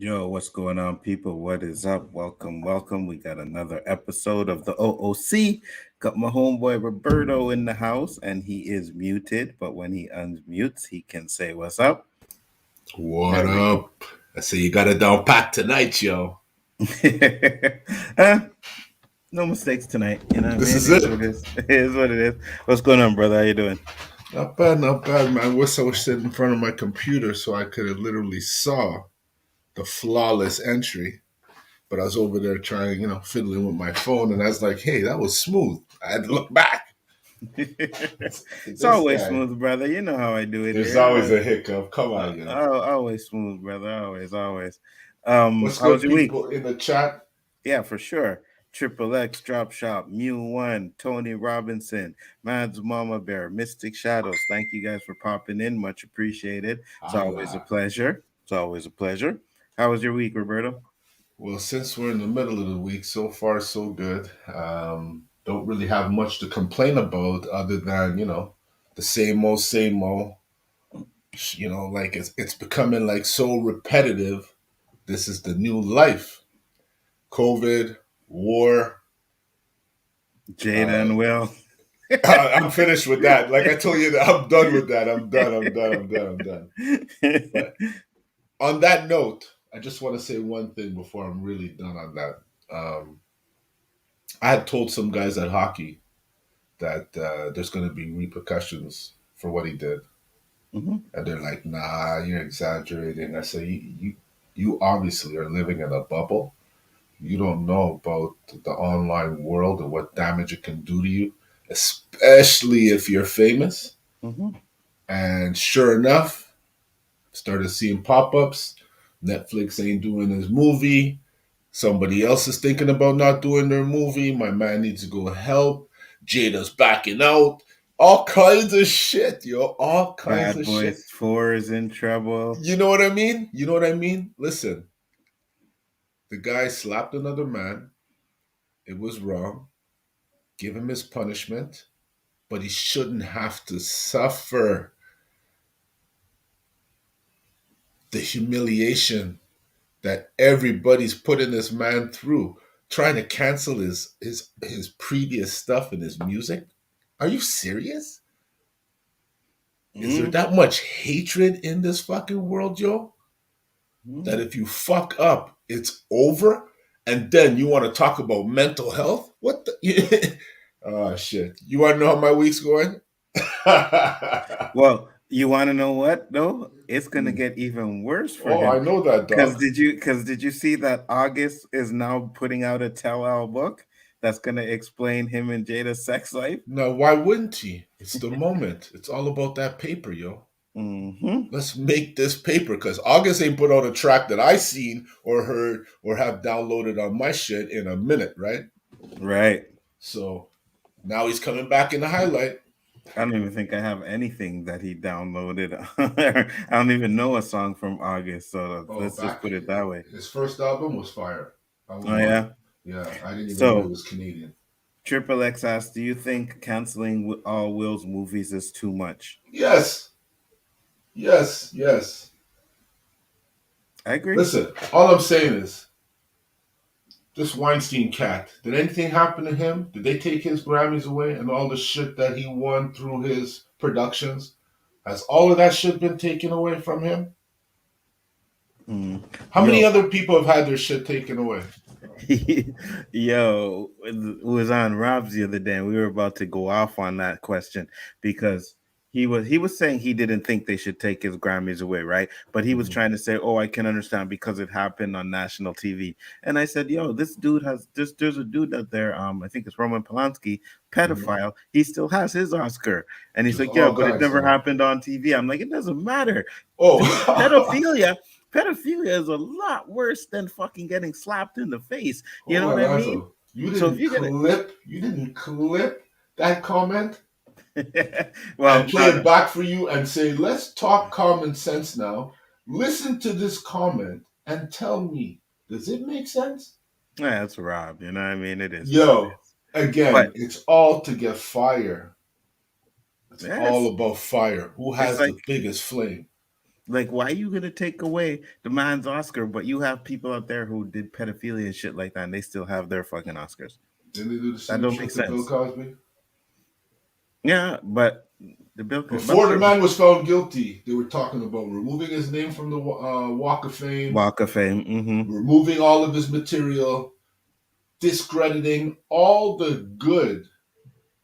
Yo, what's going on, people? What is up? Welcome, welcome. We got another episode of the O.O.C. Got my homeboy Roberto in the house, and he is muted, but when he unmutes, he can say what's up. What There we go. up? I say you got it down pat tonight, yo. Huh? No mistakes tonight. You know what I This mean? is It is it. what it is. It is what it is. What's going on, brother? How you doing? Not bad, man. I wish I was sitting in front of my computer so I could have literally saw the flawless entry. But I was over there trying, fiddling with my phone, and I was like, "Hey, that was smooth." I had to look back. It's This always guy. smooth, brother. You know how I do it There's here. always a hiccup. Come on, yo. Always smooth, brother. Always, always. What's How was good, your week? people in the chat? Yeah, for sure. Triple X Drop Shop, Mew One, Tony Robinson, Mads Mama Bear, Mystic Shadows. Thank you guys for popping in. Much appreciated. It's always a Allah. pleasure. It's always a pleasure. How was your week, Roberto? Well, since we're in the middle of the week, so far so good. Don't really have much to complain about other than the same old. Like it's becoming like so repetitive. This is the new life. COVID, war. Jada Uh, and Will. I'm finished with that. Like I told you, I'm done with that. I'm done. I'm done. I'm done. I'm done. But on that note, I just want to say one thing before I'm really done on that. I had told some guys at hockey that there's going to be repercussions for what he did, Mhm. and they're like, "Nah, you're exaggerating." I say, "You obviously are living in a bubble. You don't know about the online world and what damage it can do to you, especially if you're famous." Mhm. And sure enough, started seeing pop-ups. Netflix ain't doing his movie. Somebody else is thinking about not doing their movie. My man needs to go help. Jada's backing out. All kinds of shit, yo. All kinds Bad of shit. Boys 4 is in trouble. You know what I mean? You know what I mean? Listen, the guy slapped another man. It was wrong. Give him his punishment. But he shouldn't have to suffer the humiliation that everybody's putting this man through, trying to cancel his previous stuff and his music. Are you serious? Is there Mhm. that much hatred in this fucking world, Joe? That Mhm. if you fuck up, it's over, and then you want to talk about mental health? What the? Oh shit! You want to know how my week's going? Well, you want to know what though? It's gonna Hmm. get even worse for Oh, I him. know that, Because dog. did you see that August is now putting out a tell-all book that's gonna explain him and Jada's sex life? Now, why wouldn't he? It's the moment. It's all about that paper, yo. Mm-hmm. Let's make this paper because August ain't put out a track that I seen or heard or have downloaded on my shit in a minute, right? Right. So now he's coming back in the highlight. I don't even think I have anything that he downloaded. I don't even know a song from August, so Oh, let's just put it that way. his first album was fire. I was Oh one. yeah. Yeah, I didn't even know he So was Canadian. Triple X asks, do you think canceling all Will's movies is too much? Yes, yes. I agree. Listen, all I'm saying is this Weinstein cat. Did anything happen to him? Did they take his Grammys away and all the shit that he won through his productions? Has all of that shit been taken away from him? Mm. How many Yo, other people have had their shit taken away? Yo, it was on Rob's the other day, and we were about to go off on that question because he was saying he didn't think they should take his Grammys away, right? But he was Mhm. trying to say, "Oh, I can understand because it happened on national TV." And I said, "Yo, this dude has this. There's a dude out there. I think it's Roman Polanski, Mhm. pedophile. He still has his Oscar." And he's There's like, "Yeah, all but it kinds, never dog. happened on TV." I'm like, "It doesn't matter, dude. Oh, Pedophilia is a lot worse than fucking getting slapped in the face. You know hold what on, I mean? Nzo. You So if didn't you get clip. You didn't clip that comment it, and well, play it back for you and say, "Let's talk common sense now. Listen to this comment and tell me, does it make sense?" yeah, it's Rob. You know what I mean? It is what it Yo, is. But again, it's all to get fire. It's all yes, about fire. Who it's has like the biggest flame? Like, why are you gonna take away the man's Oscar, but you have people out there who did pedophilia and shit like that, and they still have their fucking Oscars? Didn't they do the That same don't make shit to Bill sense. Cosby? Yeah, but the Bill, but Before the man was found guilty, they were talking about removing his name from the Walk of Fame, Walk of Fame. Mm-hmm. removing all of his material, discrediting all the good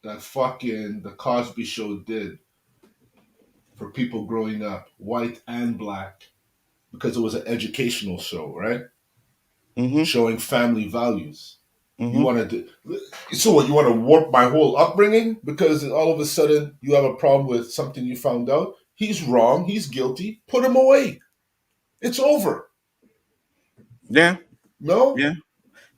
that fucking the Cosby Show did for people growing up, white and black, because it was an educational show, right? Mm-hmm. Showing family values. You Mm-hmm. wanted to, so what? You want to warp my whole upbringing because all of a sudden you have a problem with something you found out? He's wrong. He's guilty. Put him away. It's over. Yeah. No, Yeah.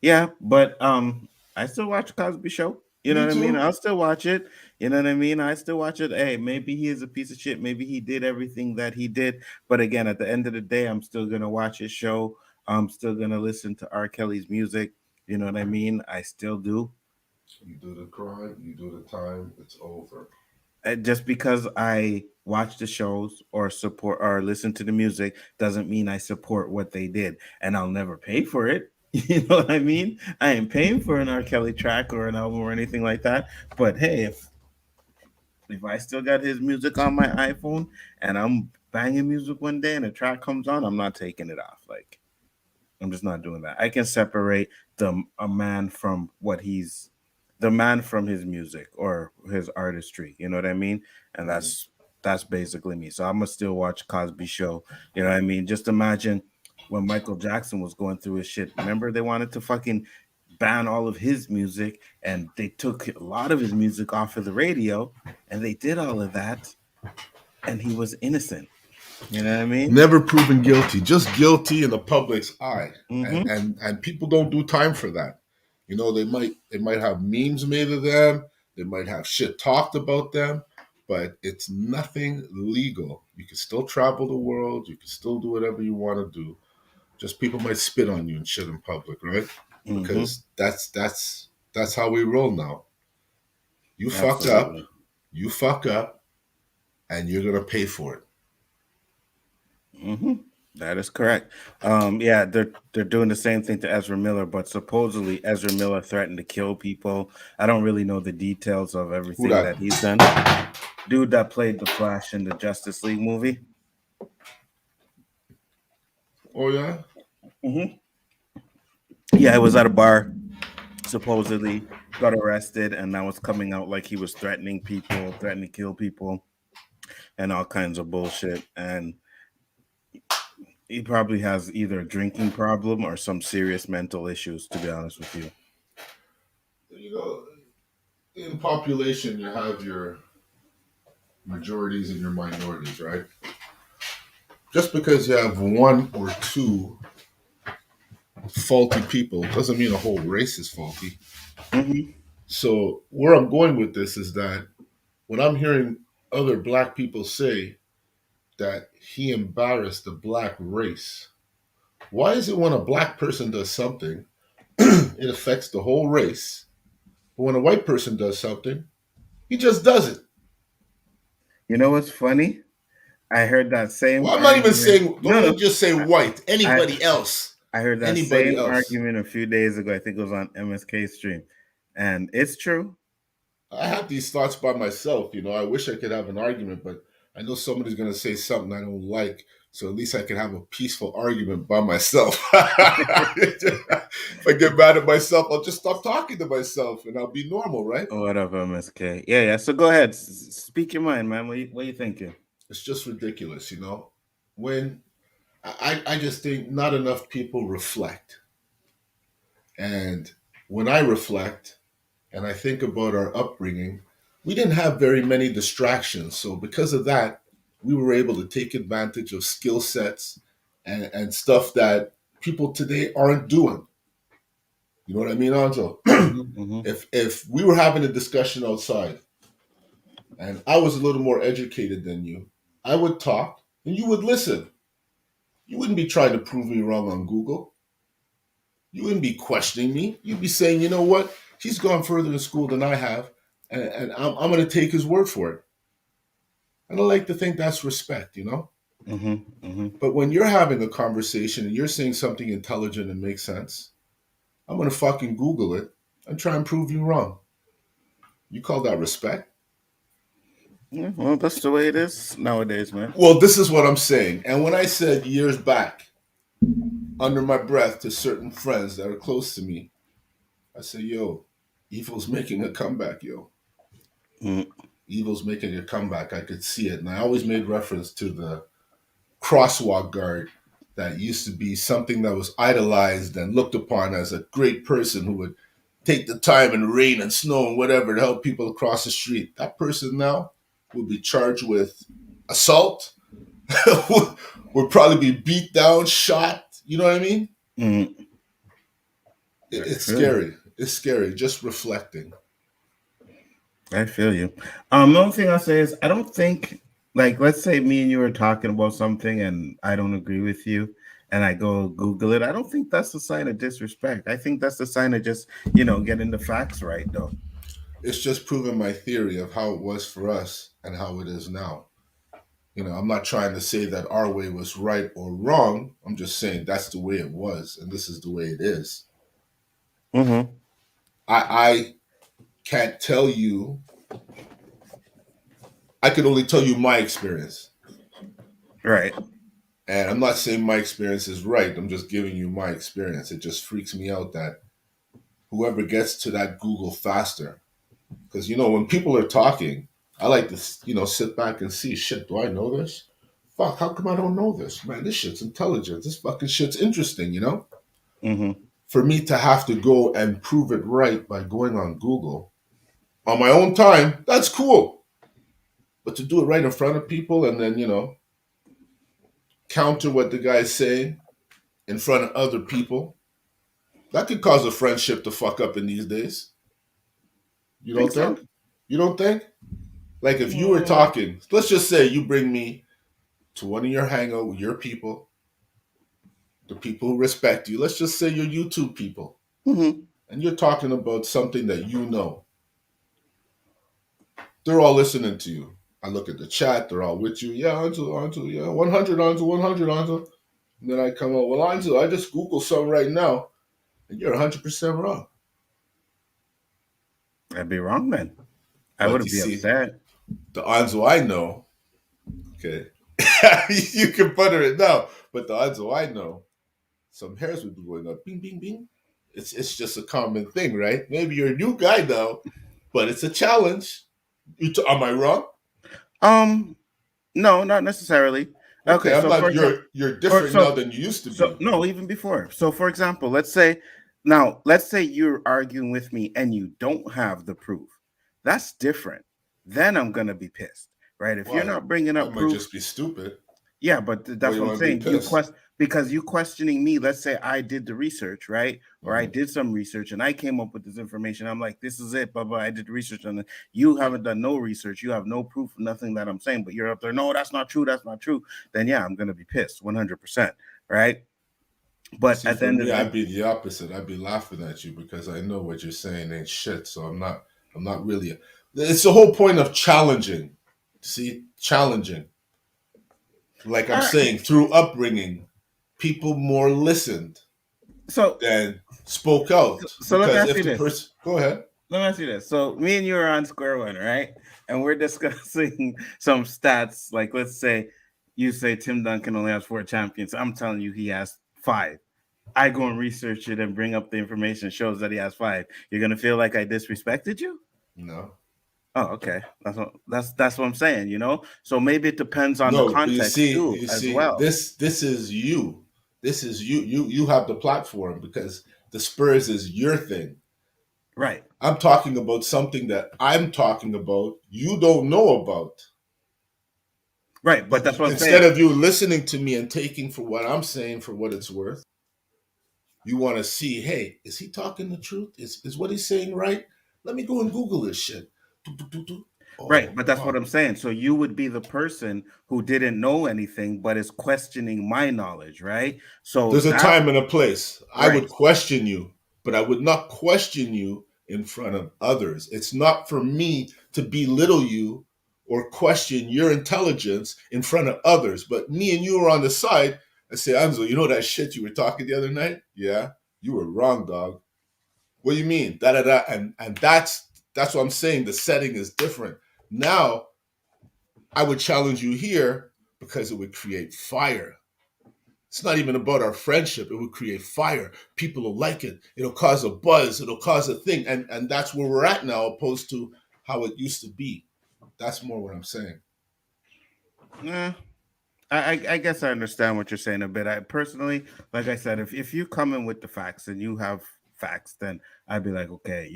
Yeah, but I still watch Cosby Show. You know me what I mean? too. I'll still watch it. You know what I mean? I still watch it. Hey, maybe he is a piece of shit. Maybe he did everything that he did. But again, at the end of the day, I'm still gonna watch his show. I'm still gonna listen to R. Kelly's music. You know what I mean? I still do. You do the crime, you do the time. It's over. Just because I watch the shows or support or listen to the music doesn't mean I support what they did, and I'll never pay for it. You know what I mean? I ain't paying for an R. Kelly track or an album or anything like that. But hey, if I still got his music on my iPhone and I'm banging music one day and a track comes on, I'm not taking it off. Like, I'm just not doing that. I can separate the a man from what he's the man from his music or his artistry. You know what I mean? And Mm-hmm. that's basically me. So I'm gonna still watch Cosby Show. You know what I mean? Just imagine when Michael Jackson was going through his shit. Remember they wanted to fucking ban all of his music and they took a lot of his music off of the radio and they did all of that and he was innocent. You know what I mean? Never proven guilty, just guilty in the public's eye, and Mm-hmm. people don't do time for that. You know, they might have memes made of them, they might have shit talked about them, but it's nothing legal. You can still travel the world, you can still do whatever you want to do. Just people might spit on you and shit in public, right? Mm-hmm. Because that's how we roll now. You fuck up, Absolutely. you fuck up, and you're gonna pay for it. Hmm. That is correct. Yeah, they're doing the same thing to Ezra Miller, but supposedly Ezra Miller threatened to kill people. I don't really know the details of Who everything that? that he's done. Dude that played the Flash in the Justice League movie. Oh yeah. Hmm. Yeah, I was at a bar. Supposedly got arrested, and now it's coming out like he was threatening people, threatening to kill people, and all kinds of bullshit. And he probably has either a drinking problem or some serious mental issues. To be honest with you. You know, in population, you have your majorities and your minorities, right? Just because you have one or two faulty people doesn't mean a whole race is faulty. Hmm. So, where I'm going with this is that when I'm hearing other black people say that he embarrassed the black race, why is it when a black person does something, it affects the whole race? But when a white person does something, he just does it. You know what's funny? I heard that same Well, I'm not even argument. saying, don't No, even no. just say white, I anybody else. I heard that Anybody same else. argument a few days ago. I think it was on MSK stream, and it's true. I have these thoughts by myself. I wish I could have an argument, but I know somebody's going to say something I don't like. So at least I can have a peaceful argument by myself. If I get mad at myself, I'll just stop talking to myself and I'll be normal, right? What up, MSK? Yeah, yeah. So go ahead, speak your mind, man. What you thinking? It's just ridiculous. When I just think not enough people reflect. And when I reflect, and I think about our upbringing, we didn't have very many distractions. So because of that, we were able to take advantage of skill sets and stuff that people today aren't doing. You know what I mean, Anzo? Mm-hmm. If we were having a discussion outside and I was a little more educated than you, I would talk and you would listen. You wouldn't be trying to prove me wrong on Google. You wouldn't be questioning me. You'd be saying, you know what? He's gone further in school than I have, and I'm going to take his word for it. And I like to think that's respect. But when you're having a conversation and you're saying something intelligent and makes sense, I'm gonna fucking Google it and try and prove you wrong. You call that respect? Yeah, well, that's the way it is nowadays, man. Well, this is what I'm saying. And when I said years back, under my breath, to certain friends that are close to me, I said, yo, evil's making a comeback, yo. Mm. Evil's making a comeback. I could see it. And I always made reference to the crosswalk guard that used to be something that was idolized and looked upon as a great person who would take the time in rain and snow and whatever to help people across the street. That person now will be charged with assault, would probably be beat down, shot. You know what I mean? Mm. It's scary. It's scary. Just reflecting. I feel you. The only thing I'll say is I don't think, like, let's say me and you are talking about something and I don't agree with you and I go Google it. I don't think that's a sign of disrespect. I think that's a sign of just, getting the facts right, though. It's just proving my theory of how it was for us and how it is now. I'm not trying to say that our way was right or wrong. I'm just saying that's the way it was and this is the way it is. Mm-hmm. I can't tell you. I can only tell you my experience. Right. And I'm not saying my experience is right. I'm just giving you my experience. It just freaks me out that whoever gets to that Google faster. Because, when people are talking, I like to, sit back and see, shit, do I know this? Fuck, how come I don't know this? Man, this shit's intelligent. This fucking shit's interesting. Mm-hmm. For me to have to go and prove it right by going on Google on my own time, that's cool. But to do it right in front of people and then, counter what the guy's saying in front of other people, that could cause a friendship to fuck up in these days. You Think don't so? think? You don't think? Like if you were Mm-hmm. talking, let's just say you bring me to one of your hangout with your people, the people who respect you. Let's just say your YouTube people, and you're talking about something that you know. They're all listening to you. I look at the chat. They're all with you. Yeah, onto, yeah, 100 onto, 100 onto. And then I come out, well, onto, I just Google something right now, and you're 100% wrong. I'd be wrong then. I But you wouldn't be see, upset. the Anzo I know, okay, you can butter it now, but the Anzo I know, some hairs would be going up, bing, bing, bing. It's just a common thing, right? Maybe you're a new guy now, but it's a challenge. Am I wrong? Um, no, not necessarily. Okay, Okay, I'm so for not. example, You're different now than you used to so be. no, even before. So for example, let's say you're arguing with me and you don't have the proof. That's different. Then I'm gonna be pissed, right? If you're Why? not bringing I up might proof, just be stupid. yeah, but Why that's you what I'm want to be saying. pissed? Because you questioning me. Let's say I did the research, right? Or I Mm-hmm. did some research and I came up with this information. I'm like, this is it, blah blah. I did research on it. You haven't done no research. You have no proof, nothing that I'm saying. But you're up there. No, that's not true. That's not true. Then yeah, I'm gonna be pissed, 100%, right? But See, at the for end of me, the I'd be the opposite. I'd be laughing at you because I know what you're saying ain't shit. So I'm not. I'm not really. It's the whole point of challenging. See, challenging. Like I'm all right, saying, through upbringing, people more listened so than spoke out. so let me Because ask if you the this. person, go ahead. Let me ask you this. So me and you are on square one, right? And we're discussing some stats. Like let's say you say Tim Duncan only has 4 champions. I'm telling you he has 5. I go and research it and bring up the information shows that he has 5. You're gonna feel like I disrespected you? No, Oh, okay. That's what I'm saying, So maybe it depends on the no. But context too, you as see, well. this is you. This is you. You have the platform because the Spurs is your thing. Right. I'm talking about something that I'm talking about. You don't know about. Right. But But that's what I'm instead saying. of you listening to me and taking for what I'm saying for what it's worth, you want to see, hey, is he talking the truth? Is what he's saying right? Let me go and Google this shit. Do, do, do, do. Right, Oh, but that's what wow. I'm saying. So you would be the person who didn't know anything but is questioning my knowledge, right? So There's a that time and a place. I right. would question you, but I would not question you in front of others. It's not for me to belittle you or question your intelligence in front of others. But me and you are on the side. I say, Anzo, you know that shit you were talking the other night? Yeah, you were wrong, dog. What do you mean? Da da da. And that's what I'm saying. The setting is different. Now I would challenge you here because it would create fire. It's not even about our friendship. It would create fire. People will like it. It'll cause a buzz. It'll cause a thing. And that's where we're at now, opposed to how it used to be. That's more what I'm saying. Yeah, I guess I understand what you're saying a bit. I personally, like I said, if you come in with the facts and you have facts, then I'd be like, okay,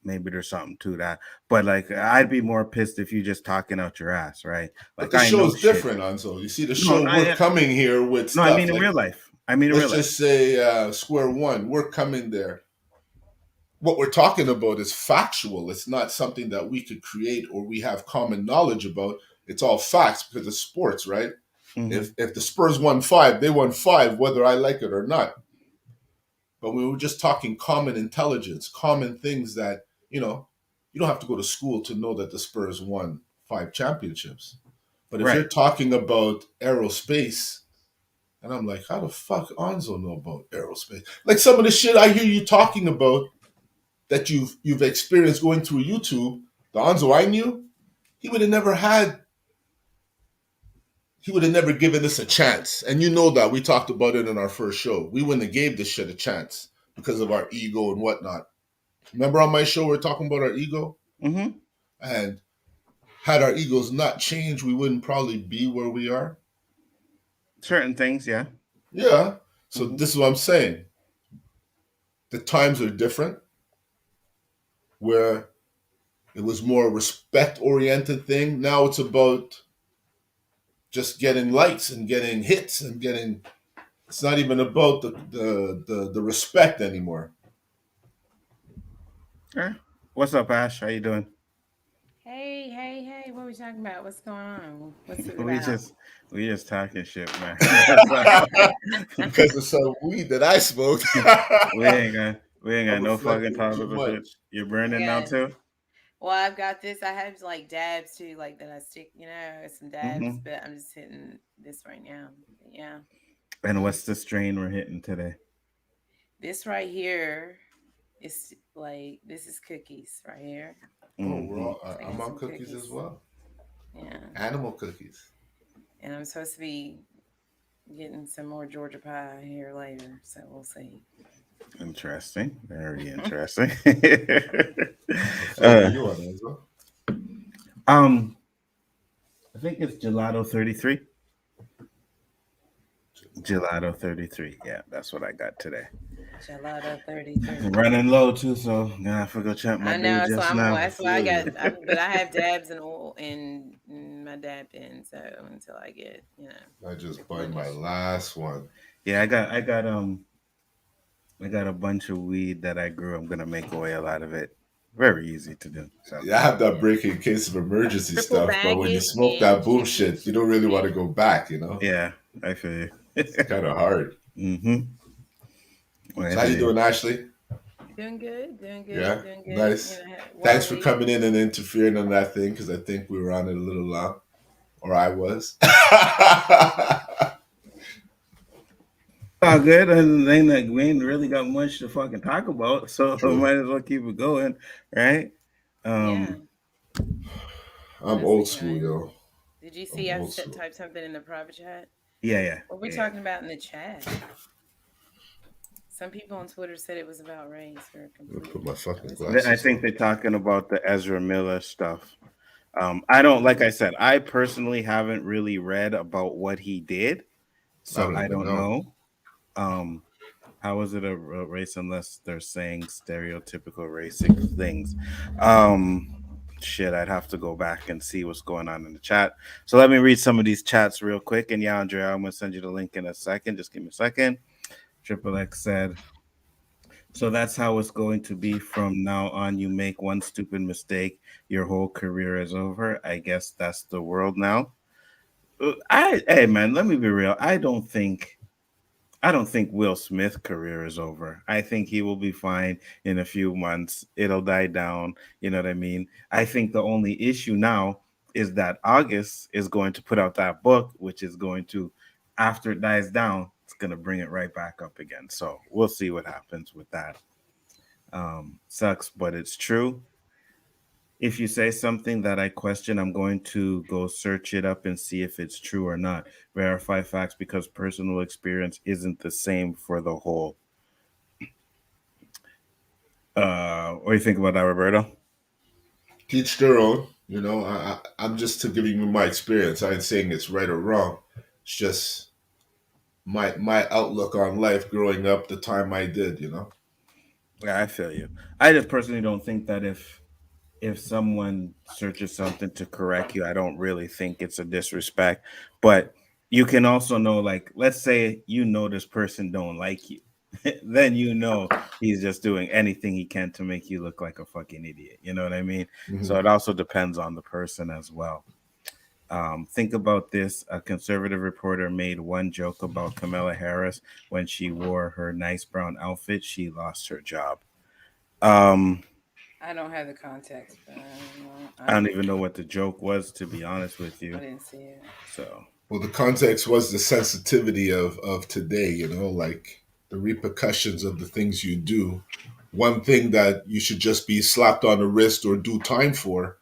maybe there's something to that. But like, I'd be more pissed if you just talking out your ass, right? But Like, the I show know is shit. different, Anzo. You see, the No, show, we're coming here with no, I mean stuff in like, real life. I mean in real let's life. just say square one. We're coming there. What we're talking about is factual. It's not something that we could create or we have common knowledge about. It's all facts because it's sports, right? Hmm. If the Spurs won five, they won five, whether I like it or not. But we were just talking common intelligence, common things that, you don't have to go to school to know that the Spurs won five championships. But if Right. you're talking about aerospace, and I'm like, how the fuck Anzo know about aerospace? Like some of the shit I hear you talking about that you've experienced going through YouTube, the Anzo I knew, he would have never had he would have never given this a chance. And you know that. We talked about it in our first show. We wouldn't have gave this shit a chance because of our ego and whatnot. Remember on my show we are talking about our ego? Hmm. And had our egos not changed, we wouldn't probably be where we are. Certain things, yeah. Yeah. So Hmm. this is what I'm saying. The times are different where it was more a respect oriented thing. Now it's about just getting likes and getting hits and getting. It's not even about the respect anymore. Yeah. What's up, Ash? How you doing? Hey, hey, hey, what are we talking about? What's going on? What's it we about? just we just talking shit, man. That's all. Because of some weed that I smoked, we ain't got we ain't got I'm no fucking reflecting too topics of shit. much. You're I burning now got, too. well, I've got this. I have like dabs too, like that I stick, some dabs, Hmm. but I'm just hitting this right now. But yeah. And what's the strain we're hitting today? This right here is like, this is cookies right here. Oh, Hmm. I I'm got on some cookies as cookies. well. Yeah. Animal cookies. And I'm supposed to be getting some more Georgia pie here later. So we'll see. Interesting. Very interesting. What flavor uh, you on, Enzo? um, I think it's Gelato 33. Gelato 33. Yeah, that's what I got today. Gelato 33. Running low too, so gonna have to go check my I dude know, so just now. I that's why I feel got. you. But I have dabs and oil in my dab pen. So until I get, I just bought my replenished. last one. Yeah, I got a bunch of weed that I grew. I'm gonna make oil out of it. Very easy to do. So Yeah, I have that break in case of emergency Triple stuff, but bag when you it smoke and that boom ship it. shit, you don't really want to go back. yeah, I feel you. It's kind of hard. Mm-hmm. I So how you feel you. doing, Ashley? Doing good, doing good, Yeah, doing good. nice. Well, Thanks for we coming in and interfering on that thing because I think we were on it a little long, or I was. All good. And then like we ain't really got much to fucking talk about, so I True. might as well keep it going, right? yeah. Um, I'm How's old it school, going? yo. Did you I'm see I old school. typed something in the private chat? yeah, yeah, What were we yeah. talking about in the chat? Some people on Twitter said it was about race or I'm gonna put completely. my I fucking was I glasses think on. they're talking about the Ezra Miller stuff. I don't, like I said, I personally haven't really read about what he did, I so don't I even don't know. know. Um, how is it a race unless they're saying stereotypical racist things? Um, shit, I'd have to go back and see what's going on in the chat. So let me read some of these chats real quick. And yeah, Andrea, I'm gonna send you the link in a second. Just give me a second. Triple X said, so that's how it's going to be from now on. You make one stupid mistake, your whole career is over. I guess that's the world now. Hey man, let me be real. I don't think Will Smith's career is over. I think he will be fine in a few months. It'll die down. You know what I mean? I think the only issue now, is that August is going to put out that book, which is going to, after it dies down, it's going to bring it right back up again. So we'll see what happens with that. Sucks, but it's true. If you say something that I question, I'm going to go search it up and see if it's true or not. Verify facts because personal experience isn't the same for the whole. What do you think about that, Roberto? Teach their own. I'm just to giving you my experience. I ain't saying it's right or wrong. It's just my outlook on life growing up the time I did. Yeah, I feel you. I just personally don't think that if someone searches something to correct you, I don't really think it's a disrespect. But you can also know, like, let's say you know this person don't like you, then you know he's just doing anything he can to make you look like a fucking idiot. You know what I mean? So Hmm. it also depends on the person as well. Think about this: a conservative reporter made one joke about Kamala Harris when she wore her nice brown outfit. She lost her job. Um, I don't have the context, but I don't even know what the joke was, to be honest with I you. didn't see it. So, Well, the context was the sensitivity of today. Like the repercussions of the things you do. One thing that you should just be slapped on the wrist or do time for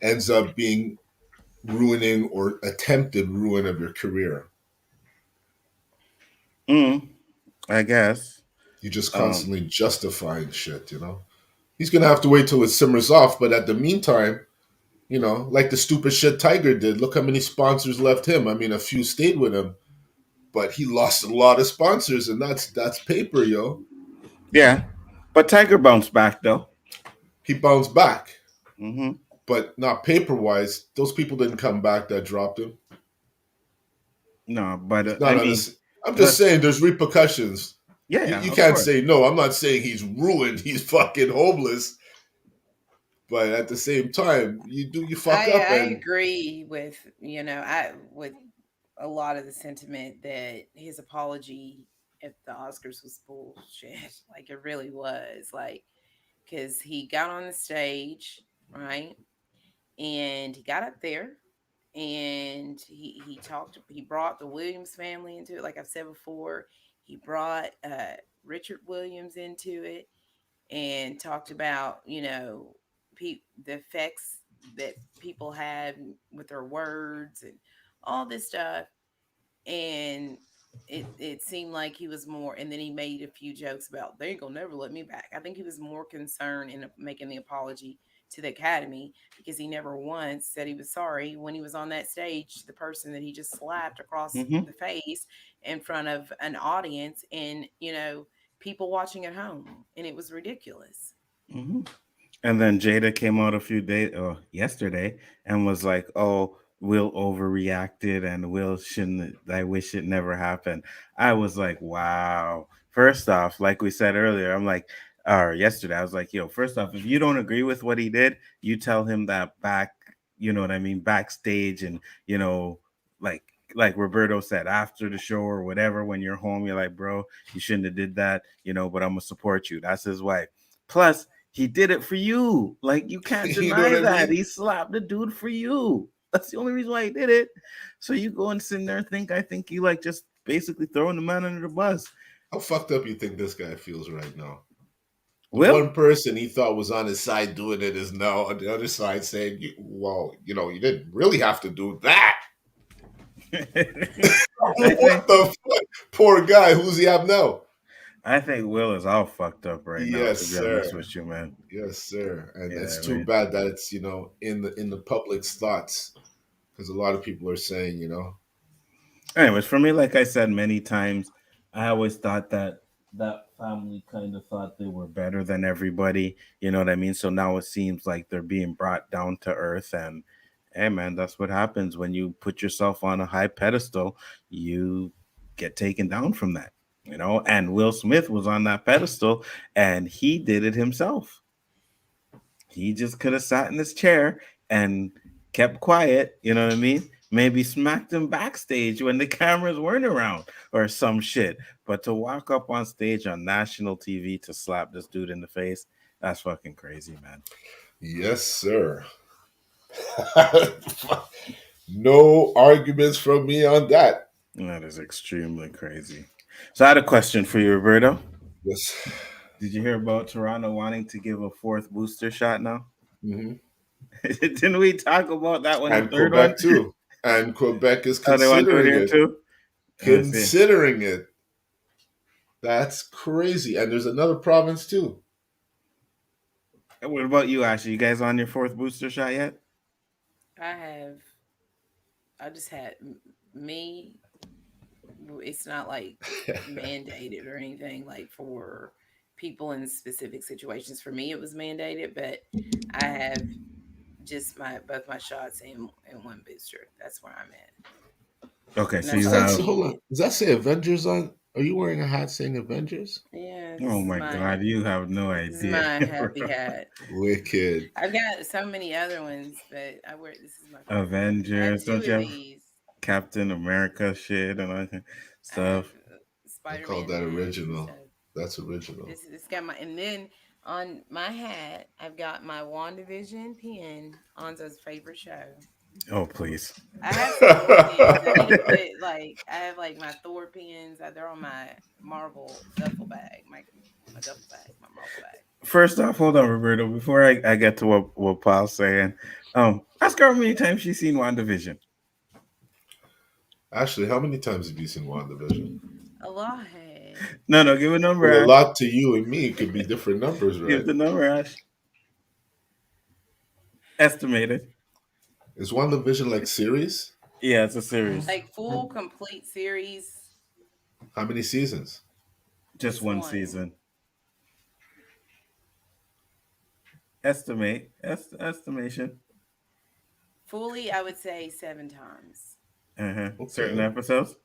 ends up being ruining or attempted ruin of your career. mm, I guess. You're just Um, constantly justifying shit. He's gonna have to wait till it simmers off, but at the meantime, like the stupid shit Tiger did. Look how many sponsors left him. I mean, a few stayed with him, but he lost a lot of sponsors, and that's paper, yo. yeah, but Tiger bounced back though. He bounced back, Hmm. but not paper wise. Those people didn't come back that dropped him. No, but It's I not on mean, this. I'm just let's. saying, there's repercussions. Yeah, You, yeah, you of can't course. say no. I'm not saying he's ruined. He's fucking homeless. But at the same time, you fuck up I and agree with I with a lot of the sentiment that his apology at the Oscars was bullshit. Like it really was. Like because he got on the stage, right, and he got up there and he talked. He brought the Williams family into it. Like I've said before, he brought Richard Williams into it and talked about the effects that people have with their words and all this stuff. And it seemed like he was more, and then he made a few jokes about they ain't gonna never let me back. I think he was more concerned in making the apology to the Academy because he never once said he was sorry when he was on that stage to the person that he just slapped across Hmm. the face in front of an audience and people watching at home, and it was ridiculous. Hmm. And then Jada came out a few days, or yesterday, and was like, "Oh, Will overreacted, and Will shouldn't. I wish it never happened." I was like, "Wow." First off, like we said earlier, I'm like, or yesterday, I was like, "Yo, first off, if you don't agree with what he did, you tell him that back. You know what I mean? Backstage, and you know, like." Like Roberto said, after the show or whatever, when you're home, you're like, bro, you shouldn't have did that, but I'm gonna support you. That's his wife. Plus, he did it for you. Like you can't you know what deny I that. mean. He slapped the dude for you. That's the only reason why he did it. So you go and sit there and think I think you like just basically throwing the man under the bus. How fucked up you think this guy feels right now? The Will? one person he thought was on his side doing it is now on the other side saying, "Well, you didn't really have to do that." I think What the fuck? Poor guy. Who's he have now? I think Will is all fucked up right now, Yes, to be honest sir. with you, man. Yes, sir. And Yeah, it's I too mean. bad that it's in the public's thoughts because a lot of people are saying, Anyways, for me, like I said many times, I always thought that that family kind of thought they were better than everybody. You know what I mean? So now it seems like they're being brought down to earth. And hey, man, that's what happens when you put yourself on a high pedestal. You get taken down from that. And Will Smith was on that pedestal, and he did it himself. He just could have sat in his chair and kept quiet, you know what I mean? Maybe smacked him backstage when the cameras weren't around or some shit. But to walk up on stage on national TV to slap this dude in the face, that's fucking crazy, man. yes, sir. No arguments from me on that. That is extremely crazy. So I had a question for you, Roberto. Yes. Did you hear about Toronto wanting to give a fourth booster shot now? Hmm. Didn't we talk about that one, the And third one? Quebec too. And Quebec is Oh, they want to do it considering here it. too? Let me see. Considering it. That's crazy. And there's another province too. What about you, Ashley? You guys on your fourth booster shot yet? I have. I just had me. It's not like mandated or anything like for people in specific situations. For me, it was mandated, but I have just my both my shots and one booster. That's where I'm at, Okay, and so that's you Does all I that have. say, hold on? needed. Does that say Avengers on? Are you wearing a hat saying Avengers? Yeah, Oh my God, you have no this is idea. my happy hat. Wicked. I've got so many other ones, but I wear this is my favorite. I have Avengers, two don't you of have these. Captain America shit and all that I have stuff? I Spider call Man that hats and original. stuff. That's original. This got my and then on my hat I've got my WandaVision pin, Anzo's favorite show. Oh please. I have some Thor pins. I need to put like I have like my Thor pins. They're on my Marvel duffel bag, my duffel bag, my Marvel bag. First off, hold on, Roberto. Before I get to what Paul's saying, ask her how many times she's seen WandaVision. Ashley, how many times have you seen WandaVision? A lot. No, no, give a number, Well, a Ash. lot to you and me could be different numbers, Give right? the number, Ash. Estimated. Is WandaVision like series? Yeah, it's a series. Like full complete series, How many seasons? Just just one one. season. Estimation. Fully, I would say 7 times. Certain Okay. episodes.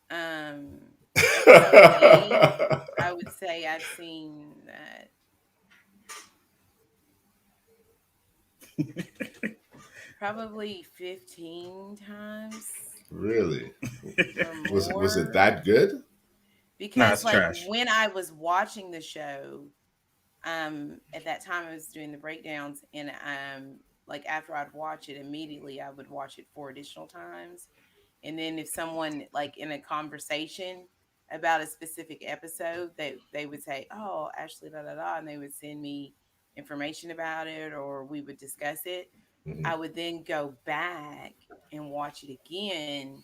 Episode 8, I would say I've seen that probably 15 times Really? or Was it more. that good? Nah, Because it's like trash. when I was watching the show, at that time I was doing the breakdowns, and like after I'd watch it immediately, I would watch it 4 additional times. And then if someone like in a conversation about a specific episode, they would say, "Oh, Ashley, da da da," and they would send me information about it, or we would discuss it. Hmm. I would then go back and watch it again.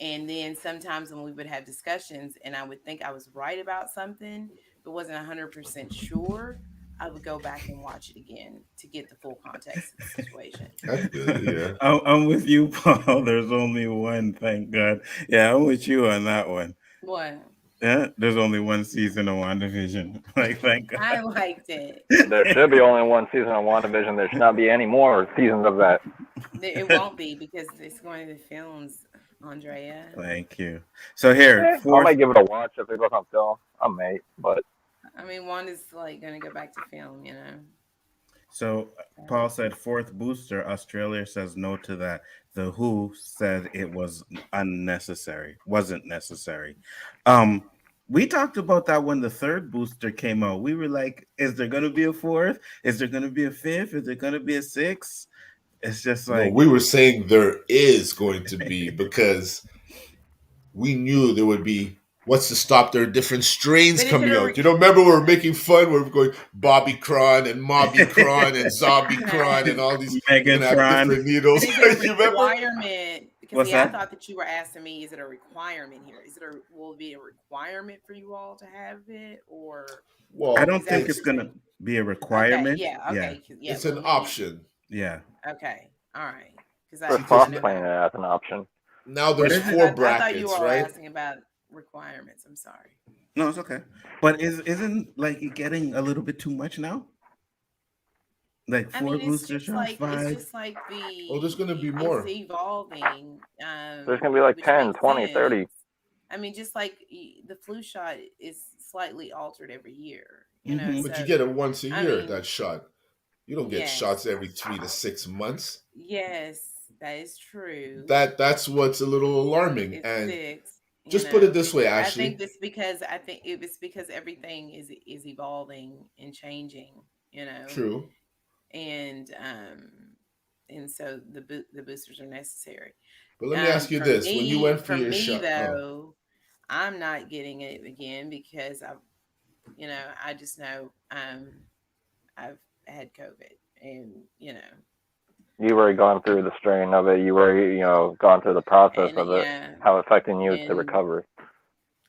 And then sometimes when we would have discussions and I would think I was right about something, but wasn't 100% sure, I would go back and watch it again to get the full context of the situation. That's good. Yeah. I'm with you, Paul. There's only one, thank God. Yeah, I'm with you on that one. What? Yeah, there's only one season of WandaVision. Like, thank I liked it. There God. should be only one season of WandaVision. There should not be any more seasons of that. It won't be because it's going to the films, Andrea. Thank you. So here, I fourth. might give it a watch if it goes on film. I may, but I mean, one is like going to go back to film. So So, Paul said fourth booster. Australia says no to that. The WHO said it was unnecessary, wasn't necessary. Um, we talked about that when the third booster came out. We were like, is there gonna be a fourth? Is there gonna be a fifth? Is there gonna be a sixth? It's just No, like we were saying there is going to be because we knew there would be. What's to stop? There are different strains but is it coming a out. You know, remember we were okay? making fun. We were going Bobby Cron and Mobby Cron and Zombie Cron and all these. We're gonna have Megatron. different But needles. is it a You remember? requirement? Because What's see, I that? thought that you were asking me, is it a requirement here? Is it a will it be a requirement for you all to have it, or I Well, don't is that think what it's you're gonna saying? be a Okay, requirement. yeah, Yeah, okay, yeah. it's Well, an option. yeah. okay, all right. Because we're Because I know cosplaying that. it as an option. now But there's is Okay, it? four I thought you were brackets, all right? asking about requirements. I'm sorry. No, it's okay. But isn't like it getting a little bit too much now? Like I four mean, booster shots, it's five. just like Oh, there's gonna be it's more. evolving, There's gonna be like which 10, makes 20, sense. 30. I mean, just like the flu shot is slightly altered every year, Mm-hmm. But you So, get it once a I year, mean, that shot. You don't get yes, shots every 3 to 6 months. yes, that is true. That's what's a little alarming. It's And six, just put it this way, I think Ashley. this because I think it was because everything is evolving and changing, True. and and so the boosters are necessary. But let me ask you this: when you went for For your me shot, though, I'm not getting it again because I just know I've had COVID, and You were going through the strain of it. You were, gone through the process and of it, yeah, how affecting you to and recovery.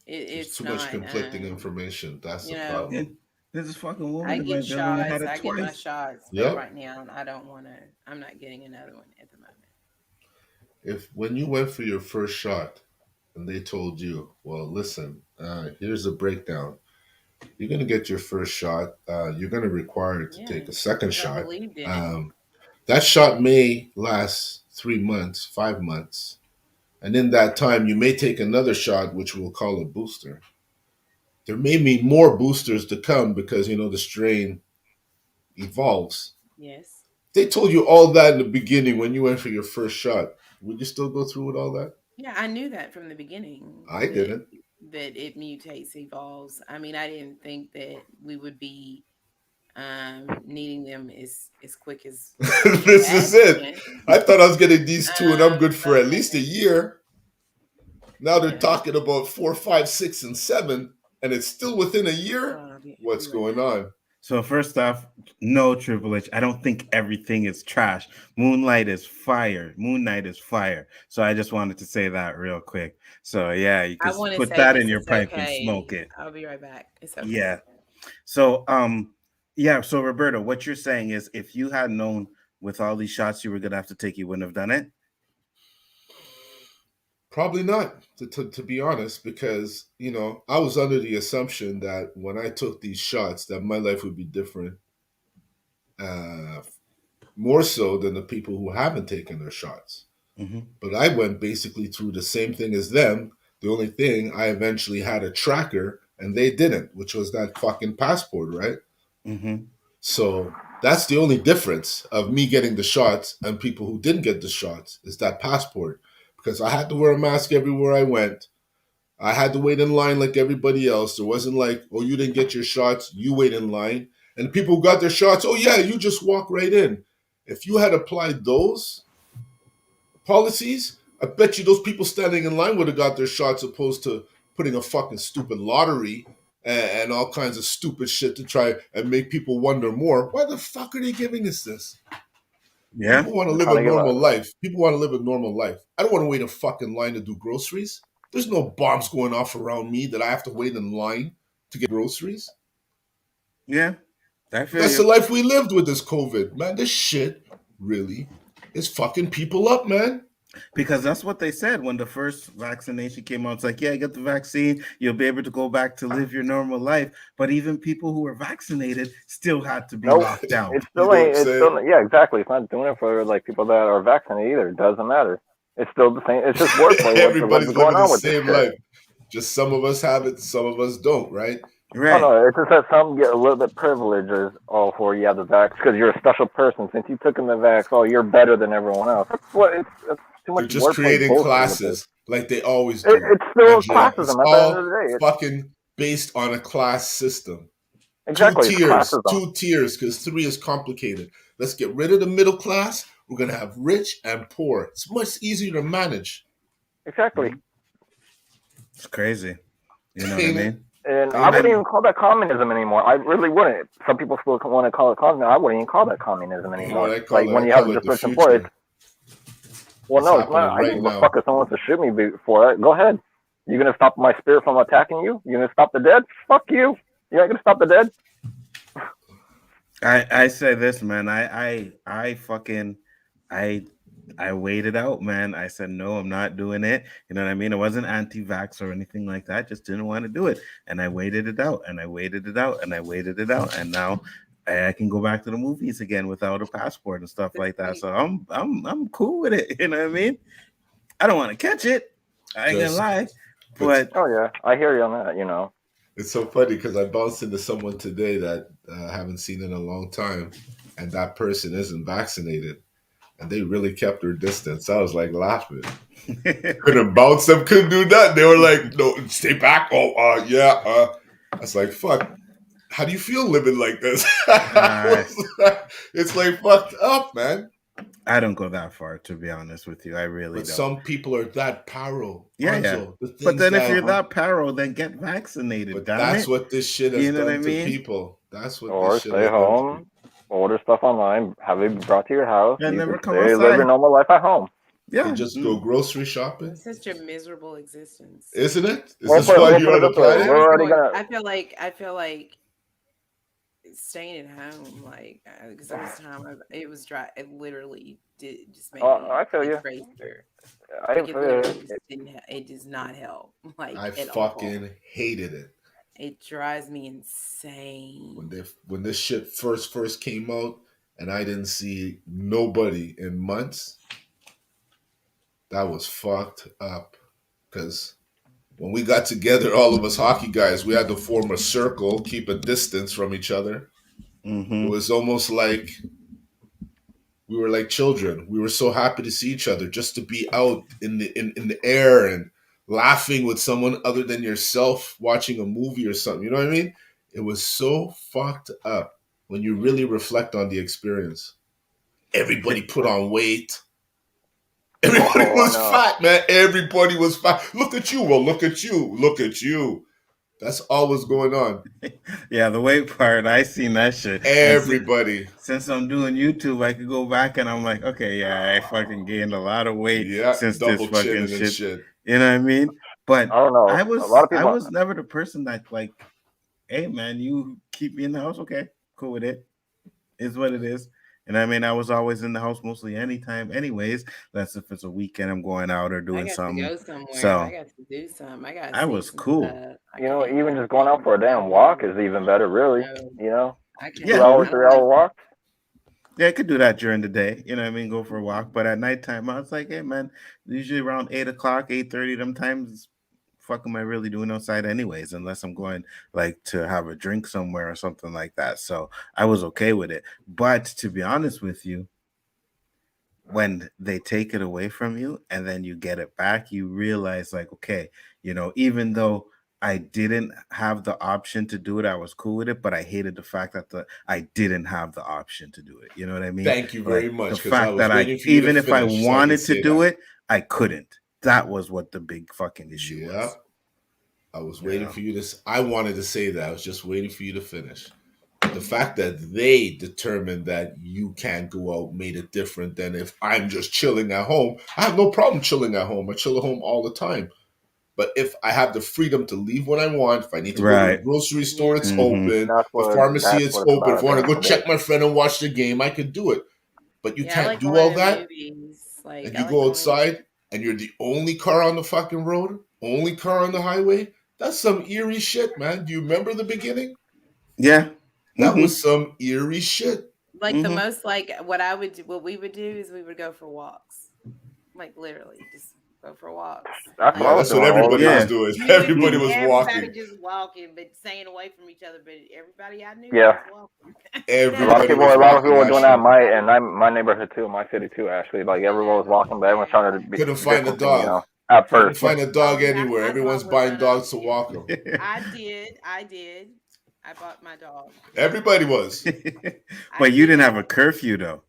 there's it's too much not. conflicting information. That's You the know, Yeah, problem. there's this fucking I woman in my get building that had shots. it I get my twice. shots, but Yep. right now I don't want to. I'm not getting another one at the moment. If when you went for your first shot and they told you, well, listen, here's a breakdown. You're going to get your first shot. You're going to require to Yeah, take a second because I shot. believed in it. That shot may last 3 months, 5 months. And in that time, you may take another shot, which we'll call a booster. There may be more boosters to come because, the strain evolves. Yes. They told you all that in the beginning when you went for your first shot. Would you still go through with all that? Yeah, I knew that from the beginning I didn't. that it mutates, evolves. I mean, I didn't think that we would be needing them as quick as we This is it. imagine. I thought I was getting these two and I'm good for at least a But year. Now they're yeah. talking about 4, 5, 6, and 7, and it's still within a year. Hold on, I'll What's be right going back. on? So first off, no Triple H. I don't think everything is trash. Moonlight is fire. Moon Knight is fire. So I just wanted to say that real quick. So yeah, you I can want to put say that in this. your It's pipe and smoke okay. it. I'll be right back. It's okay. Yeah. So yeah. So Roberto, what you're saying is, if you had known with all these shots you were gonna have to take, you wouldn't have done it. Probably not, to be honest, because, I was under the assumption that when I took these shots, that my life would be different, uh, more so than the people who haven't taken their shots. Mm-hmm. But I went basically through the same thing as them. The only thing, I eventually had a tracker and they didn't, which was that fucking passport, right? Mm-hmm. So that's the only difference of me getting the shots and people who didn't get the shots, is that passport. Because I had to wear a mask everywhere I went. I had to wait in line like everybody else. There wasn't like, oh, you didn't get your shots, you wait in line. And the people who got their shots, oh yeah, you just walk right in. If you had applied those policies, I bet you those people standing in line would have got their shots, opposed to putting a fucking stupid lottery and all kinds of stupid shit to try and make people wonder more. Why the fuck are they giving us this? Yeah. People want to They're live trying a to give normal us. life. People want to live a normal life. I don't want to wait in fucking line to do groceries. There's no bombs going off around me that I have to wait in line to get groceries. Yeah. I feel That's the you. life we lived with this COVID. Man, this shit really is fucking people up, man. Because that's what they said when the first vaccination came out. It's like, yeah, get the vaccine, you'll be able to go back to live your normal life. But even people who were vaccinated still had to be Nope. locked down. It's You still know what I'm ain't. It's saying? still. Yeah, exactly. It's not doing it for like people that are vaccinated either. It doesn't matter. It's still the same. It's just wordplay. What's Everybody's going living the on with this same shit? life. Just some of us have it, some of us don't, right? Oh Right. no, it's just that some get a little bit privileges all for you have the vax because you're a special person. Since you took in the vax, oh, you're better than everyone else. That's too much They're just wordplay creating bullshit with this. classes like they always do. It's still Angela, it's classism at the end of all the day. fucking based on a class system. Exactly, it's classism. 2 tiers, because 3 is complicated. Let's get rid of the middle class. We're going to have rich and poor. It's much easier to manage. Exactly. It's crazy. You know what I Ain't it? mean? And I wouldn't Even even call that communism anymore. I really wouldn't. Some people still want to call it communism. I wouldn't even call that communism You know what anymore. I call Like it? when I you have call it just the rich and poor, future. well, It's no, it's not. happening I right give a now. fuck if someone wants to shoot me for it. Go ahead. You gonna stop my spirit from attacking you? You gonna stop the dead? Fuck you. You ain't gonna stop the dead. I say this, man. I fucking I waited out, man. I said no, I'm not doing it. You know what I mean? It wasn't anti-vax or anything like that. Just didn't want to do it, and I waited it out, and I waited it out, and I waited it out, and now I can go back to the movies again without a passport and stuff But like that. see, So I'm cool with it. You know what I mean? I don't want to catch it. I ain't gonna Just, lie, but but Oh yeah, I hear you on that. You know. it's so funny because I bounced into someone today that I haven't seen in a long time, and that person isn't vaccinated, and they really kept their distance. I was like laughing. Couldn't bounce them, couldn't do nothing. They were like, no, stay back. Oh, yeah. I was like, fuck. How do you feel living like this? uh, It's like fucked up, man. I don't go that far, to be honest with you. I really But don't. some people are that paro, Yeah, yeah. Anzo. The But things then if you're that, that paro, then get vaccinated, but damn that's it. what this shit has You know what I done to mean? people. That's what this Or shit stay has done to home, people. order stuff online, have it brought to your house. And You never could come stay, live your outside. normal life at home. And Yeah. just go grocery shopping, It's such a miserable existence. isn't it? Is Well, this put, why well, you're put it on the this way: I planet? we're was already going. gonna. I feel like staying at home, like, because there was time it was dry. It literally did just made me I feel like you. crazier. I Like it feel you. literally just didn't. It does not help, like I at all. fucking hated it It drives me insane. when this shit first came out, and I didn't see nobody in months. That was fucked up because when we got together, all of us hockey guys, we had to form a circle, keep a distance from each other. It Mm-hmm. was almost like we were like children. We were so happy to see each other, just to be out in the air and laughing with someone other than yourself, watching a movie or something. You know what I mean? It was so fucked up when you really reflect on the experience. Everybody put on weight. Everybody Oh, I was know. fat, man. Everybody was fat. Look at you. Well, look at you. Look at you. That's all was going on. Yeah, the weight part, I seen that shit. And Everybody. since I'm doing YouTube, I could go back and I'm like, okay, yeah, I fucking gained a lot of weight Yeah, since this double fucking chinning and shit. shit. You know what I mean? But I don't know. I A lot was of I people. was never the person that like, hey man, you keep me in the house, okay, cool with it. Is what it is. And I mean, I was always in the house mostly anytime, anyways. That's if it's a weekend I'm going out or I doing got to something. go somewhere. I So got to do something. I got to I see was some cool. stuff. I You know, can't. even I just going out can't. for a damn walk is even better, really. No, You know, I two Yeah. can't. hour, I don't 3 hour like. walk. Yeah, I could do that during the day. You know what I mean? Go for a walk. But at nighttime, I was like, hey man, usually around 8 o'clock, 8:30, them times fuck am I really doing outside anyways, unless I'm going like to have a drink somewhere or something like that. So I was okay with it. But to be honest with you, when they take it away from you and then you get it back, you realize like, okay, even though I didn't have the option to do it, I was cool with it, but I hated the fact that I didn't have the option to do it. You know what I mean? Thank you very Like the much, because I fact was that I waiting for you to even if I finish so I could wanted to say do that. it, I couldn't. That was what the big fucking issue Yeah, was. I was waiting Yeah. for you to. I wanted to say that. I was just waiting for you to finish. But the fact that they determined that you can't go out made it different than if I'm just chilling at home. I have no problem chilling at home. I chill at home all the time. But if I have the freedom to leave when I want, if I need to go to the Right. grocery store, Yeah. it's Mm-hmm. open. That's The what pharmacy, that's it's what it's open. about If at I the want to end go of the day. check my friend and watch the game, I could do it. But you Yeah, I can't like do going all to the that, movies. Like and I you like go going. outside and you're the only car on the fucking road, only car on the highway. That's some eerie shit, man. Do you remember the beginning? Yeah. That Mm-hmm. was some eerie shit. Like the Mm-hmm. most, like what I would do, what we would do is we would go for walks. Like literally just go for walks. That's what Yeah, I Like was that's what doing all the everybody was Yeah. time. doing. we would Everybody be was everybody walking. just walking, but staying away from each other. But everybody I knew Yeah, was walking. a lot of Everybody people, was a lot of walking, people were doing that in Ashley. my neighborhood too, my city too. Actually, like everyone Yeah, was walking, but everyone's trying to Couldn't find a distancing. You dog. know, at Couldn't first. find a oh dog yeah, anywhere. I Everyone's bought one. buying dogs to walk them. I did. I did. I bought my dog. Everybody was. I But you did didn't have that. a curfew though.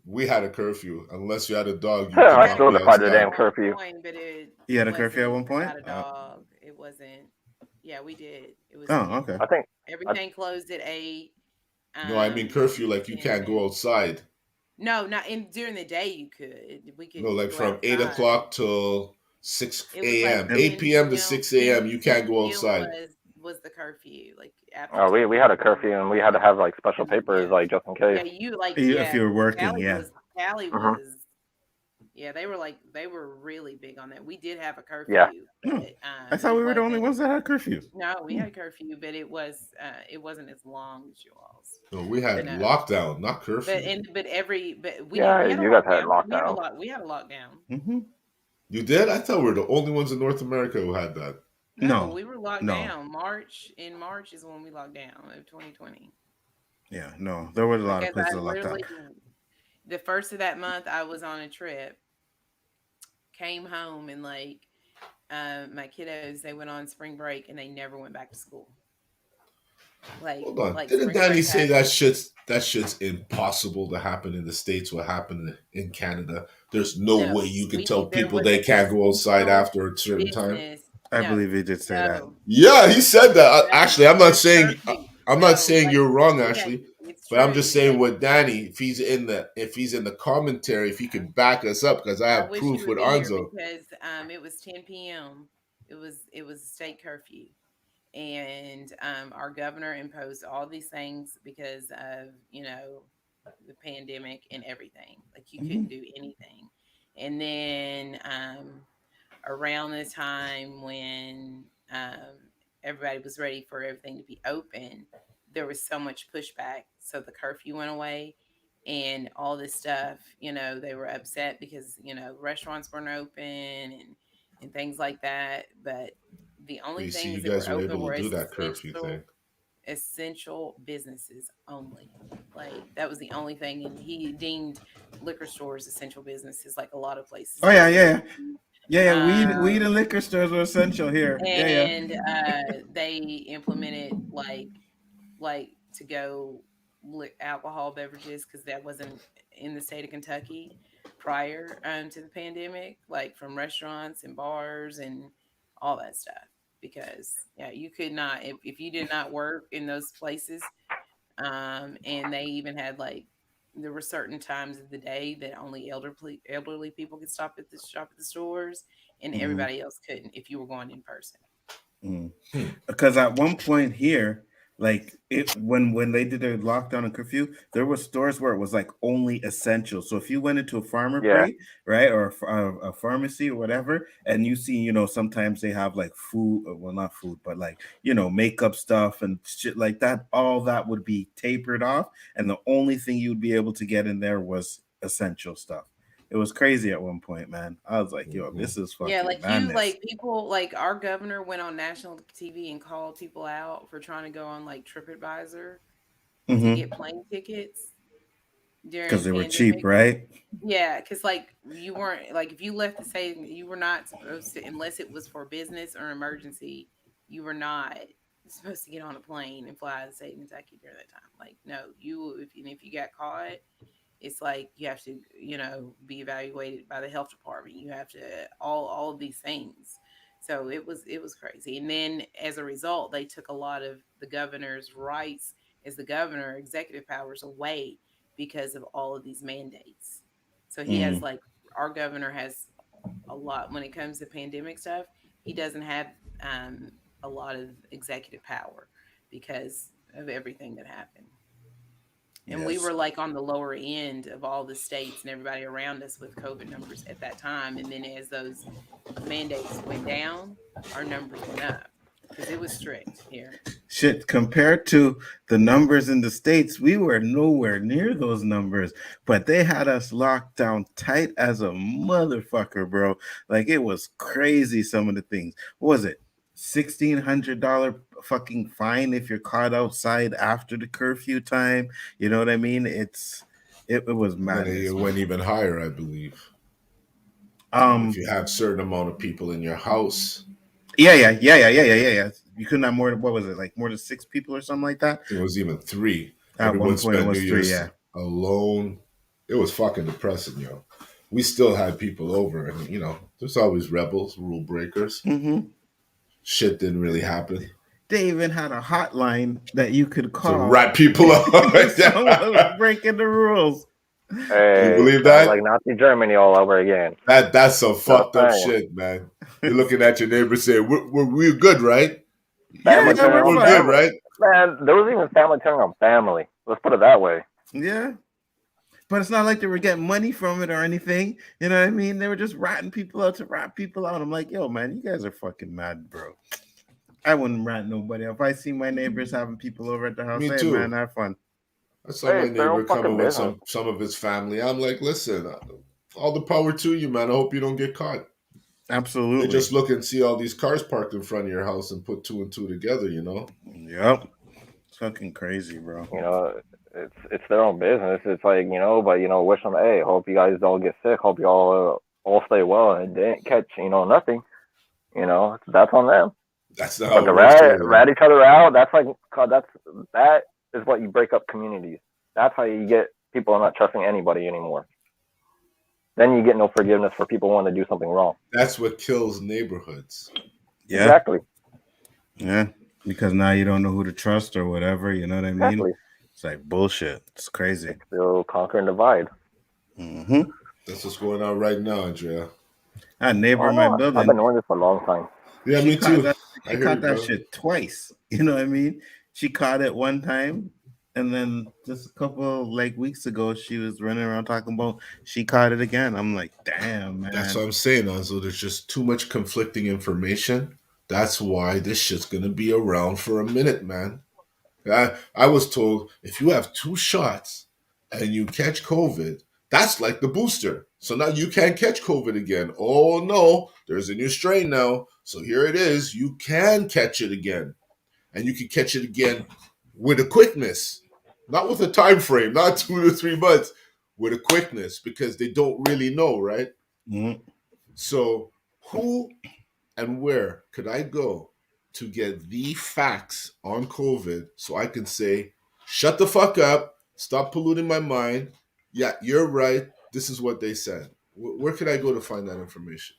We had a curfew. Unless you had a dog, you could I Yeah, not still be we defied the did at damn outside. one curfew. point, but it You had a curfew at wasn't one point? about a dog. It wasn't. Yeah, we did. It was Oh, 10. okay. I think. I, Everything closed at 8. No, I mean It curfew was like you 10 can't go then. outside. No, not in during the day you could. We No, could like go from 8 o'clock outside. till six It was like a.m. 8 10 p.m. to p.m. 6 a.m. You can't 10 go p.m. outside. was the curfew. Like after oh, 10 we had p.m. a curfew and we had to have like special papers, Yeah. like just in case. Yeah, you like If yeah, you were working, Cali yeah. was Cali Hmm. was yeah, they were really big on that. We did have a Yeah. curfew, No, but I thought it we were the only wasn't. ones that had curfew. No, we Hmm. had a curfew, but it wasn't as long as you all's. No, we But had no, lockdown, not but curfew. and but every but Yeah, we had a you guys had lockdown. lockdown. We had a lockdown. Mm-hmm. You did? I thought we were the only ones in North America who had that. No, No, we were locked no, down. March is when we locked down of 2020. yeah, no. There was a lot of Because places I that locked down. literally the first of that month I was on a trip, came home and my kiddos they went on spring break and they never went back to school. Like Hold on. like Didn't spring break Danny say happened. that shit's impossible to happen in the States? What happened in Canada? There's no No, way you can tell there people was they an can't go outside essential after a certain time. business. I No, believe he did say that. no, Yeah, he said that. no. Actually, There's curfew. I'm not No, saying like you're wrong, yeah, actually, it's but I'm just true. saying Like with Danny, if he's in the commentary, if he could back us up, because I I have wish you proof would with be here Anzo. because it was 10 p.m. It was a state curfew, and our governor imposed all these things because of the pandemic and everything. Like you couldn't Mhm. do anything, and then around the time when everybody was ready for everything to be open, there was so much pushback. So the curfew went away and all this stuff, they were upset because, restaurants weren't open and things like that. But the only You see, you things that guys were were open able to were do that curfew thing. essential businesses only. Like that was the only thing. And he deemed liquor stores essential businesses, like a lot of places Oh yeah, did. yeah, yeah, yeah, yeah. Weed Um, and liquor stores were essential here. Yeah, yeah. and they implemented like to go alcohol beverages because that wasn't in the state of Kentucky prior to the pandemic, like from restaurants and bars and all that stuff. Because yeah, you could not if you did not work in those places, and they even had like there were certain times of the day that only elderly people could shop at the stores, and Mhm. everybody else couldn't if you were going in person. Mm. Hmm. Because at one point here, like it when they did their lockdown and curfew, there were stores where it was like only essential. So if you went into a farmer Yeah. crate, right, or a pharmacy or whatever, and you see, sometimes they have like food, well, not food, but like makeup stuff and shit like that. All that would be tapered off, and the only thing you'd be able to get in there was essential stuff. It was crazy at one point, man. I was like, yo, Mhm. this is Yeah, fucking madness. like people like our governor went on national TV and called people out for trying to go on like TripAdvisor to Mm-hmm. get plane tickets during Because the they were cheap, pandemic. right? Yeah, because like you weren't like if you left the state, you were not supposed to unless it was for business or emergency. You were not supposed to get on a plane and fly to the state of Kentucky during that time. Like no, if you got caught, it's like you have to be evaluated by the health department. You have to all of these things. So it was crazy. And then as a result, they took a lot of the governor's rights as the governor, executive powers away because of all of these mandates. So he has Mm, like our governor has a lot when it comes to pandemic stuff. He doesn't have um, a lot of executive power because of everything that happened. And we yes. were like on the lower end of all the states and everybody around us with COVID numbers at that time. And then as those mandates went down, our numbers went up because it was strict here. Shit, compared to the numbers in the States, we were nowhere near those numbers, but they had us locked down tight as a motherfucker, bro. Like it was crazy, some of the things. What was it? $1,600 fucking fine if you're caught outside after the curfew time. You know what I mean? It was And then it madness, went man. even higher, I believe. If Um, you have certain amount of people in your house, yeah. You couldn't have more. What was it like? More than six people or something like that. it was even three. At one Everyone point, it spent New was three. Year's Yeah. alone. It was fucking depressing, yo. We still had people over, and there's always rebels, rule breakers. Mm-hmm. Shit didn't really happen. They even had a hotline that you could To call rat people out. if someone was breaking the rules. You Hey, believe sounds that? like Nazi Germany all over again. That's some Just fucked up saying. shit, man. You're looking at your neighbor saying, we're good, right? Yeah, Family yeah, turning we're on We're good, fine. family. right? Man, there was even family turning on family. Let's put it that way. Yeah. But it's not like they were getting money from it or anything. You know what I mean? They were just ratting people out to rat people out. I'm like, yo, man, you guys are fucking mad, bro. I wouldn't rat nobody. If I see my neighbors having people over at the house, Me hey, man, too. have fun. I saw Hey, my it's their own neighbor fucking coming with business. some of his family. I'm like, listen, all the power to you, man. I hope you don't get caught. They Absolutely. just look and see all these cars parked in front of your house and put two and two together. Yep. It's fucking crazy, bro. You know, it's their own business. It's like but wish them. Hey, hope you guys don't get sick. Hope you all stay well and didn't catch nothing. That's on them. That's not how But it to works over there. rat each other out, that is what you break up communities. That's how you get people not trusting anybody anymore. Then you get no forgiveness for people wanting to do something wrong. That's what kills neighborhoods. Yeah. Exactly. Yeah. Because now you don't know who to trust or whatever. You know what I mean? Exactly. It's like bullshit. It's crazy. It's still conquer and divide. Mm-hmm. That's what's going on right now, Andrea. That neighbor in my I've building, been knowing this for a long time. Yeah, she me caught too. that. I She hear caught you, that bro. shit twice. You know what I mean? She caught it one time, and then just a couple like weeks ago, she was running around talking about she caught it again. I'm like, damn, man. That's what I'm saying, Anzo. There's just too much conflicting information. That's why this shit's gonna be around for a minute, man. I was told if you have 2 shots and you catch COVID, that's like the booster. So now you can't catch COVID again. Oh no, there's a new strain now. So here it is. You can catch it again. And you can catch it again with a quickness. Not with a time frame, not 2 to 3 months, with a quickness, because they don't really know, right? Mhm. So who and where could I go to get the facts on COVID so I can say, shut the fuck up, stop polluting my mind. Yeah, you're right. This is what they said. Where could I go to find that information?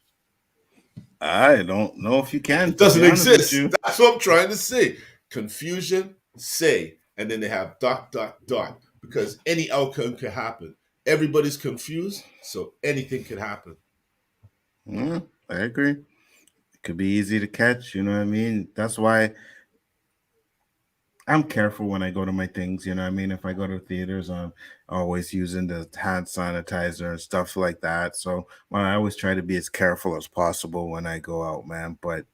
I don't know if you can. It doesn't to be honest with exist. you. That's what I'm trying to say. Confusion, say, and then they have ... because any outcome could happen. Everybody's confused, so anything could happen. Yeah, I agree. It could be easy to catch. You know what I mean? That's why I'm careful when I go to my things. You know what I mean? If I go to theaters, I'm always using the hand sanitizer and stuff like that. So well, I always try to be as careful as possible when I go out, man. But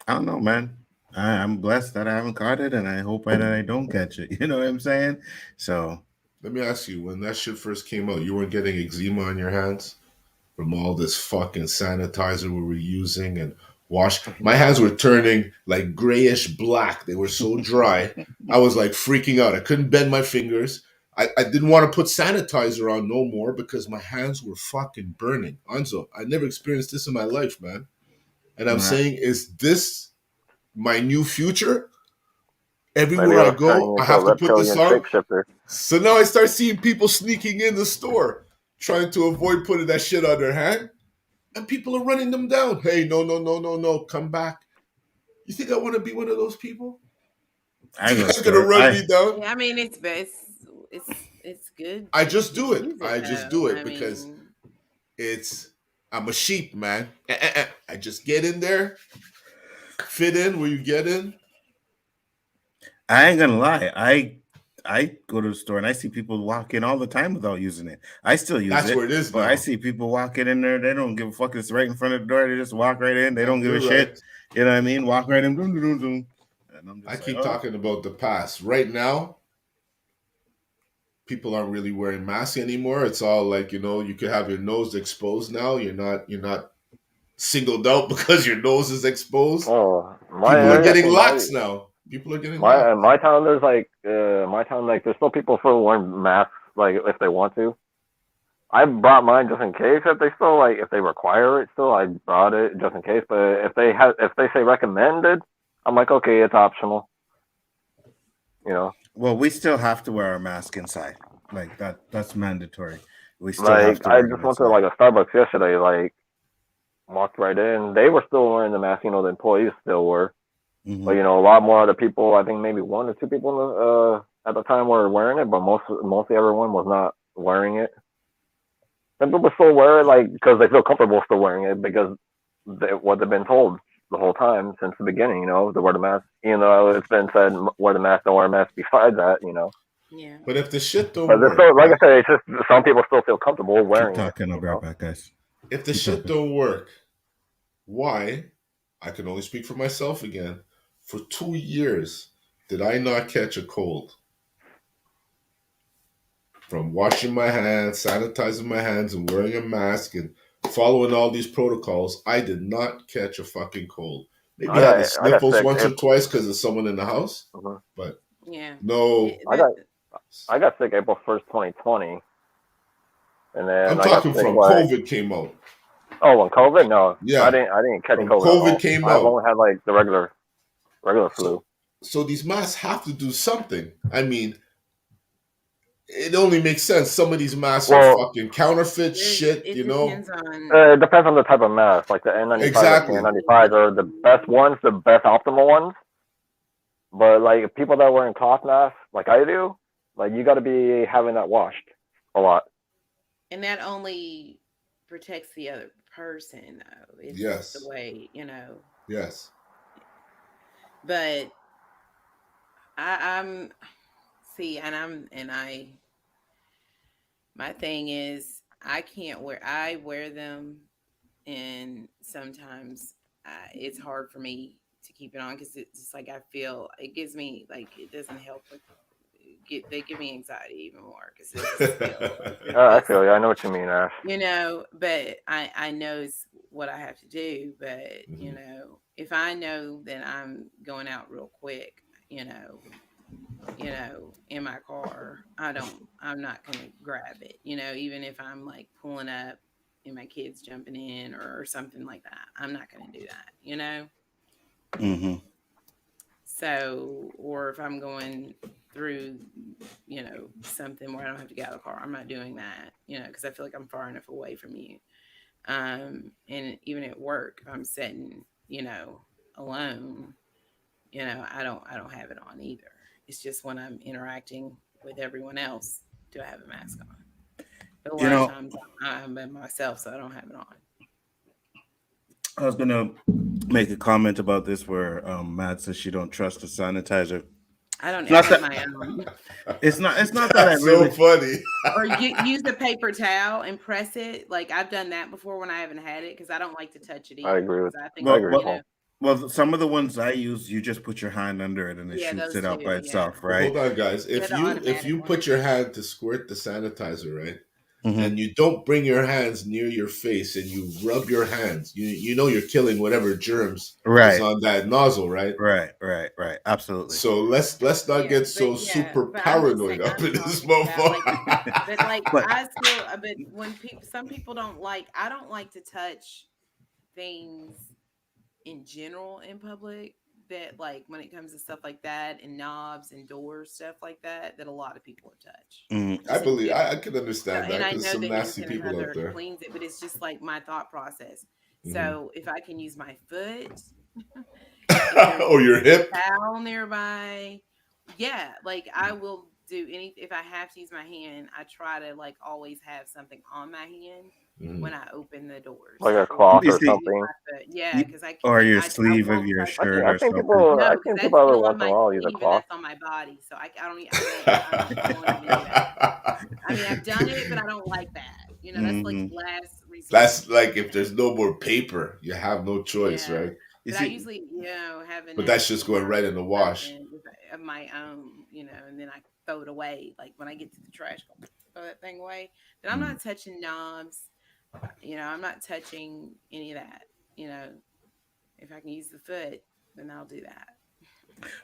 I don't know, man. I'm blessed that I haven't caught it, and I hope that I don't catch it. You know what I'm saying? So Let me ask you, when that shit first came out, you weren't getting eczema on your hands from all this fucking sanitizer we were using and wash. My hands were turning like grayish black. They were so dry. I was like freaking out. I couldn't bend my fingers. I didn't want to put sanitizer on no more because my hands were fucking burning. Anzo, I never experienced this in my life, man. And I'm saying, is this my new future? Maybe Everywhere I I was turning go, I into a have to put this reptilian on. shapeshifter. So now I start seeing people sneaking in the store, trying to avoid putting that shit on their hand. And people are running them down. Hey, no, come back. You think I want to be one of those people? I You go guys gonna store. run me down? Yeah, I mean, it's good I to just do it. use it I just do though. it I because mean, I'm a sheep, man. I just get in there, fit in where you get in. I ain't gonna lie. I go to the store and I see people walk in all the time without using it. I still use That's it, where it is but now. I see people walking in there. They don't give a fuck. It's right in front of the door. They just walk right in. They don't give a You're shit. right. You know what I mean? Walk right in. Doom, doom, doom. And I'm I just keep like, oh, talking about the past. Right now, people aren't really wearing masks anymore. It's all like, you could have your nose exposed now. You're not singled out because your nose is exposed. Oh, my People are area, I getting think lax now. People are getting lax. my town, there's there's still people still wearing masks like if they want to. I brought mine just in case if they require it still. I brought it just in case. But if they say recommended, I'm like, okay, it's optional. well, we still have to wear our mask inside. Like that's mandatory. We still have Like to I wear them just went to inside. like a Starbucks yesterday. Like walked right in, they were still wearing the mask. The employees still were. Mhm. But a lot more other people. I think maybe 1 or 2 people at the time were wearing it, but mostly everyone was not wearing it. Some people still wear it like because they feel comfortable still wearing it because what they've been told the whole time since the beginning. To wear the mask, even though it's been said wear the mask, don't wear a mask. Besides that, yeah. But if the shit don't But there's work, still, like I right? said, it's just some people still feel comfortable Keep wearing it. talking. I'll be right back, guys. If the Keep shit talking. don't work, why? I can only speak for myself again. For 2 years, did I not catch a cold? From washing my hands, sanitizing my hands, and wearing a mask and following all these protocols, I did not catch a fucking cold. Maybe I had the I got sniffles sick. once or twice because of someone in the house, Mhm. but Yeah. no. I got sick April 1st, 2020, and then I'm I got talking sick from COVID came out. Oh, when COVID? No, Yeah, I didn't catch when COVID at COVID all. came I've out. only had like the regular flu. So these masks have to do something. I mean, it only makes sense. Some of these masks are Well, fucking counterfeit shit, It you know? depends on. it depends on the type of mask. Like the N95 or Exactly. KN95 are the best ones, the best optimal ones. But like people that are wearing cloth masks, like I do, like you got to be having that washed a lot. And that only protects the other person, though. It's the Yes. way, Yes. But I'm see, my thing is I wear them, and sometimes it's hard for me to keep it on because it's just like I feel it gives me like it doesn't help with they give me anxiety even more because it just feel like they're I just feel you. I know what you mean, Ash. but I know it's what I have to do. But Mhm. if I know that I'm going out real quick, in my car, I'm not gonna grab it. Even if I'm like pulling up and my kids jumping in or something like that, I'm not gonna do that. Mm-hmm. So, or if I'm going through, something where I don't have to get out of the car, I'm not doing that, because I feel like I'm far enough away from you. And even at work, if I'm sitting, alone, I don't have it on either. It's just when I'm interacting with everyone else, do I have a mask on? But a You lot of know, times I'm by myself, so I don't have it on. I was gonna make a comment about this where Matt says she don't trust the sanitizer. I don't. It's I not have that my own. it's not that I That's so really funny. Or use a paper towel and press it. Like I've done that before when I haven't had it because I don't like to touch it I either. agree with. Because I think, I well, agree with well, Paul. well, some of the ones I use, you just put your hand under it and it yeah, shoots those it out too. by Yeah, itself, Well, right? hold on, guys. yeah, the If automatic you one. put your hand to squirt the sanitizer, right, Mm-hmm. and you don't bring your hands near your face and you rub your hands, you know you're killing whatever germs is Right, on that nozzle, right? right. Absolutely. So let's not Yeah, get so yeah, super but I'm just saying paranoid up I'm in this talking about like, motherfucker. but like But I still, but when some people don't like, I don't like to touch things in general in public that like when it comes to stuff like that and knobs and doors stuff like that a lot of people have touched I just in believe I general. can So, understand and that I because know some that nasty Hanson and people out Heather there. cleans it, but it's just like my thought process. Hmm. So if I can use my foot, if there's Or your a hip. towel nearby, yeah, like I will do any. If I have to use my hand, I try to like always have something on my hand Hmm. when I open the doors. Like a Or cloth you or if I see, use something. my foot, yeah, you, because I or can't. your I sleeve of won't your touch. shirt or something. No, I've because seen that's people every still once on in a my while use a sleeve and cloth. that's on my body. So I don't. I won't even do that. I mean, I've done it, but I don't like that. That's like Hmm. last resort. That's like if there's no more paper, you have no choice, Yeah. right? You But I see, usually, have a But that's just napkin going or right in the wash. something of my own, and then I throw it away. Like when I get to the trash, go throw that thing away. Then I'm Mm. not touching knobs. I'm not touching any of that. You know, if I can use the foot, then I'll do that.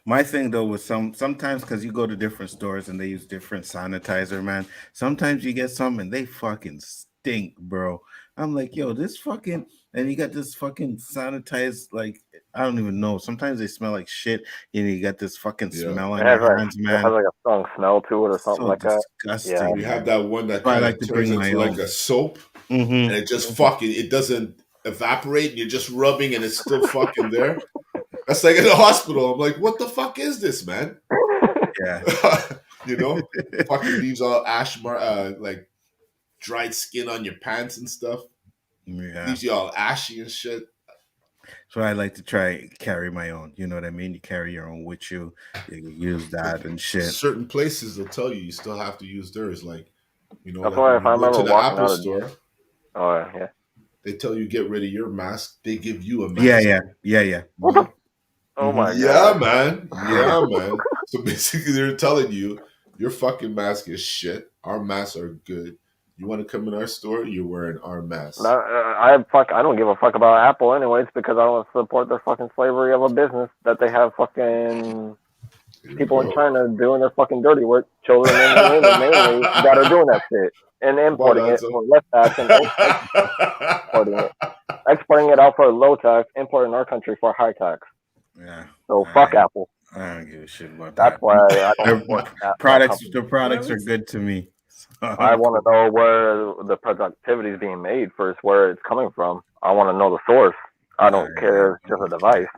my thing though was sometimes because you go to different stores and they use different sanitizer, man. Sometimes you get some and they fucking stink, bro. I'm like, yo, this fucking and you got this fucking sanitized like I don't even know. Sometimes they smell like shit, and you got this fucking Yeah. smell It on has your like hands, it has man. like a strong smell to it or something So like that. Yeah. We disgusting, have man. that one that So I kind like of to turns bring my into like own. a soap and it just Mm-hmm. fucking it doesn't evaporate and you're just rubbing and it's still fucking there. That's like in the hospital. I'm like, what the fuck is this, man? Yeah. you know? Fucking leaves all like dried skin on your pants and stuff. Yeah. Leaves you all ashy and shit. So I like to try carry my own. You know what I mean? You carry your own with you. You can use Because that and shit. certain places they'll tell you still have to use theirs. Like, That's like why when if I you go to remember the walking Apple out of store, yeah. they tell you get rid of your mask. They give you a Yeah, mask. yeah. What the? Oh Mm-hmm. my Yeah, god. man. Yeah, man. So basically, they're telling you your fucking mask is shit. Our masks are good. You want to come in our store? You're wearing our No, mask. I don't give a fuck about Apple anyways because I don't support their fucking slavery of a business that they have fucking Here we people in go. China doing their fucking dirty work, children mainly that are doing that shit. and Come on, importing it Nzo. for less tax, and exporting it out for low tax, importing our country for high tax. Yeah, So fuck Apple. I don't give a shit about That's that. why I don't support that Products, company. the products are good to me. So I want to know where the productivity is being made first, where it's coming from. I want to know the source. I don't care if it's just a device.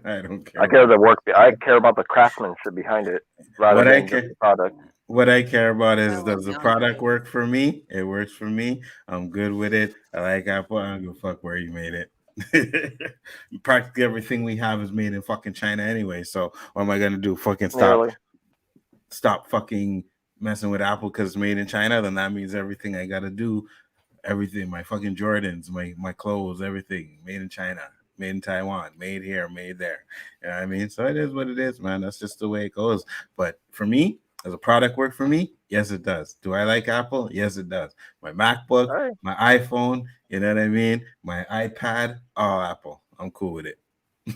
I don't care. I care the work. I care about the craftsmanship behind it rather than just the product. What I care about is, does the product work for me? It works for me. I'm good with it. I like Apple. I don't give a fuck where you made it. Practically everything we have is made in fucking China anyway. So what am I gonna do? Fucking stop fucking messing with Apple because it's made in China? Then that means everything I gotta do, everything, my fucking Jordans, my clothes, everything made in China, made in Taiwan, made here, made there. You know what I mean? So it is what it is, man. That's just the way it goes. But for me, does a product work for me? Yes, it does. Do I like Apple? Yes, it does. My MacBook, my iPhone, you know what I mean? My iPad, all Apple. I'm cool with it.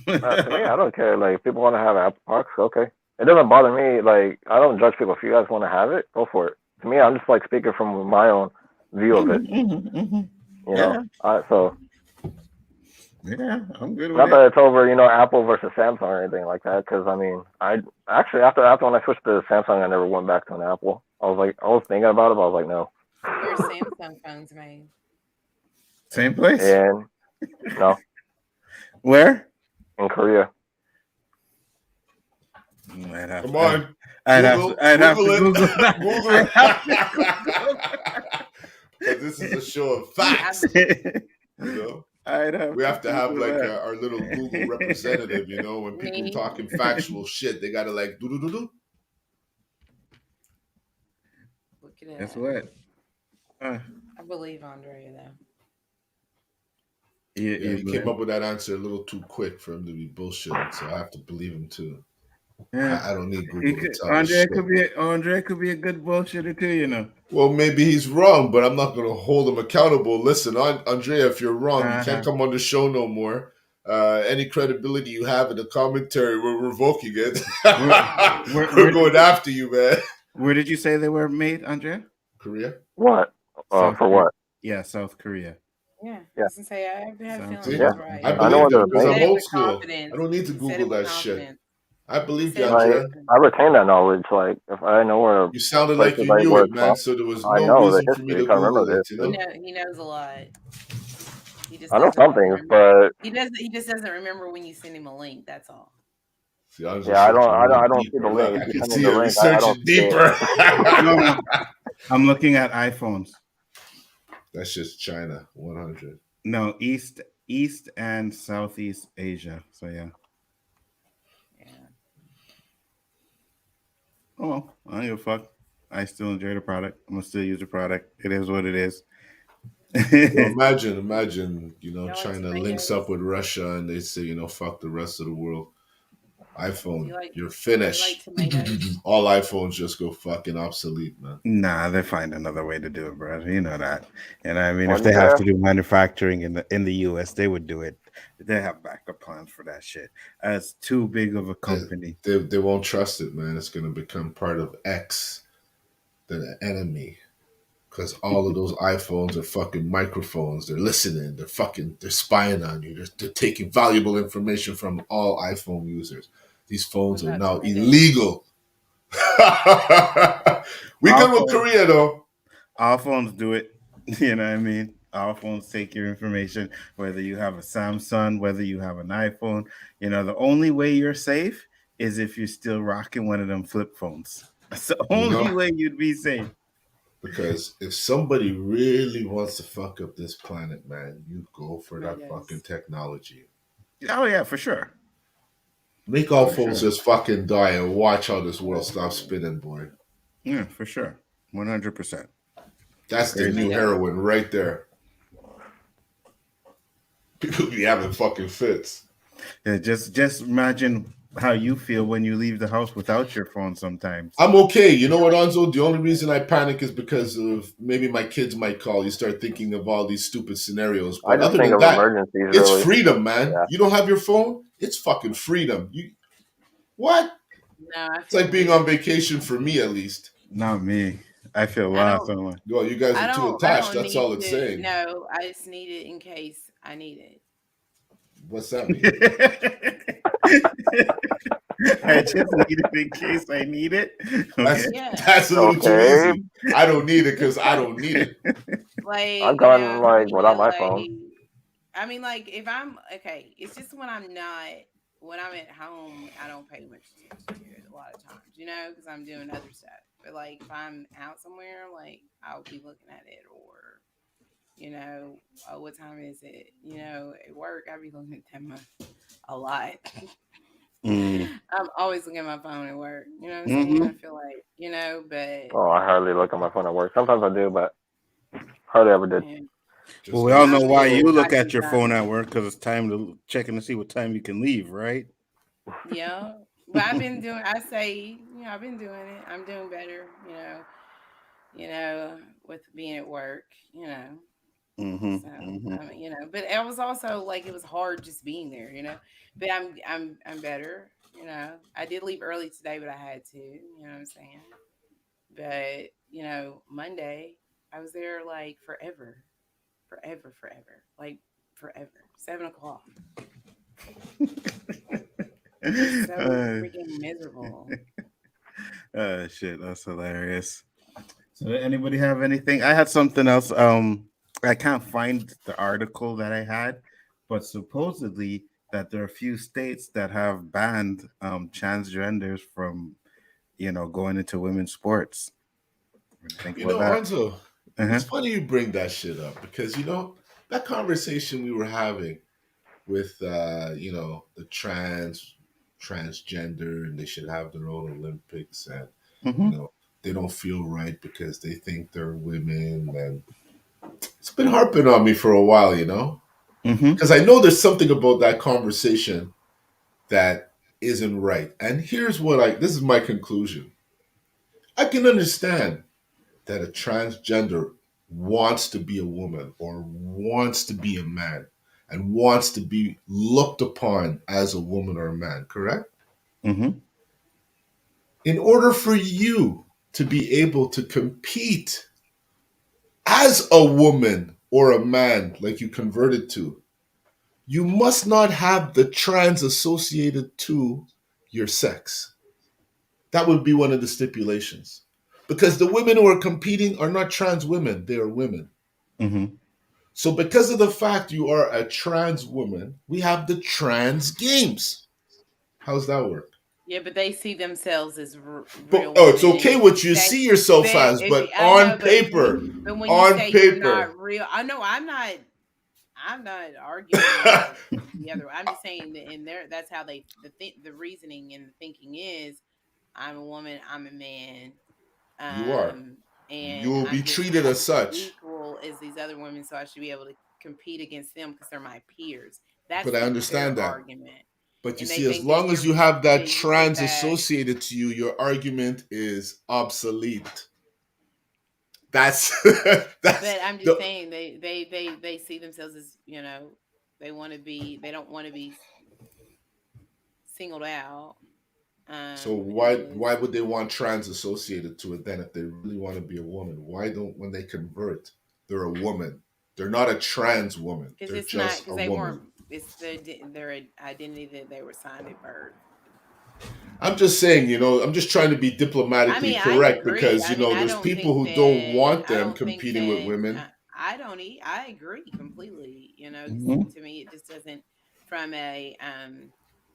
To me, I don't care. Like, if people want to have Apple products, okay. It doesn't bother me. Like, I don't judge people. If you guys want to have it, go for it. To me, I'm just like speaking from my own view of it. You know, so. Yeah, I'm good with Not that it's over, Apple versus Samsung or anything like that. Because I mean, I actually after when I switched to Samsung, I never went back to an Apple. I was thinking about it, but I was like, no. Where's Samsung phones made? Same place? And no. Where? In Korea. Come on. I'd have to Google that. Google it. Because this is a show of facts. We have to have like our little Google representative, when people talking factual shit, they gotta like do. Look at that. Guess what? I believe Andrea though. He came up with that answer a little too quick for him to be bullshitting, so I have to believe him too. Yeah. I don't need Google to tell Andre could be a good bullshitter too, Well, maybe he's wrong, but I'm not going to hold him accountable. Listen, Andrea, if you're wrong, you can't come on the show no more. Any credibility you have in the commentary, we're revoking it. We're going after you, man. Where did you say they were made, Andrea? Korea. What? For what? Yeah, South Korea. Yeah. I was gonna say I have a feeling that's right. I believe it because I'm old school. I don't need to Google that shit. I believe you, Andrea. I retain that knowledge. Like, if I know where you sounded like you knew it, man. So there was no reason for me to Google it. He knows a lot. I know some things, but he just doesn't remember when you send him a link. That's all. See, I don't see the link. I can see it researching deeper. I'm looking at iPhones. That's just China, 100. No, East and Southeast Asia. So yeah. Oh, I don't give a fuck. I still enjoy the product. I'm gonna still use the product. It is what it is. Imagine, China links up with Russia and they say, fuck the rest of the world. iPhone, you're finished. All iPhones just go fucking obsolete, man. Nah, they find another way to do it, bro. You know that. And I mean, if they have to do manufacturing in the US, they would do it. They have backup plans for that shit. As too big of a company. They won't trust it, man. It's gonna become part of X, the enemy. Because all of those iPhones are fucking microphones. They're listening. They're spying on you. They're taking valuable information from all iPhone users. These phones are now illegal. We good with Korea, though. All phones do it. You know what I mean? All phones take your information, whether you have a Samsung, whether you have an iPhone. The only way you're safe is if you're still rocking one of them flip phones. That's the only way you'd be safe. Because if somebody really wants to fuck up this planet, man, you go for that fucking technology. Oh, yeah, for sure. Make all phones just fucking die and watch how this world stops spinning, boy. Yeah, for sure. 100%. That's the new heroin right there. People be having fucking fits. Yeah, just imagine how you feel when you leave the house without your phone sometimes. I'm okay. You know what, Nzo? The only reason I panic is because of maybe my kids might call. You start thinking of all these stupid scenarios. But other than that, it's freedom, man. Yeah. You don't have your phone? It's fucking freedom. What? No, it's like being on vacation for me, at least. Not me. I feel I lost. don't. I'm like, Well, you guys are too I attached. don't That's need all it's to. saying. No, I just need it in case I need it. What's that mean? I just need it in case I need it. Okay. That's Yeah. that's a little too Okay, easy. I don't need it because I don't need it. Like, I've gone if I like need without it, my phone. I mean, like, if I'm okay, it's just when I'm at home, I don't pay much attention to it a lot of times, because I'm doing other stuff. But, like, if I'm out somewhere, like, I'll be looking at it, or, oh, what time is it? At work, I'll be looking at them a lot. Mm. I'm always looking at my phone at work. You know what I'm saying? I Hmm. feel like, but Oh, I hardly look at my phone at work. Sometimes I do, but hardly ever did. yeah, Well, Just we all know I'm why just you basically, look at talking your about. phone at work because it's time to checking to see what time you can leave, right? Yeah. But I've been doing it. I'm doing better, with being at work, Mm-hmm. So, Mm-hmm. but it was also like it was hard just being there. But I'm better. I did leave early today, but I had to, you know what I'm saying? But, Monday I was there like forever. Forever, forever. Like forever. 7 o'clock. Just so uh, freaking miserable. shit, that's hilarious. So, anybody have anything? I had something else. I can't find the article that I had, but supposedly that there are a few states that have banned transgenders from, going into women's sports. What do you think you about know, that? Anzo, Uh-huh. it's funny you bring that shit up because that conversation we were having with the transgender and they should have their own Olympics and you Mm-hmm. know they don't feel right because they think they're women and it's been harping on me for a while, Mm-hmm. because I know there's something about that conversation that isn't right. And here's this is my conclusion. I can understand that a transgender wants to be a woman or wants to be a man and wants to be looked upon as a woman or a man, correct? Mm-hmm. In order for you to be able to compete as a woman or a man like you converted to, you must not have the trans associated to your sex. That would be one of the stipulations. Because the women who are competing are not trans women, they are women. Mm-hmm. So, because of the fact you are a trans woman, we have the trans games. How's that work? Yeah, but they see themselves as But real oh, it's women, and okay if you what you say, see yourself but as, if but I know, on paper, but when you on say you're paper. not real, I know I'm not arguing the other. I'm just saying that in there, that's how the reasoning and the thinking is. I'm a woman. I'm a man. You are. Um, You and will be I'm just treated as as such. equal as these other women, so I should be able to compete against them because they're my peers. That's But I their understand that. argument, But you and they see, as think that long as you have that you sit trans back. associated to you, your argument is obsolete. That's that's But I'm just the saying they see themselves as they don't want to be singled out. so Is why would they want trans associated to it then if they really want to be a woman? Why don't when they convert, they're a woman. They're not a trans woman. because They're it's not just because a they woman. weren't. It's their identity that they were signed at birth. I'm just saying, I'm just trying to be I diplomatically mean, I correct agree. because, I mean, there's people who don't want I them don't think competing with that women. I don't eat. I agree completely. 'Cause Mm-hmm. to me, it just doesn't from a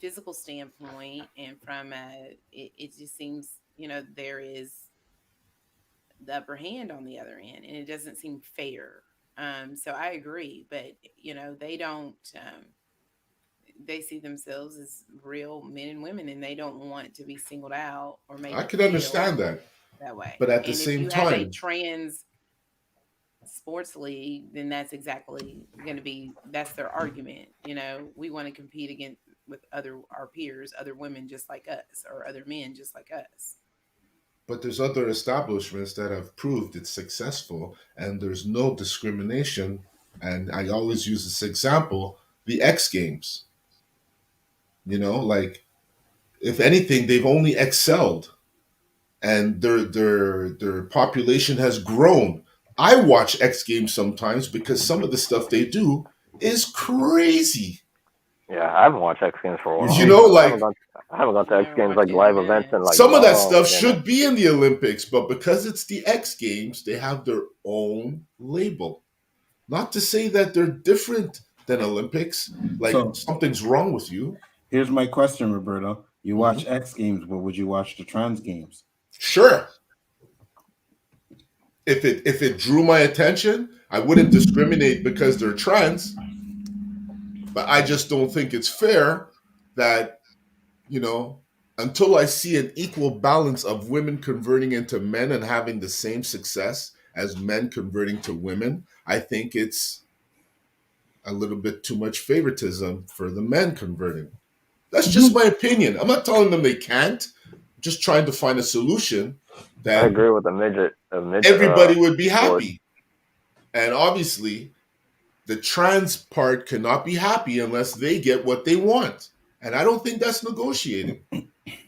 physical standpoint and from it just seems there is the upper hand on the other end, and it doesn't seem fair. So I agree, but they don't. They see themselves as real men and women, and they don't want to be singled out or I made to can understand feel that. that way. But at the And if same you have a time, trans sports league, then that's exactly going to be that's their argument. We want to compete against with other our peers, other women just like us, or other men just like us. but there's other establishments that have proved it's successful and there's no discrimination. And I always use this example, the X Games. Like if anything, they've only excelled. and their population has grown. I watch X Games sometimes because some of the stuff they do is crazy. Yeah, I haven't watched X Games for a You while. You see, know, I haven't like gone. I haven't gone to X Never Games watched like it in a live events minute. in like some of that long stuff minute. should be in the Olympics, but because it's the X Games, they have their own label. Not to say that they're different than Olympics, like so something's wrong with you. here's my question, Roberto. You watch Mhm. X Games, but would you watch the trans games? Sure, if it drew my attention, I wouldn't discriminate because they're trans, but I just don't think it's fair that, you know, until I see an equal balance of women converting into men and having the same success as men converting to women, I think it's a little bit too much favoritism for the men converting. That's just my opinion. I'm not telling them they can't. I'm just trying to find a solution I that agree with the midget. everybody would be Sport. happy. And obviously, the trans part cannot be happy unless they get what they want. And I don't think that's negotiating.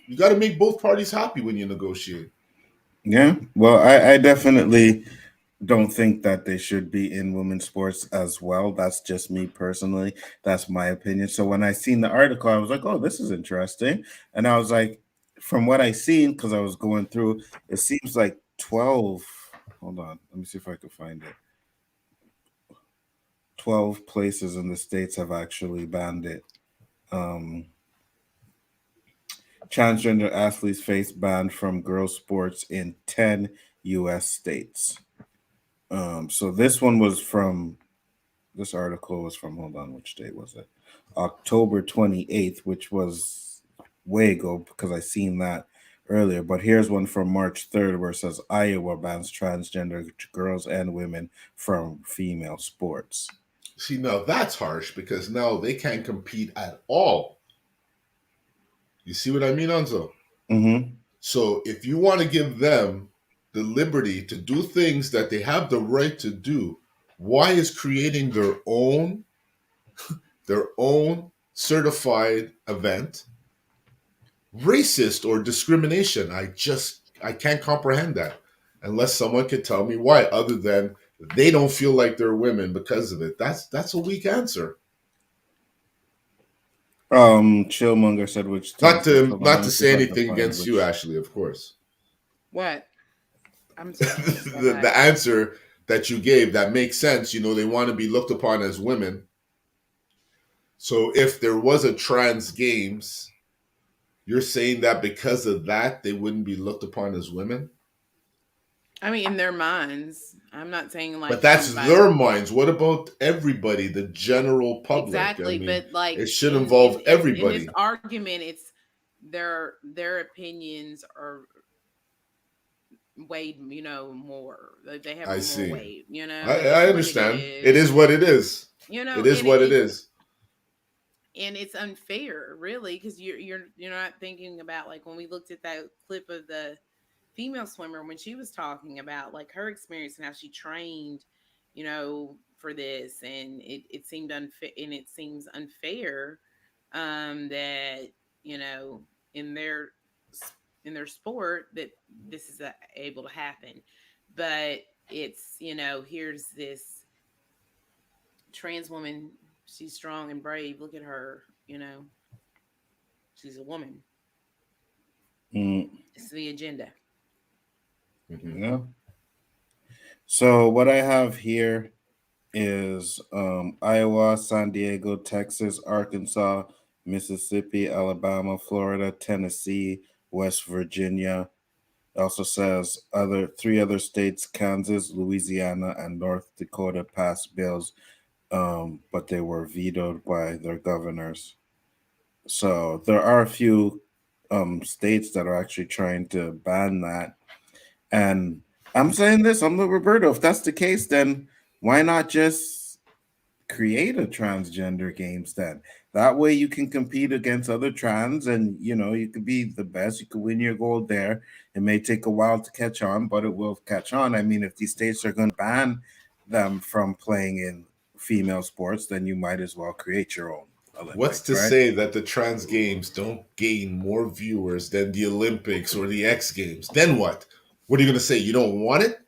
You got to make both parties happy when you negotiate. Yeah. Well, I definitely don't think that they should be in women's sports as well. That's just me personally. That's my opinion. So when I seen the article, I was like, "Oh, this is interesting," and I was like, from what I seen, because I was going through, it seems like 12. Hold on, let me see if I can find it. 12 places in the states have actually banned it. Um, Transgender athletes face ban from girls' sports in 10 U.S. states. So this one was from this article was from, hold on, which date was it? October 28th, which was way ago because I seen that earlier. But here's one from March 3rd where it says Iowa bans transgender girls and women from female sports. See, now that's harsh because now they can't compete at all. You see what I mean, Anzo? Mm-hmm. So if you want to give them the liberty to do things that they have the right to do, why is creating their own certified event racist or discrimination? I can't comprehend that unless someone can tell me why, other than they don't feel like they're women because of it. That's a weak answer. Chillmonger said which Not states. to Hold on, not let me to see if say I can anything find against you, which. Ashley, of course. What? I'm sorry. Go The ahead. answer that you gave that makes sense. They want to be looked upon as women. So if there was a trans games, you're saying that because of that they wouldn't be looked upon as women? I mean, in their minds. I'm not saying But like that's somebody. their minds. What about everybody, the general public? I Exactly, mean, but like it should in involve in this everybody. argument, it's their opinions are weighed, more. They have I more see. weight. I, It is I what it understand. It is. is what it is. It is And what it is. it's unfair, really, because you're not thinking about, like, when we looked at that clip of the female swimmer when she was talking about like her experience and how she trained, for this, and it seemed unfair, and it seems unfair, that, in their in their sport, that this is able to happen. But it's, here's this trans woman, she's strong and brave, look at her, she's a woman. Mm, It's the agenda. Hmm. yeah. So what I have here is Iowa, San Diego, Texas, Arkansas, Mississippi, Alabama, Florida, Tennessee, West Virginia. It also says other three other states, Kansas, Louisiana, and North Dakota passed bills, but they were vetoed by their governors. So there are a few states that are actually trying to ban that. And I'm saying this, I'm with Roberto. If that's the case, then why not just create a transgender games then? That way you can compete against other trans and you could be the best. You could win your gold there. It may take a while to catch on, but it will catch on. I mean, if these states are going to ban them from playing in female sports, then you might as well create your own. What's Olympics, to right? say that the trans games don't gain more viewers than the Olympics or the X Games? Then what? What are you going to say? You don't want it?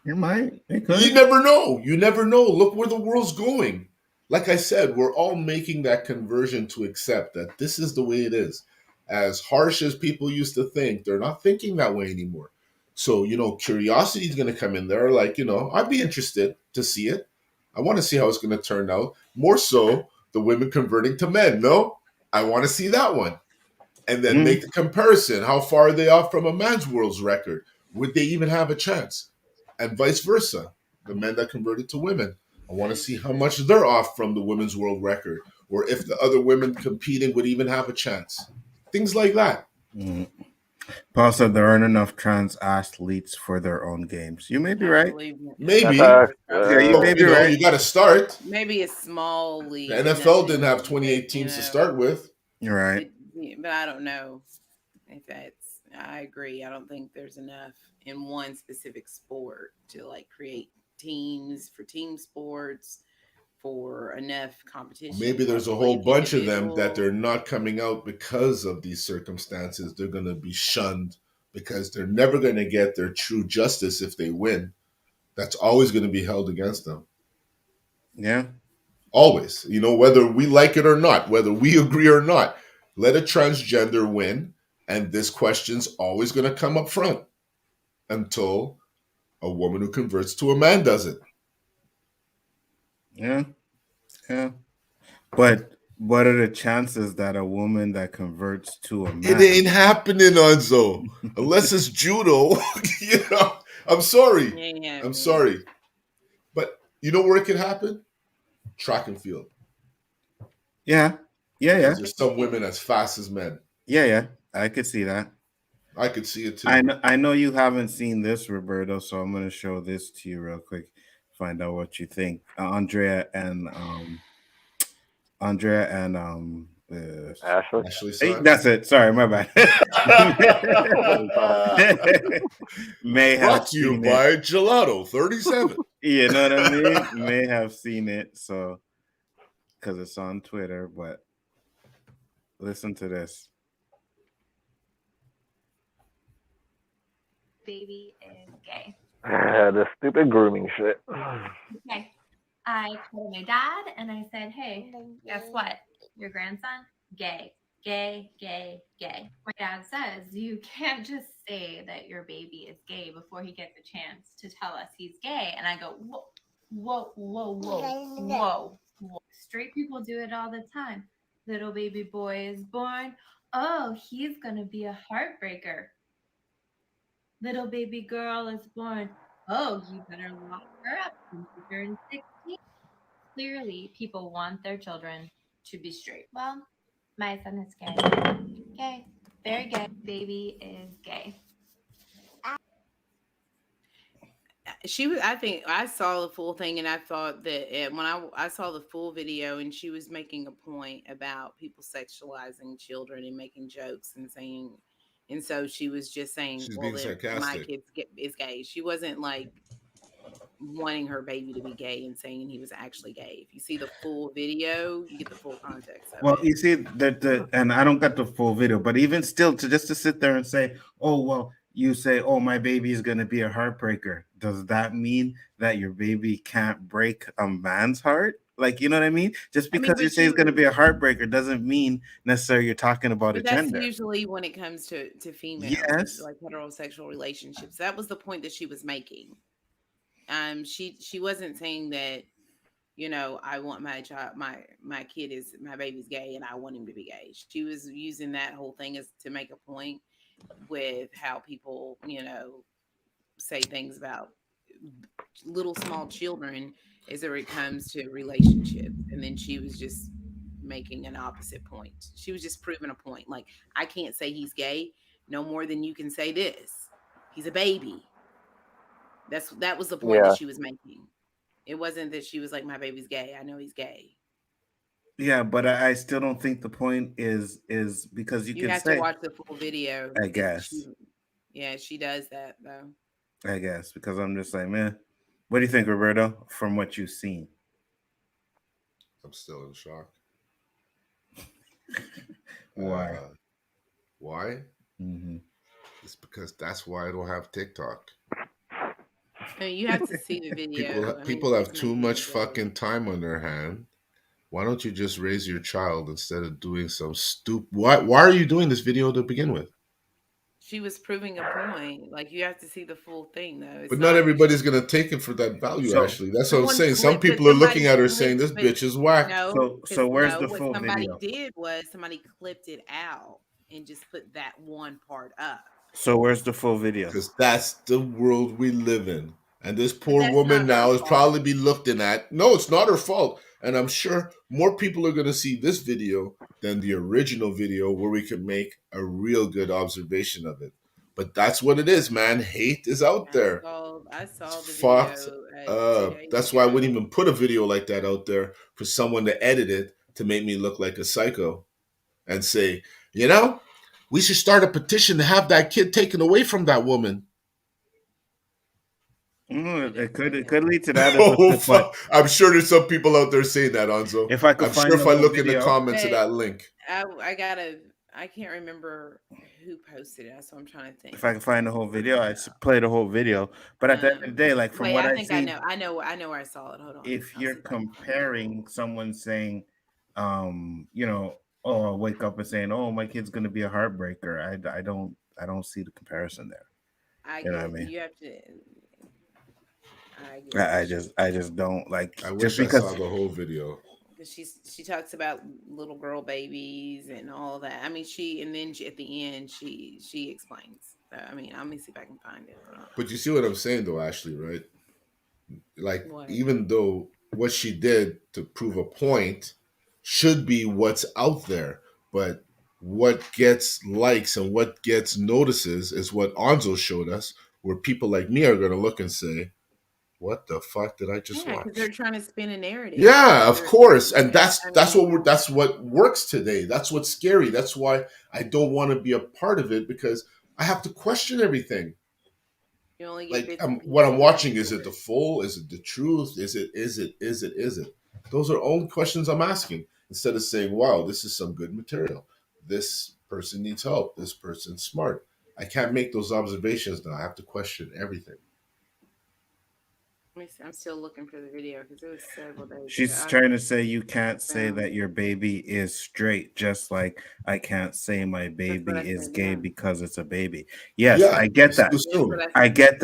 You might. It You could. never know. You never know. Look where the world's going. Like I said, we're all making that conversion to accept that this is the way it is. As harsh as people used to think, they're not thinking that way anymore. So, curiosity is going to come in there. Like, I'd be interested to see it. I want to see how it's going to turn out. More so, the women converting to men. No, I want to see that one. And then Mm. make the comparison. How far are they off from a man's world's record? Would they even have a chance? And vice versa. The men that converted to women. I want to see how much they're off from the women's world record, or if the other women competing would even have a chance. Things like that. Mm. Paul said there aren't enough trans athletes for their own games. You may be I right. believe That's Maybe. a Yeah, you may So, be right. you got to start. maybe a small The league, but NFL didn't nothing. have 28 teams to start with. You're right. But I don't know if that's. I agree. I don't think there's enough in one specific sport to like create teams for team sports for enough competition. Maybe there's a Probably whole an bunch of them that individual. they're not coming out because of these circumstances. They're going to be shunned because they're never going to get their true justice if they win. That's always going to be held against them. Yeah. Always. Whether we like it or not, whether we agree or not, let a transgender win, and this question's always going to come up front until a woman who converts to a man does it. Yeah. Yeah. But what are the chances that a woman that converts to a It man? ain't happening, Nzo. Unless it's judo. I'm sorry. Yeah, I'm sorry. But you know where it can happen? Track and field. Yeah. Yeah. Yeah. Because there's some women as fast as men. Yeah. Yeah. I could see that. I could see it too. I know you haven't seen this, Roberto, so I'm gonna show this to you real quick. Find out what you think. Andrea and Ashley. Ashley hey, son. that's it. Sorry, my bad. May have Brought to you seen it. by Gelato 37. You know what I mean? May have seen it, so because it's on Twitter, but listen to this. Baby is gay. The stupid grooming shit. Okay. I told my dad and I said, hey, guess what? Your grandson, gay, gay, gay, gay. My dad says, you can't just say that your baby is gay before he gets a chance to tell us he's gay. And I go, whoa, whoa, whoa, whoa, whoa, whoa. Straight people do it all the time. Little baby boy is born. Oh, he's going to be a heartbreaker. Little baby girl is born. Oh, you better lock her up since she turned 16. Clearly, people want their children to be straight. Well, my son is gay. Gay. Very gay. Baby is gay. I think I saw the full thing, and I thought that when I saw the full video, and she was making a point about people sexualizing children and making jokes and saying, and so she was just saying, She's well, being then my sarcastic. is gay. She wasn't like wanting her baby to be gay and saying he was actually gay. If you see the full video, you get the full context of Well, it. you see that, and I don't got the full video, but even still, to sit there and say, "Oh, well," you say, "Oh, my baby is going to be a heartbreaker." Does that mean that your baby can't break a man's heart? Like, you know what I mean? Just I mean, because you but say it's going to be a heartbreaker doesn't mean necessarily you're talking about a but that's gender. usually when it comes to females, Yes. like heterosexual relationships. That was the point that she was making. She wasn't saying that, I want my child, my kid is my baby's gay and I want him to be gay. She was using that whole thing as to make a point with how people, say things about little small children as it comes to relationships. And then she was just making an opposite point. She was just proving a point. Like, I can't say he's gay no more than you can say this. He's a baby. That was the point that Yeah. she was making. It wasn't that she was like, my baby's gay. I know he's gay. Yeah, but I still don't think the point is because you You can have to say, watch the full video. I guess, Yeah, she does that though. because I'm just like, man, what do you think, Roberto, from what you've seen? I'm still in shock. Why? Why? Mm-hmm. It's because that's why I don't have TikTok. I mean, you have to see the video. I mean, People have she's too making much a joke. fucking time on their hand. Why don't you just raise your child instead of doing some stupid? Why are you doing this video to begin with? She was proving a point. Like you have to see the full thing, though. It's But not not. everybody's gonna take it for that value. So Ashley, that's what I'm Someone saying. Some clipped it. people are looking Somebody at her saying clipped, this but bitch is whack. no, so because where's no. the What full somebody video? did was somebody clipped it out and just put that one part up. So where's the full video? Because that's the world we live in. And this But poor that's woman not her now is fault. probably be looking at. No, it's not her fault. And I'm sure more people are going to see this video than the original video where we could make a real good observation of it. But that's what it is, man. Hate is out there. I It's saw the fucked video 2 days That's why I wouldn't ago. even put a video like that out there for someone to edit it to make me look like a psycho and say, you know, we should start a petition to have that kid taken away from that woman. It could lead to that Oh, but fuck. I'm sure there's some people out there saying that, Anzo. if I could I'm sure find if the I whole look in the video, comments of But that link. I can't remember who posted it, so I'm trying to think. if I could find the whole video, I'd play the whole video. But at the end of the day, like from Wait, what I I think see, I know where I saw it. Hold on. if I'll you're see if I can find it. comparing someone saying, oh, I wake up and saying, oh, my kid's gonna be a heartbreaker, I don't see the comparison there. I You know what I get mean? you have to. I get I just don't like I just wish I saw because the whole video. she talks about little girl babies and all that. I mean, at the end she explains. So, I mean, let me see if I can find it. Hold on. But you see what I'm saying, though, Ashley, right? Like, What? even though what she did to prove a point should be what's out there, but what gets likes and what gets notices is what Anzo showed us, where people like me are going to look and say, what the fuck did I just Yeah, because they're watch? trying to spin a narrative. Yeah, of course, and Yeah, I mean, that's what works today. That's what's scary. That's why I don't want to be a part of it, because I have to question everything. you only get Like, bits and what I'm pieces of watching, is it the full? Is it the truth? Is it? Those are all questions I'm asking, instead of saying, wow, this is some good material. This person needs help. This person's smart. I can't make those observations now. I have to question everything. Let me see. I'm still looking for the video because it was several days ago. she's trying to say you can't say that your baby is straight, just like I can't say my baby is gay because it's a baby. Yes, Yeah, I get that. I get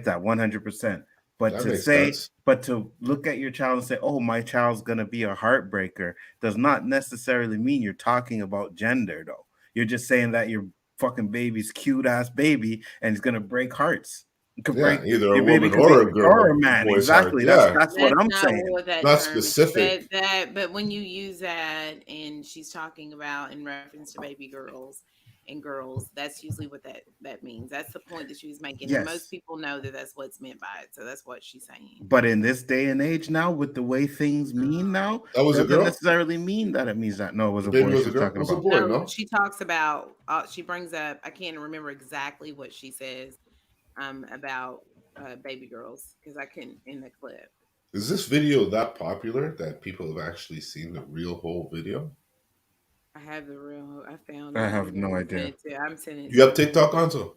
that. 100%. But That to makes say, sense. but to look at your child and say, "Oh, my child's gonna be a heartbreaker," does not necessarily mean you're talking about gender, though. You're just saying that your fucking baby's cute ass baby and it's gonna break hearts. It could break Yeah, either a your baby woman could be or a or girl, a man. boy's heart. Exactly. Yeah, That's what I'm not saying. what that not term is, specific. but when you use that and she's talking about in reference to baby girls and girls, that's usually what that means. That's the point that she was making, and most Yes. people know that that's what's meant by it. So that's what she's saying. But in this day and age now, with the way things mean now, That was a doesn't girl? necessarily mean that it means that. No, it was The a baby boy was a she's girl? It talking was a about. boy, No, no? she talks about. She brings up. I can't remember exactly what she says. About baby girls because I couldn't in the clip. Is this video that popular that people have actually seen the real whole video? I have the real. I found I it. have no idea. I'm sending it You to have TikTok, Anzo?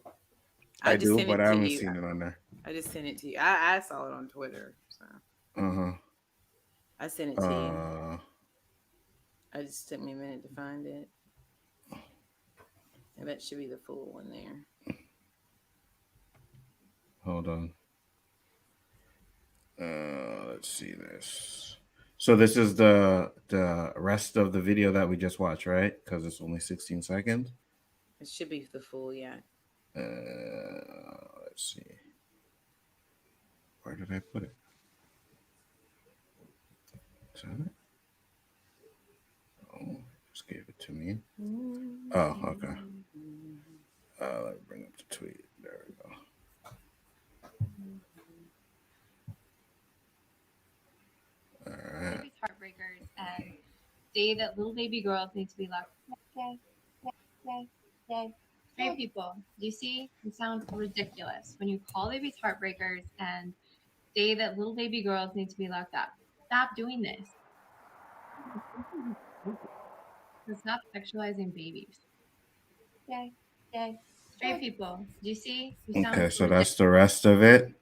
I I just do, sent but it I to haven't you. seen it on there. I just sent it to you. I saw it on Twitter, so Uh I sent it huh. to you. I just took me a minute to find it. And that should be the full one there. Hold on. Let's see this. So this is the rest of the video that we just watched, right? Because it's only 16 seconds. It should be the full, yeah. Let's see. Where did I put it? Is that it? Oh, just gave it to me. Oh, okay. Let me bring up the tweet. There we go. All right. Baby's heartbreakers and say that little baby girls need to be left. Hey people, do you see? You sound ridiculous when you call babies heartbreakers and say that little baby girls need to be locked up. Stop doing this. So stop sexualizing babies. Yay, yay. Straight people. Do you see? You sound Okay, so legit. that's the rest of it.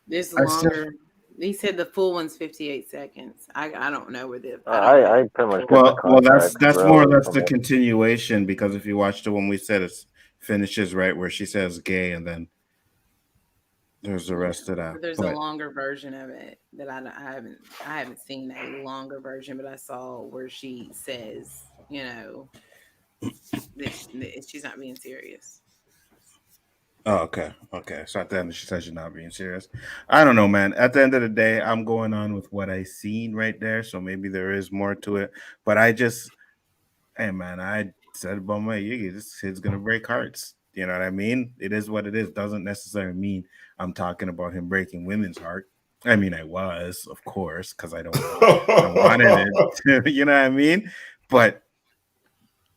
This I still, longer. He said the full one's 58 seconds. I don't know where the I don't know. I pretty much get the well, context that's more or really less from the it. continuation because if you watch the one we said, it finishes right where she says gay, and then there's the Yeah. rest of that. There's a But longer version of it that I haven't seen a longer version, but I saw where she says, that she's not being serious. oh, okay. So at the end, she says you're not being serious. I don't know, man. At the end of the day, I'm going on with what I seen right there. So maybe there is more to it. But hey, man, I said about my Yiggy, this kid's gonna break hearts. You know what I mean? It is what it is. Doesn't necessarily mean I'm talking about him breaking women's heart. I mean, I was, of course, because I wanted it. To, you know what I mean? But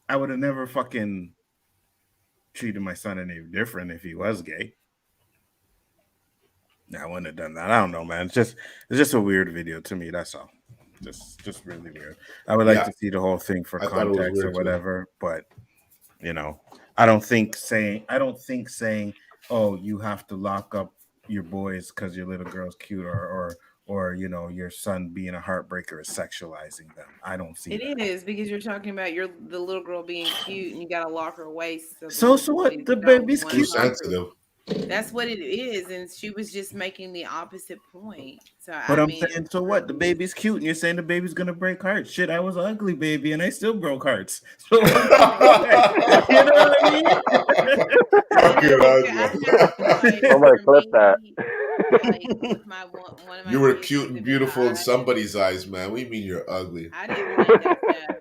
I would have never fucking treated my son any different if he was gay. I wouldn't have done that. I don't know, man. It's just a weird video to me. That's all. Just really weird. I would like Yeah, to see the whole thing for I thought it was context or weird too. whatever, but you know, I don't think saying, oh, you have to lock up your boys because your little girl's cute or your son being a heartbreaker is sexualizing them. I don't see It that. is because you're talking about the little girl being cute and you got to lock her away so the So little what? boys The don't baby's want Too to cute. talk to her. sensitive. That's what it is, and she was just making the opposite point. So But I I'm mean, saying, so what? The really, baby's cute, and you're saying the baby's gonna break hearts. Shit, I was an ugly baby, and I still broke hearts. So what's the point? You know what I mean? Fucking I kind of feel like Somebody for clip that. me, like with my one of my You were kids cute and beautiful in specifically, somebody's eyes, man. What do you mean you're ugly? I didn't like that stuff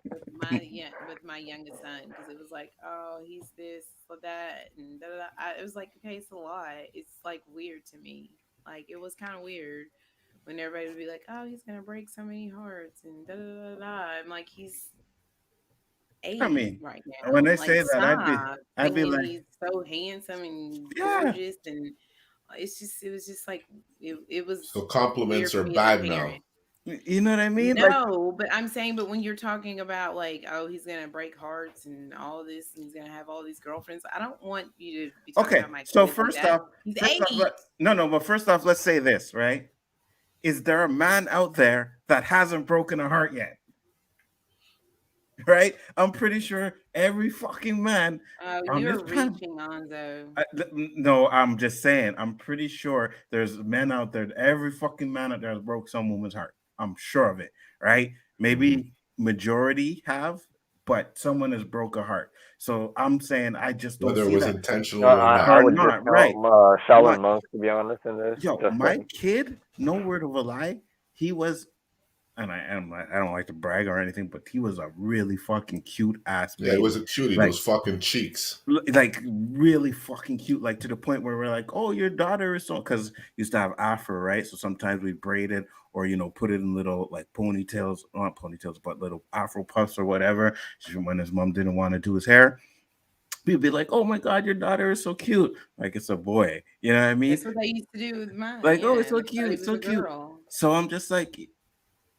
with my youngest son because it was like, oh, he's this or that, and da, da, da. It was like, okay, it's a lot. It's like weird to me. Like it was kind of weird when everybody would be like, oh, he's gonna break so many hearts and da da da da. I'm like, he's I 8 mean, right when now. they Like, say that, stop I'd be thinking like, he's so handsome and yeah. gorgeous, and it was just like it was So weird compliments for are me as a bad now. parent. You know what I mean? Like, No, but I'm saying, but when you're talking about like, oh, he's gonna break hearts and all this, and he's gonna have all these girlfriends, I don't want you to be talking okay. about my So kid like that. He's first off, 8. no. But first off, let's say this, right? Is there a man out there that hasn't broken a heart yet? Right? I'm pretty sure every fucking man on this You're planet. reaching, Onzo. No, I'm just saying. I'm pretty sure there's men out there. Every fucking man out there has broke some woman's heart. I'm sure of it. Right? Maybe majority have, but someone has broke a heart. So I'm saying I just don't Whether it see was that intentional or I not. or would not. discount Right? Shaolin But monks to be honest in this. yo, Just my kid, no word of a lie, he was and I don't like to brag or anything, but he was a really fucking cute ass Yeah, it baby. was a cutie. Like Those fucking cheeks. like really fucking cute, like to the point where we're like, oh, your daughter is so because used to have afro, right? So sometimes we braid it or put it in little like ponytails, not ponytails, but little afro puffs or whatever. When his mom didn't want to do his hair, we'd be like, oh my god, your daughter is so cute. Like it's a boy, you know what I mean? That's what they used to do with mine. Like, oh, Yeah, it's and so I thought cute, it was so a cute. girl. So I'm just like,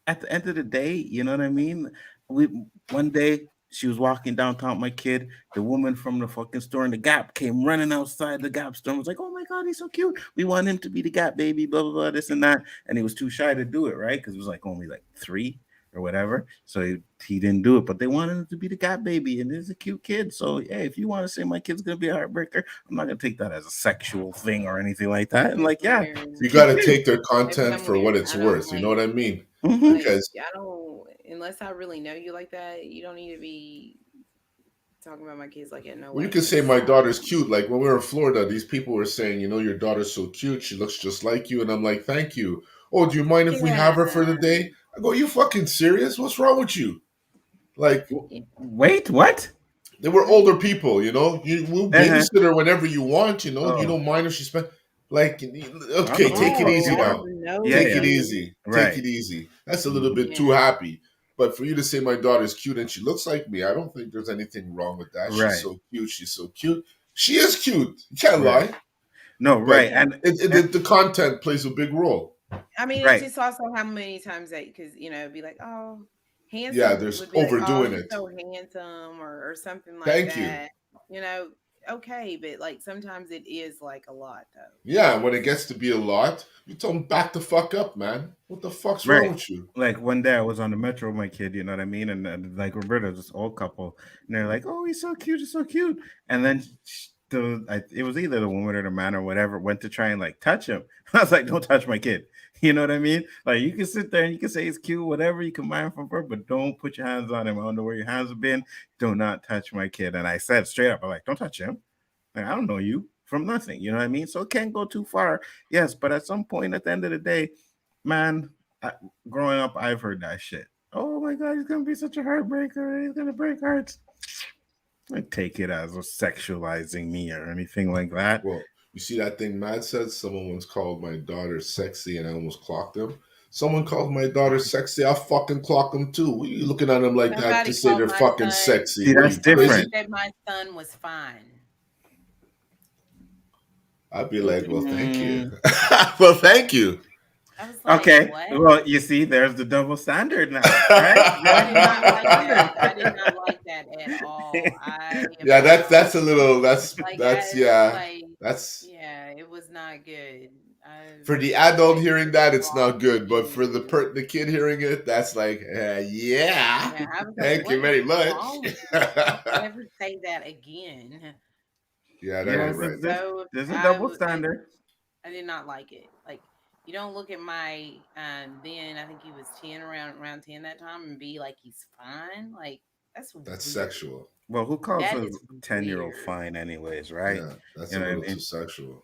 at the end of the day, you know what I mean? We One day she was walking downtown with my kid. The woman from the fucking store in the Gap came running outside the Gap store and was like, "Oh my god, he's so cute. We want him to be the Gap baby." Blah blah blah, this and that. And he was too shy to do it, right? Because it was like only like 3 or whatever. So he didn't do it. But they wanted him to be the Gap baby, and he's a cute kid. So yeah, if you want to say my kid's gonna be a heartbreaker, I'm not gonna take that as a sexual thing or anything like that. And It's like, yeah, weird. it's a You cute got to kid. take their They content become for what weird. it's I don't worth. You know what I mean? Mhm. like. Because I don't unless I really know you like that. You don't need to be talking about my kids like that. No well, you way, can say because my daughter's cute. Like when we were in Florida, these people were saying, your daughter's so cute. She looks just like you. And I'm like, thank you. Oh, do you mind if we yeah, have her for the day? I go, you fucking serious? What's wrong with you? Like, yeah. Wait, what? they were older people, You will Uh-huh. babysit her whenever you want, You Oh, don't mind if she spent like I'm okay, not gonna take it fuck No, easy I you up. now. don't know Yeah, Take it yeah, you. easy. Take right. it easy. That's a little Mhm. bit too Yeah, happy. But for you to say my daughter's cute and she looks like me, I don't think there's anything wrong with that. She's Right, so cute. She's so cute. She is cute. You can't right. lie. No, But right, yeah. and the content plays a big role. I mean, it's right. just also how many times that because it'd be like, oh, Yeah, Handsome there's would be like, oh, overdoing he's it. so handsome, or something like Thank you. that. You know, okay, but like sometimes it is like a lot though. Yeah, when it gets to be a lot, you tell them back the fuck up, man. What the fuck's wrong Right. with you? Like one day I was on the metro with my kid, you know what I mean? And like Roberta, this old couple, and they're like, "Oh, he's so cute, he's so cute." And then it was either the woman or the man or whatever went to try and like touch him. I was like, "Don't touch my kid." You know what I mean? Like you can sit there and you can say he's cute, whatever you can mind from her, but don't put your hands on him. I don't know where your hands have been. Do not touch my kid. And I said straight up, I'm like, "Don't touch him. Like, I don't know you from nothing." You know what I mean? So it can't go too far. Yes, but at some point at the end of the day, man, growing up, I've heard that shit. Oh my god, he's gonna be such a heartbreaker. He's gonna break hearts. I take it as a sexualizing me or anything like that. Well, you see that thing Mad said? Someone once called my daughter sexy and I almost clocked him. Someone called my daughter sexy, I'll fucking clock them too. What are you looking at them like that Somebody to say called they're my fucking son. sexy? See, What are that's you Somebody crazy? different. said my son was fine. I'd be like, well, thank you. Mm, Well, thank you. I was like, okay. what? Well, you see, there's the double standard now, right? I There's did the not double like that. standard. I did not like that at all. I am Yeah, not that's a little like that's I yeah. like That's yeah, it was not good. for the adult I hearing took that, the it's not wrong good. But for thing. the kid hearing it, that's like, yeah. Yeah, I was like, Thank you what is very much. wrong with you? Don't ever say that again. Yeah, that I ain't Yes, was right. so there's a double I standard. did not like it. Like you don't look at my then I think he was 10 around 10 that time and be like he's fine. Like that's That's weird. sexual. Well, who calls That a is 10-year-old weird. fine, anyways, right? Yeah, that's You a know what I little too mean? sexual.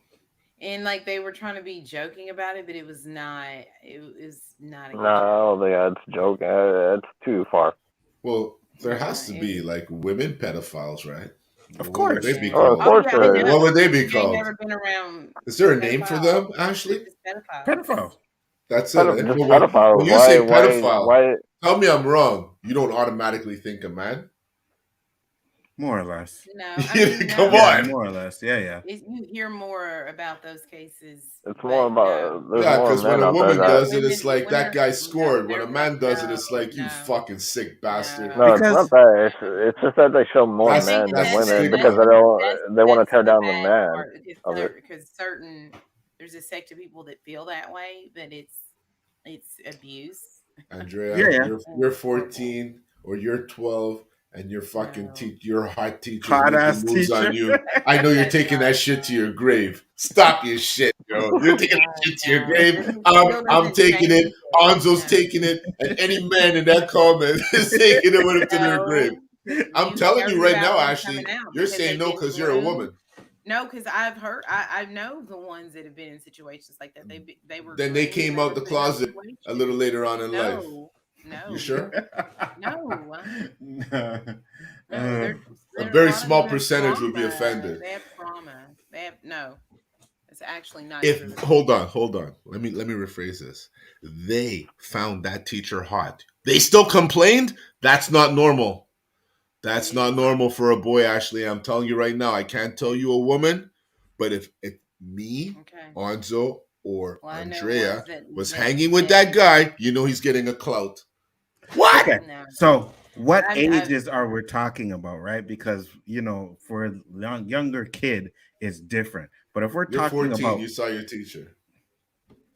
And like they were trying to be joking about it, but it was not. It was not a good joke. No, yeah, it's a joke. It's too far. Well, there Yeah. has to be like women pedophiles, right? Of What would they course. be Yeah. Oh, of called? Oh course yeah, I there is. know. What would they be You ain't called? never been around Is there a name for pedophiles. them, Ashley? Just pedophiles. Pedophile. That's it. Eh? Just Well, when pedophiles. you say Why, pedophile, why? tell me I'm wrong. You don't automatically think a man. More or less. No, I mean Come no. Yeah, on. more or less. Yeah, yeah. You hear more about those cases, It's more but no. about there's Yeah, more because when men a out there woman that does it, it's like that Women, guy no, scored. When a they're man does it, no, it's like you no, fucking sick bastard. no, no. it's not Because that. It's just that they show more I That's think men than that's the women stigma. because they want to that's tear the down the bad man part of it. because certain there's a sect of people that feel that way, but it's abuse. yeah, Andrea, yeah. you're Horrible. 14 or you're 12 and your fucking No, your hot teacher's Hot making ass moves on teacher. you. I know you're that's taking that right. shit to your grave. Stop your shit, yo. You're taking that No, shit to your no, grave. it still I'm doesn't taking it. change it. Anzo's No, taking it, and any man in that comment is taking it with him to their grave. no, because I'm you telling you heard right about now, them coming Ashley, out you're because saying they've no been because you're a groomed. woman. No, because I've heard, I know the ones that have been in situations like that. They were Then they groomed and came they out were the put in those closet a little situations. later on in life. No, You no, sure? no, Nah. no. A A very lot of them small have percentage would be trauma. offended. They have trauma. They have no. It's actually not If true. hold on. Let me rephrase this. They found that teacher hot. They still complained? That's not normal. That's It not is normal for a boy, Ashley. I'm telling you right now. I can't tell you a woman, but if me, okay. Anzo, or Well, I know Andrea ones that was that hanging with that that guy, you know he's getting a clout. What? Okay. no. So, what I've ages are we talking about, right? Because, for a younger kid, it's different. But if we're You're talking 14. about, You saw your teacher.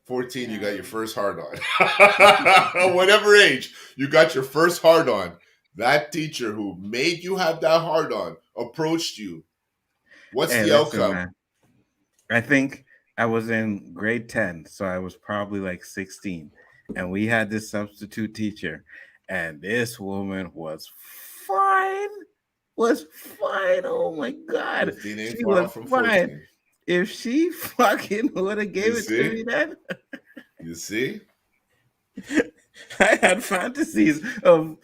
14, you got your no. first hard on. Whatever age, you got your first hard on. That teacher who made you have that hard on approached you. What's hey, the listen, outcome? man, I think I was in grade 10, so I was probably like 16. And we had this substitute teacher, and this woman was fine. Was fine. Oh my God. 15 ain't She far was off from fine. 14. If she fucking would have You gave it to see? me then, You see? I had fantasies of,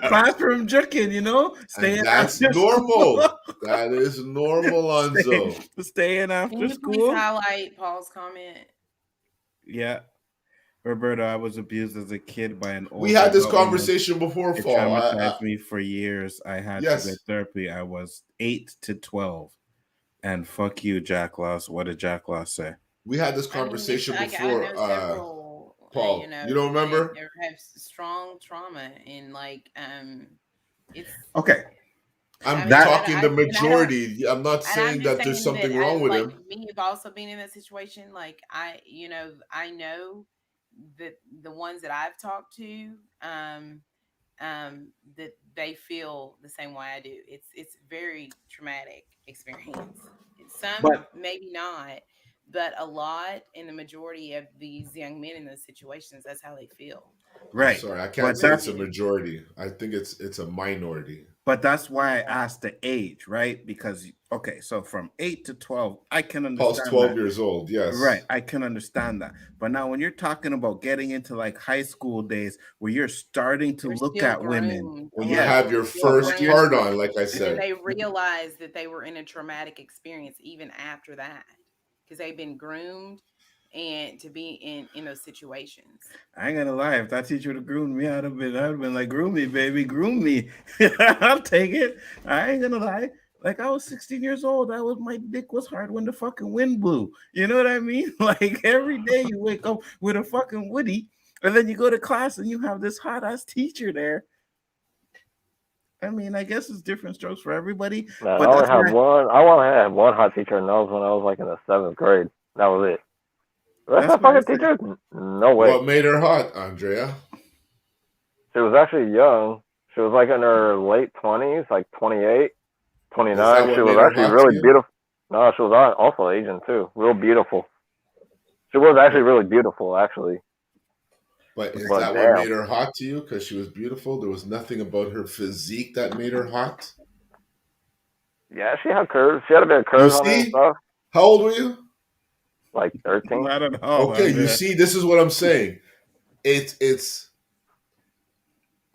classroom jerking, And staying that's after school, normal. That is normal, Anzo. staying Can after you please school. highlight Paul's comment? Yeah. Roberto, I was abused as a kid by an We older had this adult woman. conversation before, It Fall. traumatized me for years. I had to get Yes, therapy. I was 8 to 12. And fuck you, Jack Loss. What did Jack Loss say? we had this I mean, it's conversation I before. know several You Paul, know, you don't remember? they have strong trauma, and like it's Okay, I I'm mean, that talking the and I don't, majority. I'm not and I'm saying just that there's saying that something wrong with like him. me have also been in that situation. Like you know, I know that the ones that I've talked to, that they feel the same way I do. It's very traumatic experience. Some but maybe not, but a lot and the majority of these young men in those situations, that's how they feel. I'm right, sorry, I They can't but say really it's a that's do. majority. I think it's a minority. But that's why I Yeah. asked the age, right? Because okay, so from 8 to 12, I can Paul's understand 12 that. years old. Right, Yes. I can understand that. But now when you're talking about getting into like high school days where you're starting to They're look still at women, groomed. A When you lot of yes, have them are your still but when first you're hard groomed. on, like I And then said. they realize that they were in a traumatic experience even after that because they've been groomed and to be in those situations. I ain't gonna lie, if that teacher would have groomed me, I'd have been like, groom me, baby, groom me. I'll take it. I ain't gonna lie. Like I was 16 years old. My dick was hard when the fucking wind blew. You know what I mean? Like every day you wake up with a fucking woody, and then you go to class and you have this hot ass teacher there. I mean, I guess it's different strokes for everybody, Man, I but only that's had why one. I only had one hot teacher, and that was when I was like in the seventh grade. That was it. The rest that's of my why I fucking say teachers, no way. What made her hot, Andrea? She was actually young. She was like in her late 20s, like 28, Is 29. that She what made was her actually hot to really you? beautiful. No, she was also Asian too. Real beautiful. She was actually really beautiful, actually. But is But that what damn, made her hot to you? Because she was beautiful? There was nothing about her physique that made her hot? yeah, she had curves. She had a bit of You curves on her and see? stuff. How old were you? Like 13. I don't know, Okay, you Andrea. see, this is what I'm saying. It's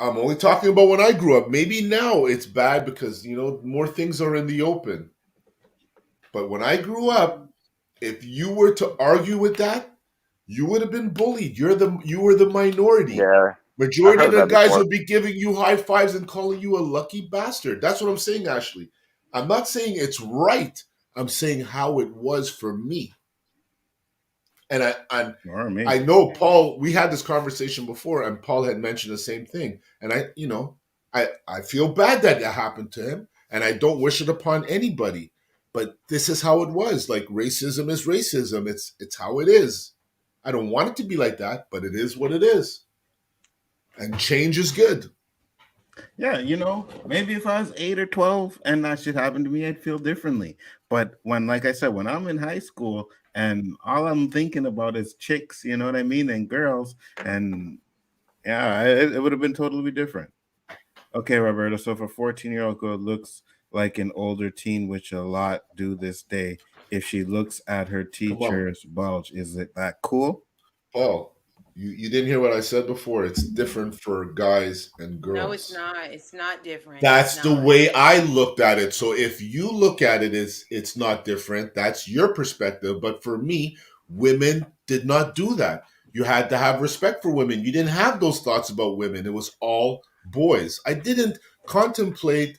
I'm only talking about when I grew up. Maybe now it's bad because more things are in the open. But when I grew up, if you were to argue with that, you would have been bullied. You were the minority. Yeah, I've Majority of heard the that guys before. would be giving you high fives and calling you a lucky bastard. That's what I'm saying, Ashley. I'm not saying it's right. I'm saying how it was for me. And Or me. I know Mhm. Paul, we had this conversation before, and Paul had mentioned the same thing. And I feel bad that that happened to him, and I don't wish it upon anybody. But this is how it was. Like racism is racism. It's how it is. I don't want it to be like that, but it is what it is. And change is good. Yeah, maybe if I was 8 or 12 and that shit happened to me, I'd feel differently. But like I said, when I'm in high school and all I'm thinking about is chicks, you know what I mean, and girls, and yeah, it would have been totally different. Okay, Roberto. So if a 14-year-old girl looks like an older teen, which a lot do this day, if she looks at her Come on, teacher's bulge, is it that cool? Paul. You didn't hear what I said before. It's different for guys and No, it's girls. not. It's not different. It's That's the not. way I looked at it. So if you look at it as it's not different, that's your perspective. But for me, women did not do that. You had to have respect for women. You didn't have those thoughts about women. It was all boys. I didn't contemplate,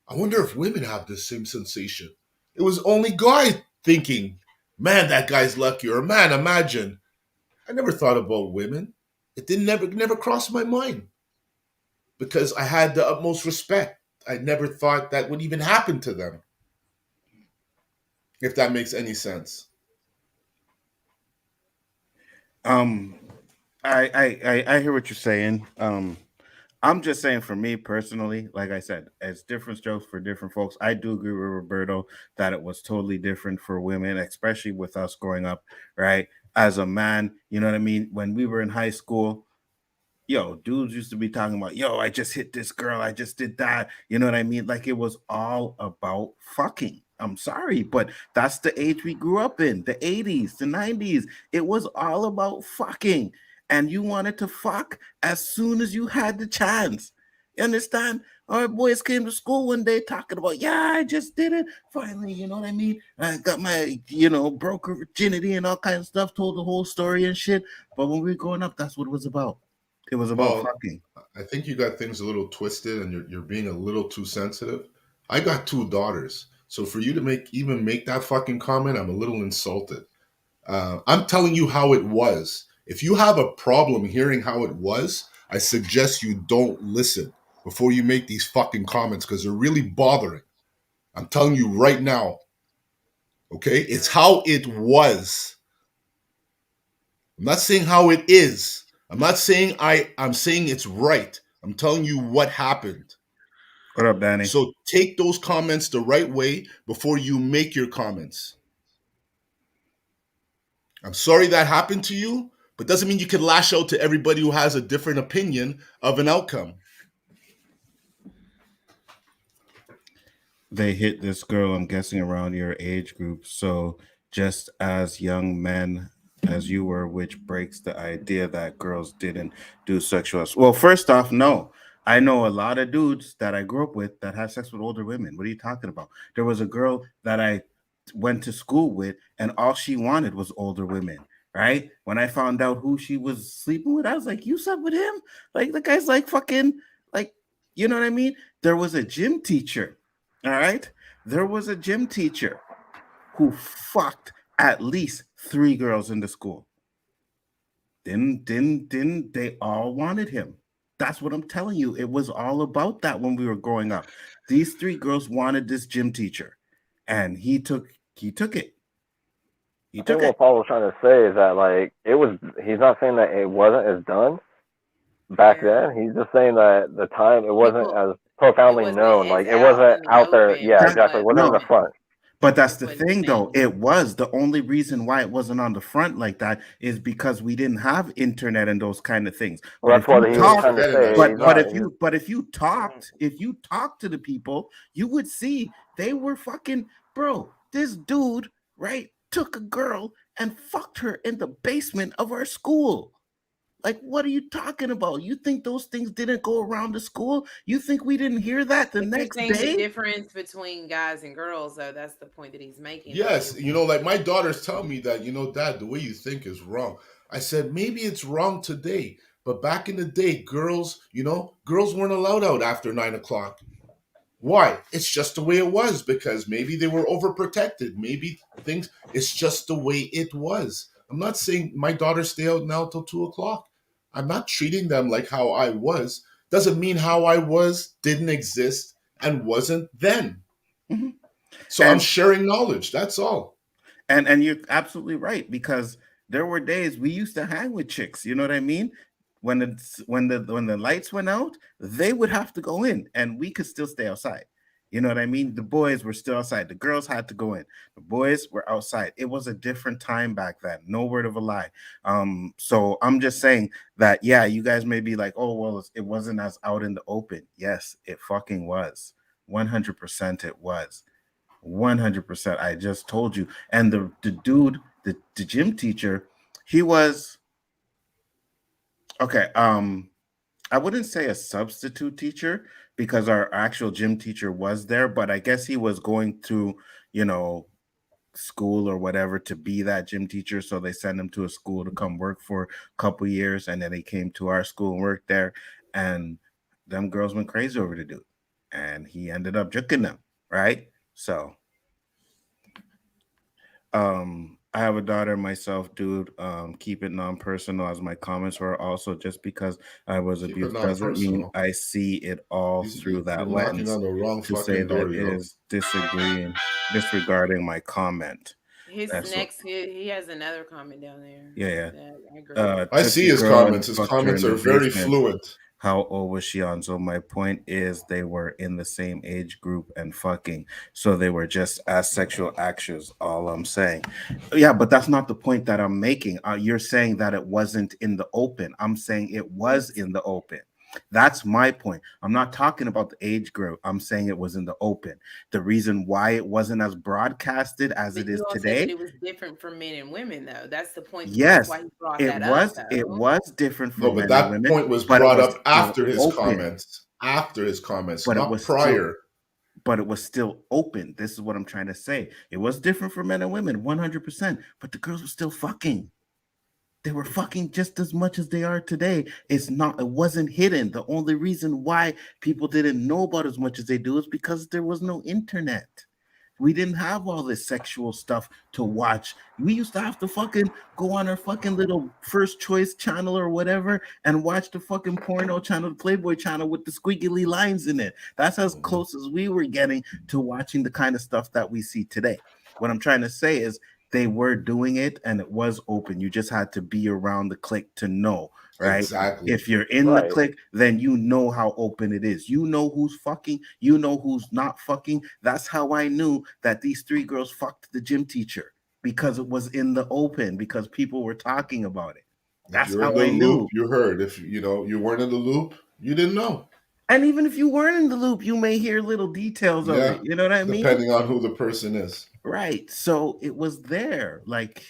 I wonder if women have the same sensation. It was only guy thinking, man, that guy's lucky, or man, imagine. I never thought about women. It didn't never crossed my mind because I had the utmost respect. I never thought that would even happen to them, if that makes any sense. Um, I hear what you're saying. I'm just saying for me personally, like I said, it's different strokes for different folks. I do agree with Roberto that it was totally different for women, especially with us growing up, right? As a man, you know what I mean? When we were in high school, yo, dudes used to be talking about, yo, I just hit this girl, I just did that. You know what I mean? Like it was all about fucking. I'm sorry, but that's the age we grew up in, the 80s, the 90s. It was all about fucking. And you wanted to fuck as soon as you had the chance. You understand? Our boys came to school one day talking about, yeah, I just did it. Finally, you know what I mean? I got my, broke her virginity and all kinds of stuff, told the whole story and shit. But when we were growing up, that's what it was about. It was about Paul, fucking. I think you got things a little twisted and you're being a little too sensitive. I got two daughters. So for you to make that fucking comment, I'm a little insulted. I'm telling you how it was. If you have a problem hearing how it was, I suggest you don't listen before you make these fucking comments because they're really bothering. I'm telling you right now. Okay? It's how it was. I'm not saying how it is. I'm not saying I'm saying it's right. I'm telling you what happened. What up, Danny? So take those comments the right way before you make your comments. I'm sorry that happened to you, but doesn't mean you can lash out to everybody who has a different opinion of an outcome. They hit this girl, I'm guessing, around your age group. So just as young men as you were, which breaks the idea that girls didn't do sexual. Well, first off, no. I know a lot of dudes that I grew up with that had sex with older women. What are you talking about? There was a girl that I went to school with, and all she wanted was older women. Right? When I found out who she was sleeping with, I was like, "You slept with him? Like the guy's like fucking like, you know what I mean?" There was a gym teacher. All right, there was a gym teacher who fucked at least 3 girls in the school. Didn't they all wanted him? That's what I'm telling you. It was all about that when we were growing up. These 3 girls wanted this gym teacher, and he took it. He I took think it. what Paul was trying to say is that like it was. He's not saying that it wasn't as done back then. He's just saying that the time it wasn't People- as profoundly wasn't known. as Like it out wasn't in the out there. open, Yeah, but exactly. It wasn't in No. the front. But that's the That's what thing, he's though. saying. It was the only reason why it wasn't on the front like that is because we didn't have internet and those kind of things. Well, But that's if what you he was talk, trying to Forgetting say. that but shit but now. if you talked to the people, you would see they were fucking, bro. This dude, right, took a girl and fucked her in the basement of our school. Like, what are you talking about? You think those things didn't go around the school? You think we didn't hear that the If he's next saying the day? difference between guys and girls, though, that's the point that he's making. Yes, like my daughters tell me that, Dad, the way you think is wrong. I said, maybe it's wrong today, but back in the day, girls weren't allowed out after 9 o'clock. Why? It's just the way it was because maybe they were overprotected. Maybe it's just the way it was. I'm not saying my daughters stay out now till 2 o'clock. I'm not treating them like how I was. Doesn't mean how I was didn't exist and wasn't then. Mm-hmm. So I'm sharing knowledge. That's all. And you're absolutely right, because there were days we used to hang with chicks, you know what I mean? When the lights went out, they would have to go in and we could still stay outside. You know what I mean? The boys were still outside. The girls had to go in. The boys were outside. It was a different time back then. No word of a lie. So I'm just saying that, yeah, you guys may be like, oh, well, it wasn't as out in the open. Yes, it fucking was. 100% it was. 100%. I just told you. And the dude, the gym teacher, he was okay. I wouldn't say a substitute teacher because our actual gym teacher was there, but I guess he was going through, school or whatever to be that gym teacher. So they sent him to a school to come work for a couple years, and then he came to our school and worked there. And them girls went crazy over the dude, and he ended up juking them, right? So I have a daughter myself, dude. Keep it non-personal, as my comments were also. Just because I was abused doesn't mean I see it all through that You're knocking lens. on the wrong To say fucking door, that yo. is disregarding my comment. His That's next, he has another comment down there. Yeah. that I agree. I Took see the his girl and comments. His fucked her comments in the are very basement. fluent. How old was she on? So my point is they were in the same age group and fucking. So they were just as sexual actors, all I'm saying. Yeah, but that's not the point that I'm making. You're saying that it wasn't in the open. I'm saying it was in the open. That's my point. I'm not talking about the age group. I'm saying it was in the open. The reason why it wasn't as broadcasted as But it is you all said today. that it was different for men and women, though. That's the point. Yes, That's why he brought it that was. up, It though. was different for No, men but and that women, point was but it brought was up after still his open. comments. After his comments, But it not was prior. But it was still open. This is what I'm trying to say. It was different for men and women, 100%. But the girls were still fucking. They were fucking just as much as they are today. It wasn't hidden. The only reason why people didn't know about as much as they do is because there was no internet. We didn't have all this sexual stuff to watch. We used to have to fucking go on our fucking little first choice channel or whatever and watch the fucking porno channel, the Playboy channel with the squiggly lines in it. That's as close as we were getting to watching the kind of stuff that we see today. What I'm trying to say is they were doing it and it was open. You just had to be around the clique to know, right? Exactly. If you're in the clique, then you know how open it is. You know who's fucking, you know who's not fucking. That's how I knew that these 3 girls fucked the gym teacher, because it was in the open, because people were talking about it. That's if you're how in the I loop, knew. you heard. If you weren't in the loop, you didn't know. And even if you weren't in the loop, you may hear little details of it. You know what I mean? Depending on who the person is. Right. So it was there. Like,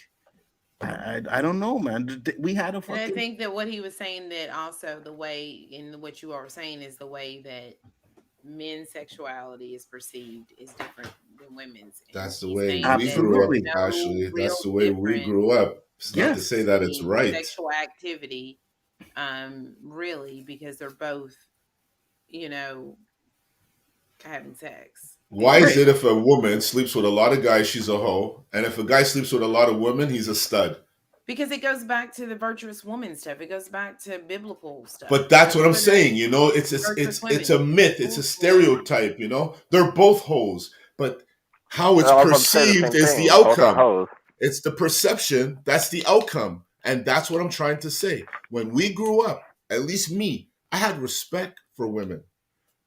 I don't know, man. We had a fucking. And I think that what he was saying, that also the way in what you are saying is the way that men's sexuality is perceived is different than women's. And That's the he's way saying we that grew up. Absolutely. no Actually, real that's the way we difference grew up. It's not to Yes. say that it's in right. sexual activity, really, because they're both, having sex. Why is Right. it if a woman sleeps with a lot of guys, she's a hoe, and if a guy sleeps with a lot of women, he's a stud? Because it goes back to the virtuous woman stuff. It goes back to biblical stuff. But that's what I'm Where the saying. It's virtuous it's women. a myth. It's a stereotype. They're both hoes, but how it's I was about to say the perceived same is thing. the Both are outcome. hoes. It's the perception that's the outcome, and that's what I'm trying to say. When we grew up, at least me, I had respect for women.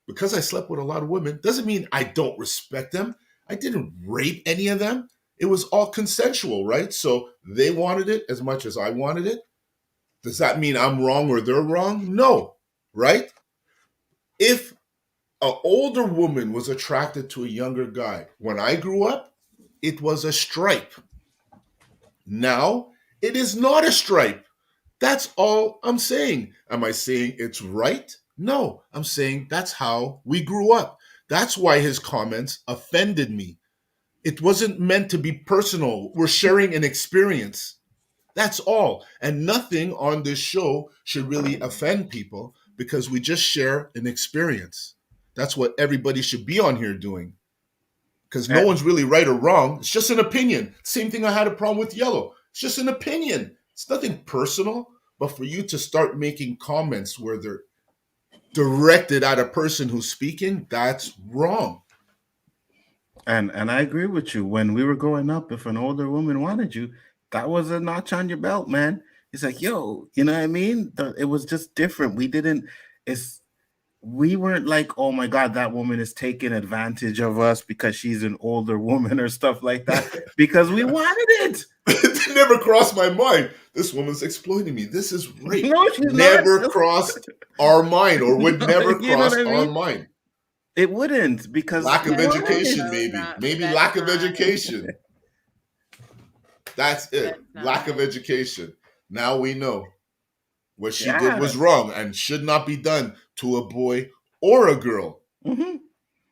Because I slept with a lot of women doesn't mean I don't respect them. I didn't rape any of them. It was all consensual, right? So they wanted it as much as I wanted it. Does that mean I'm wrong or they're wrong? No, right? If an older woman was attracted to a younger guy when I grew up, it was a stripe. Now, it is not a stripe. That's all I'm saying. Am I saying it's right? No, I'm saying that's how we grew up. That's why his comments offended me. It wasn't meant to be personal. We're sharing an experience. That's all. And nothing on this show should really offend people because we just share an experience. That's what everybody should be on here doing. Because no one's really right or wrong. It's just an opinion. Same thing I had a problem with Yello. It's just an opinion. It's nothing personal. But for you to start making comments where they're directed at a person who's speaking, that's wrong. And I agree with you. When we were growing up, if an older woman wanted you, that was a notch on your belt, man. It's like, yo, you know what I mean? It was just different. We weren't like, oh my God, that woman is taking advantage of us because she's an older woman or stuff like that, because we wanted it. It never crossed my mind. This woman's exploiting me. This is rape. No, she's never not. crossed our mind, or would never You know cross what I our mean? mind. It wouldn't, because Lack of we wanted education, it. maybe. not- Maybe that's lack of not- education. That's it. That's not Lack of right. education. Now we know what she Yeah. did was wrong and should not be done to a boy or a girl. Mhm.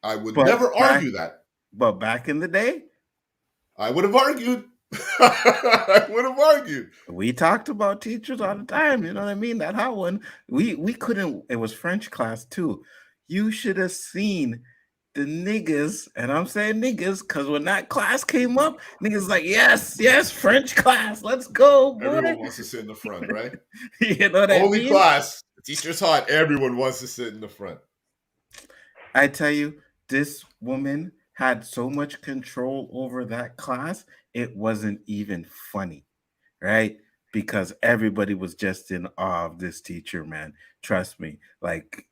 I would But never back- argue that. But back in the day, I would have argued. I would have argued. we talked about teachers all the time. You know what I mean? That hot one. We couldn't. It was French class too. You should have seen the niggas, and I'm saying niggas because when that class came up, niggas like, yes, French class, let's go, boy. Everyone wants to sit in the front, right? You know what I Only mean? class. The teacher's hot. Everyone wants to sit in the front. I tell you, this woman had so much control over that class, it wasn't even funny, right? Because everybody was just in awe of this teacher, man. Trust me. Like,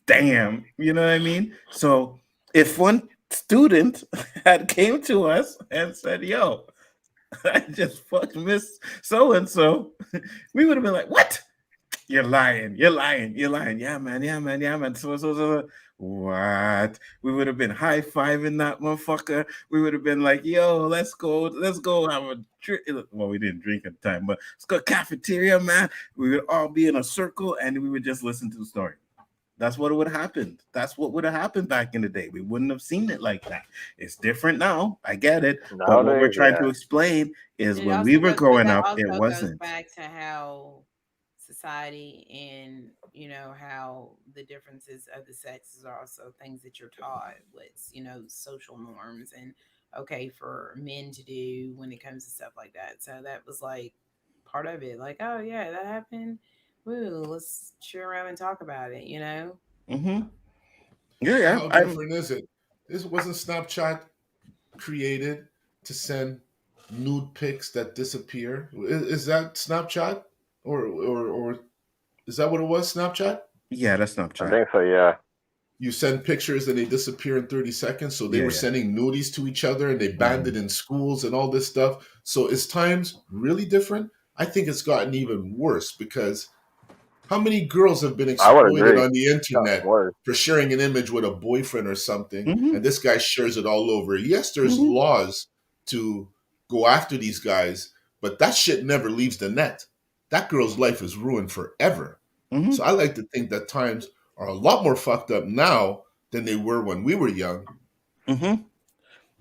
damn, you know what I mean? So if one student had came to us and said, yo, I just fucked Miss so-and-so, we would have been like, what? You're lying. Yeah, man. So. What? We would have been high-fiving that motherfucker. We would have been like, yo, let's go have a drink. Well, we didn't drink at the time, but let's go cafeteria, man. We would all be in a circle and we would just listen to the story. That's what would have happened. That's what would have happened back in the day. We wouldn't have seen it like that. It's different now. I get it. But what we're trying to explain is when we were growing up, it wasn't. Goes back to how society, and how the differences of the sexes are also things that you're taught. What's social norms and okay for men to do when it comes to stuff like that. So that was like part of it. Like, oh yeah, that happened. Woo, let's cheer around and talk about it. Mm-hmm. Yeah, How I'm. different is it? This wasn't Snapchat created to send nude pics that disappear. Is that Snapchat, or is that what it was? Snapchat? Yeah, that's not I chat. think so. Yeah. You send pictures and they disappear in 30 seconds. So they Yeah, were yeah. sending nudies to each other and they banned it in schools and all this stuff. So is times really different? I think it's gotten even worse because how many girls have been I would exploited agree. on the Gotten internet worse. for sharing an image with a boyfriend or something, Mm-hmm. and this guy shares it all over? Yes, there's Mm-hmm. laws to go after these guys, but that shit never leaves the net. That girl's life is ruined forever. Mm-hmm. So I like to think that times are a lot more fucked up now than they were when we were young. Mm-hmm.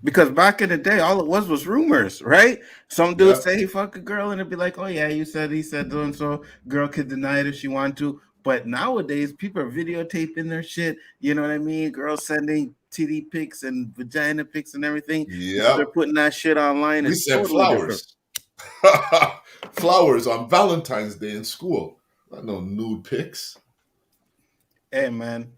Because back in the day, all it was rumors, right? Some dude Yeah. say he fuck a girl, and it'd be like, "Oh yeah, he said so and so." Girl could deny it if she want to, but nowadays people are videotaping their shit. You know what I mean? Girls sending titty pics and vagina pics and everything. Now they're Yep. putting that shit online. We It's sent totally different. flowers on Valentine's Day in school. Not no nude pics. Hey man,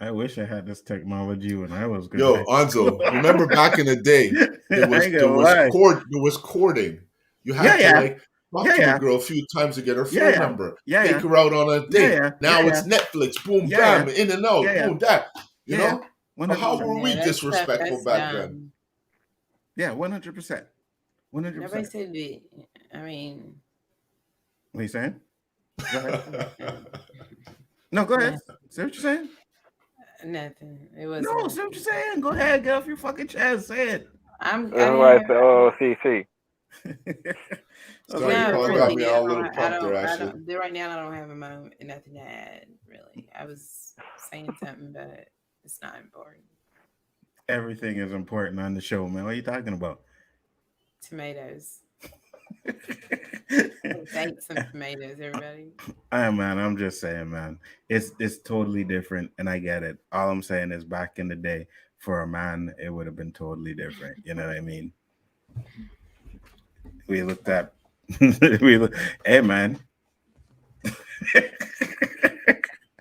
I wish I had this technology when I was Yo, good. Anzo, remember back in the day, there I was ain't there gonna was lie. there was courting. You Yeah, had to yeah, like talk yeah, to a yeah, girl a few times to get her yeah, phone yeah, number, yeah, take yeah, her out on a yeah, date. yeah, yeah, Now yeah, it's Netflix, boom, yeah, yeah, bam, in and yeah, out, yeah, boom, that. You yeah, know? one But hundred how percent. were we Yeah, that's stuff. disrespectful That's back then? dumb. Yeah, 100%. Nobody 100%. said that. I mean, What are you saying? Go ahead. nothing. No, go ahead. Nothing. Say what you're saying. Nothing. It was No, say what you're saying. Go ahead. Get off your fucking chest. Say it. I'm. This I is why didn't it's have. the O.O.C. I was like, Sorry, No, Paul, got really. me I all a don't. little pumped there, I Ashley. don't. Right now, I don't have a moment. Nothing to add. Really, I was saying something, but it's not important. everything is important on the show, man. What are you talking about? Tomatoes. Thank some tomatoes, everybody. Man, I'm just saying, man. It's totally different, and I get it. All I'm saying is, back in the day, for a man, it would have been totally different. You know what I mean? We looked at, hey, man.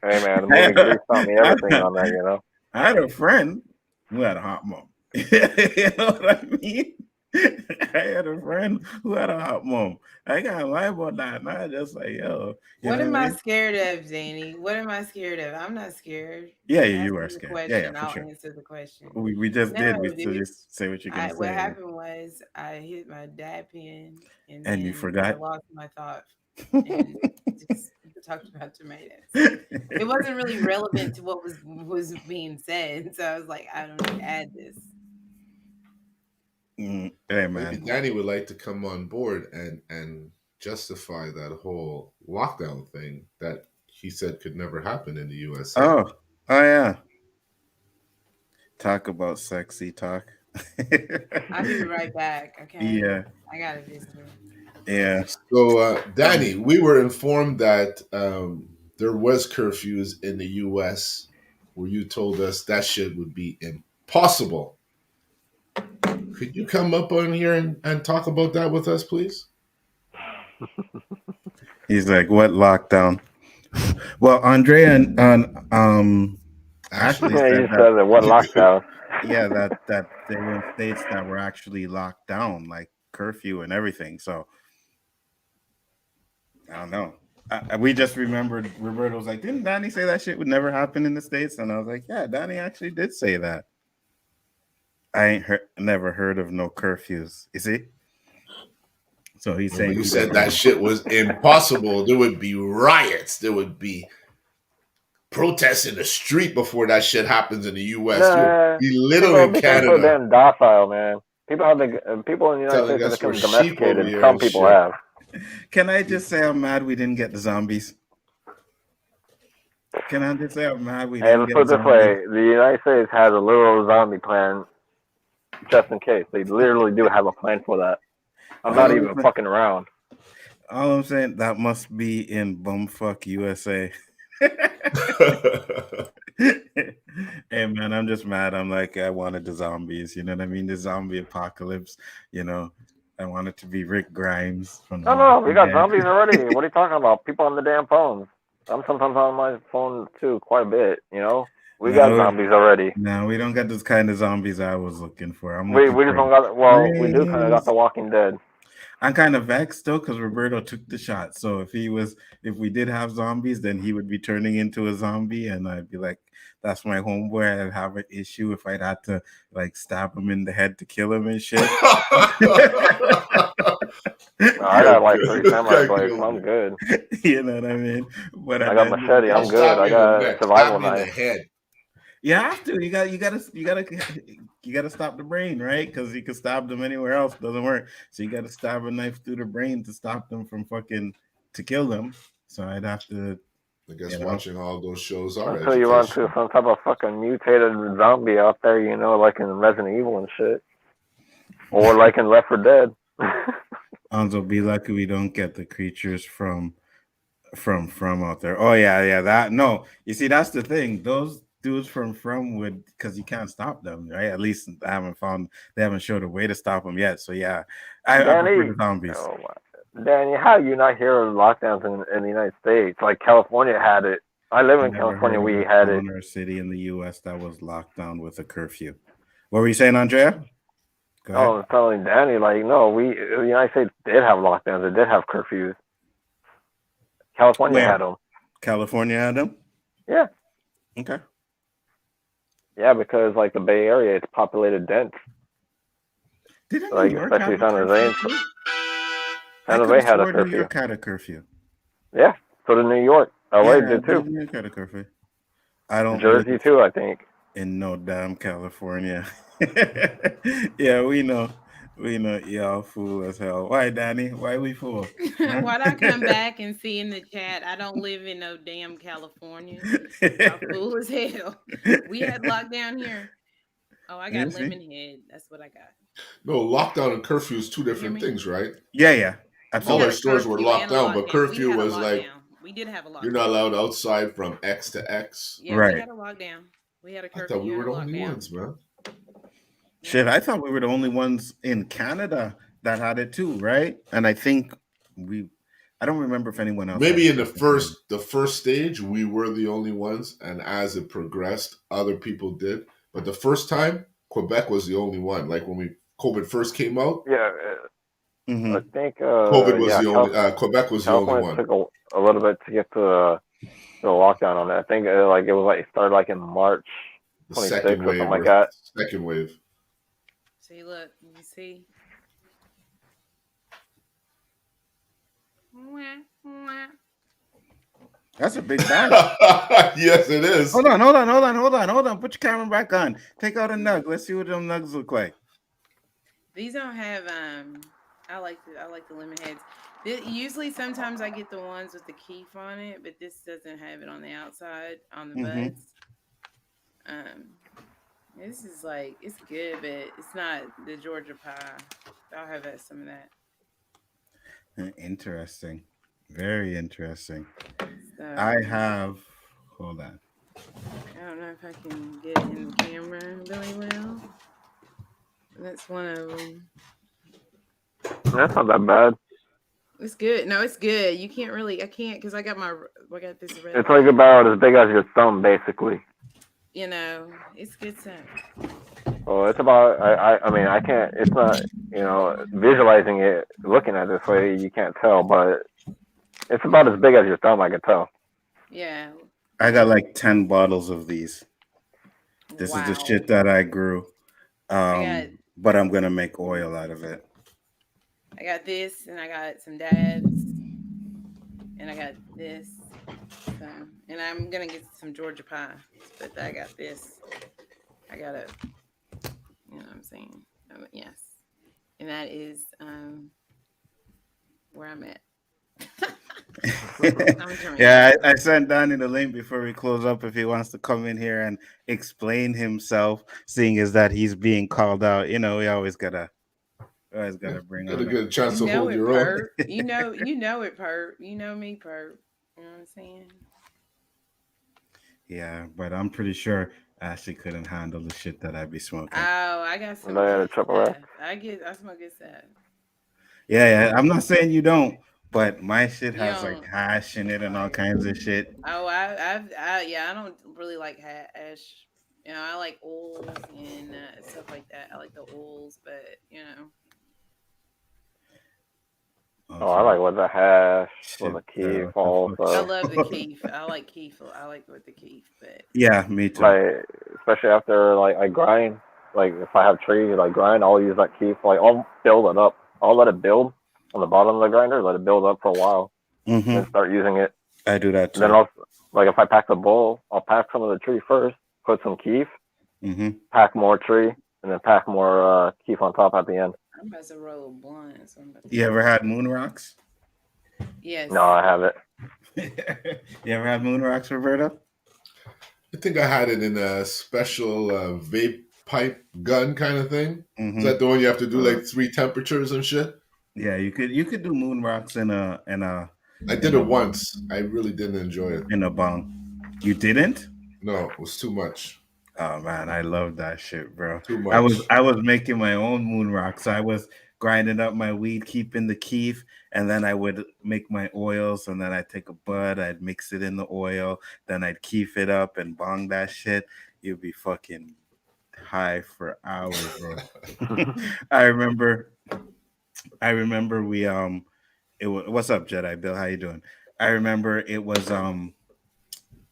Hey man, the movie Grease taught me everything on that. You know. I had a friend who had a hot mom. You know what I mean? I had a friend who had a hot mom. I can't lie about that. And I just like, yo, you What know am what I I mean? scared of, Danny? What am I scared of? I'm not scared. Yeah, Ask you are me the scared. Yeah, question. for I'll sure. answer the question. We just No, did. We still dude. just say what you're gonna What say, happened was I hit my dad pin, and and you then I forgot. lost my thought and just talked about tomatoes. It wasn't really relevant to what was being said, so I was like, I don't need to add this. Hey Maybe man. Danny would like to come on board and justify that whole lockdown thing that he said could never happen in the USA. Oh yeah. Talk about sexy talk. I'll be right back. Okay, Yeah, I got a visitor. yeah. So, Danny, we were informed that there was curfews in the U.S. where you told us that shit would be impossible. Could you come up on here and talk about that with us, please? He's like, what lockdown? Well, Andrea and Ashley Ashley. Yeah, said you that. said it. What lockdown? Yeah, that they were in states that were actually locked down, like curfew and everything. So I don't know. We just remembered Roberto was like, didn't Danny say that shit would never happen in the states? And I was like, yeah, Danny actually did say that. I ain't never heard of no curfews. You see? So he's Remember, saying you he said never that heard. shit was impossible. There would be riots. There would be protests in the street before that shit happens in the U.S. You'll Nah, be little people have in become so Canada damn docile, man. People in the United telling States have us we're become sheep over domesticated. here Some and people shit. have. Can I just say I'm mad we didn't get the zombies? Can I just say I'm mad we Hey, didn't let's get put it this zombies? way: the United States has a literal zombie plan just in case. They literally do have a plan for that. I'm I not know even fucking around. All I'm saying, that must be in bumfuck USA. Hey man, I'm just mad. I'm like, I wanted the zombies. You know what I mean? The zombie apocalypse. You know, I want it to be Rick Grimes from The No, we Walking got Dead. zombies already. What are you talking about? People on the damn phones. I'm sometimes on my phone too, quite a bit. You know, we got No, zombies already. no, we don't got those kind of zombies I was looking for. I'm We looking we just for don't got. Well, we do kind of got brains. The Walking Dead. I'm kind of vexed though because Roberto took the shot. So if we did have zombies, then he would be turning into a zombie, and I'd be like, "That's my homeboy." I'd have an issue if I'd had to like stab him in the head to kill him and shit. I got like 3 Good. samurai Can't blades, kill so I'm me. good. You know what I mean? But I at the got end of the machete. day, Don't I'm good. stab I me in the got a neck. survival Stab me in the knife. head. you have to. You gotta stop the brain, right? Because you can stab them anywhere else, doesn't work. So you gotta stab a knife through the brain to stop them from fucking to kill them. So I'd have to, I guess you know. watching all those shows are Until you run into education. some type of fucking mutated zombie out there, you know, like in Resident Evil and shit, or like in Left 4 Dead. Anzo, be lucky we don't get the creatures from out there. Oh yeah, that no. You see, that's the thing. Those dudes from would because you can't stop them, right? At least they haven't showed a way to stop them yet. So yeah, I prefer Danny, the zombies. oh my, Danny, how you not hear of lockdowns in the United States? Like California had it. I live I in never California. heard of We a had it. town or a city in the U.S. that was locked down with a curfew. What were you saying, Andrea? Go ahead. Oh, I'm telling Danny, like, no, the United States did have lockdowns. It did have curfews. California Where? had them. California had them? Yeah, Okay. yeah, because like the Bay Area, it's populated dense. Didn't New Like York especially have a San curfew Jose. too? I San could Jose have had a sworn New curfew. York had a curfew. Yeah, so did New York. LA Yeah, I did too. believe New York had a curfew. I don't Jersey live too, I think. in no damn California. Yeah, we know. We know y'all fool as hell. Why, Danny? Why we fool? Huh? Why'd I come back and see in the chat? I don't live in no damn California. Y'all fool as hell. We had lockdown here. Oh, I got You see? lemon head. That's what I got. No, lockdown and curfew is two You hear different me? things, right? Yeah, We All had our absolutely. a stores were curfew locked and a down, but lockdown. We curfew had a was like lockdown. We did have a you're not lockdown. allowed outside from X to X. Yeah, we Right. had a lockdown. We had a I thought we curfew were and a the only lockdown. ones, man. Shit, I thought we were the only ones in Canada that had it too, right? And I think I don't remember if anyone else had Maybe in it. the first stage we were the only ones, and as it progressed, other people did. But the first time, Quebec was the only one. Like when COVID first came out, Yeah, I Mm-hmm. think. COVID was Yeah, the only Quebec was the only California one. took a little bit to get to the lockdown on that. I think like it was like it started like in March The 26th second or something wave, like that. second wave. See, look, you see. That's a big bag. Yes, it is. Hold on. Put your camera back on. Take out a nug. Let's see what them nugs look like. These don't have I like the lemon heads. Usually sometimes I get the ones with the keef on it, but this doesn't have it on the outside on the Mm-hmm. buds. This is like it's good, but it's not the Georgia pie. I'll have some of that. Interesting. Very interesting. So I have. Hold on. I don't know if I can get it in the camera really well. That's one of them. That's not that bad. It's good. No, it's good. You can't really. I can't because I got this red. It's like about as big as your thumb, basically. You know, it's good stuff. So it's about. I mean, I can't. It's not. You know, visualizing it, looking at it this way, you can't tell, but it's about as big as your thumb. I can tell. Yeah. I got like 10 bottles of these. This is the Wow. shit that I grew. I But I'm gonna make oil out of it. got this, and I got some dabs, and I got this. So, and I'm gonna get some Georgia pie, but I got this. I got a, you know what I'm saying? Yes, and that is where I'm at. Yeah, I sent Danny the link before we close up if he wants to come in here and explain himself, seeing as that he's being called out. You know, we always gotta Always gotta bring Gotta on get a chance You to know hold it, your own. perp. You know it, perp. You know me, perp. You know what I'm saying? Yeah, but I'm pretty sure Ashley couldn't handle the shit that I'd be smoking. Oh, I got some They had a good triple X. stuff. I smoke good stuff. Yeah, I'm not saying you don't, but my shit You has like don't. hash in it and all kinds of shit. Oh, yeah, I don't really like hash. You know, I like oils and stuff like that. I like the oils, but you know, Oh, I like with the hash, with Shit, the keef what the fuck? I also. love the keef. I like keef. I like with the keef, but Yeah, me too. Like, especially after like I grind. Like if I have trees, like grind, I'll use that keef. Like I'll build it up. I'll let it build on the bottom of the grinder. Let it build up for a while, and then start using it. I do that And then too. I'll like if I pack the bowl, I'll pack some of the tree first, put some keef, pack more tree, and then pack more keef on top at the end. I'm about to roll a blunt. So I'm about to You ever had moon rocks? Yes. No, I haven't. You ever had moon rocks, Roberto? I think I had it in a special vape pipe gun kind of thing. Is that the one you have to do like 3 temperatures and shit? Yeah, you could do moon rocks in a I did it once. I really didn't enjoy it. in a bong. You didn't? No, it was too much. Oh man, I love that shit, bro. Too I was much. I was making my own moon rocks. I was grinding up my weed, keeping the keef, and then I would make my oils, and then I'd take a bud, I'd mix it in the oil, then I'd keef it up and bong that shit. You'd be fucking high for hours, bro. I remember we it was, what's up, Jedi Bill? How you doing? I remember it was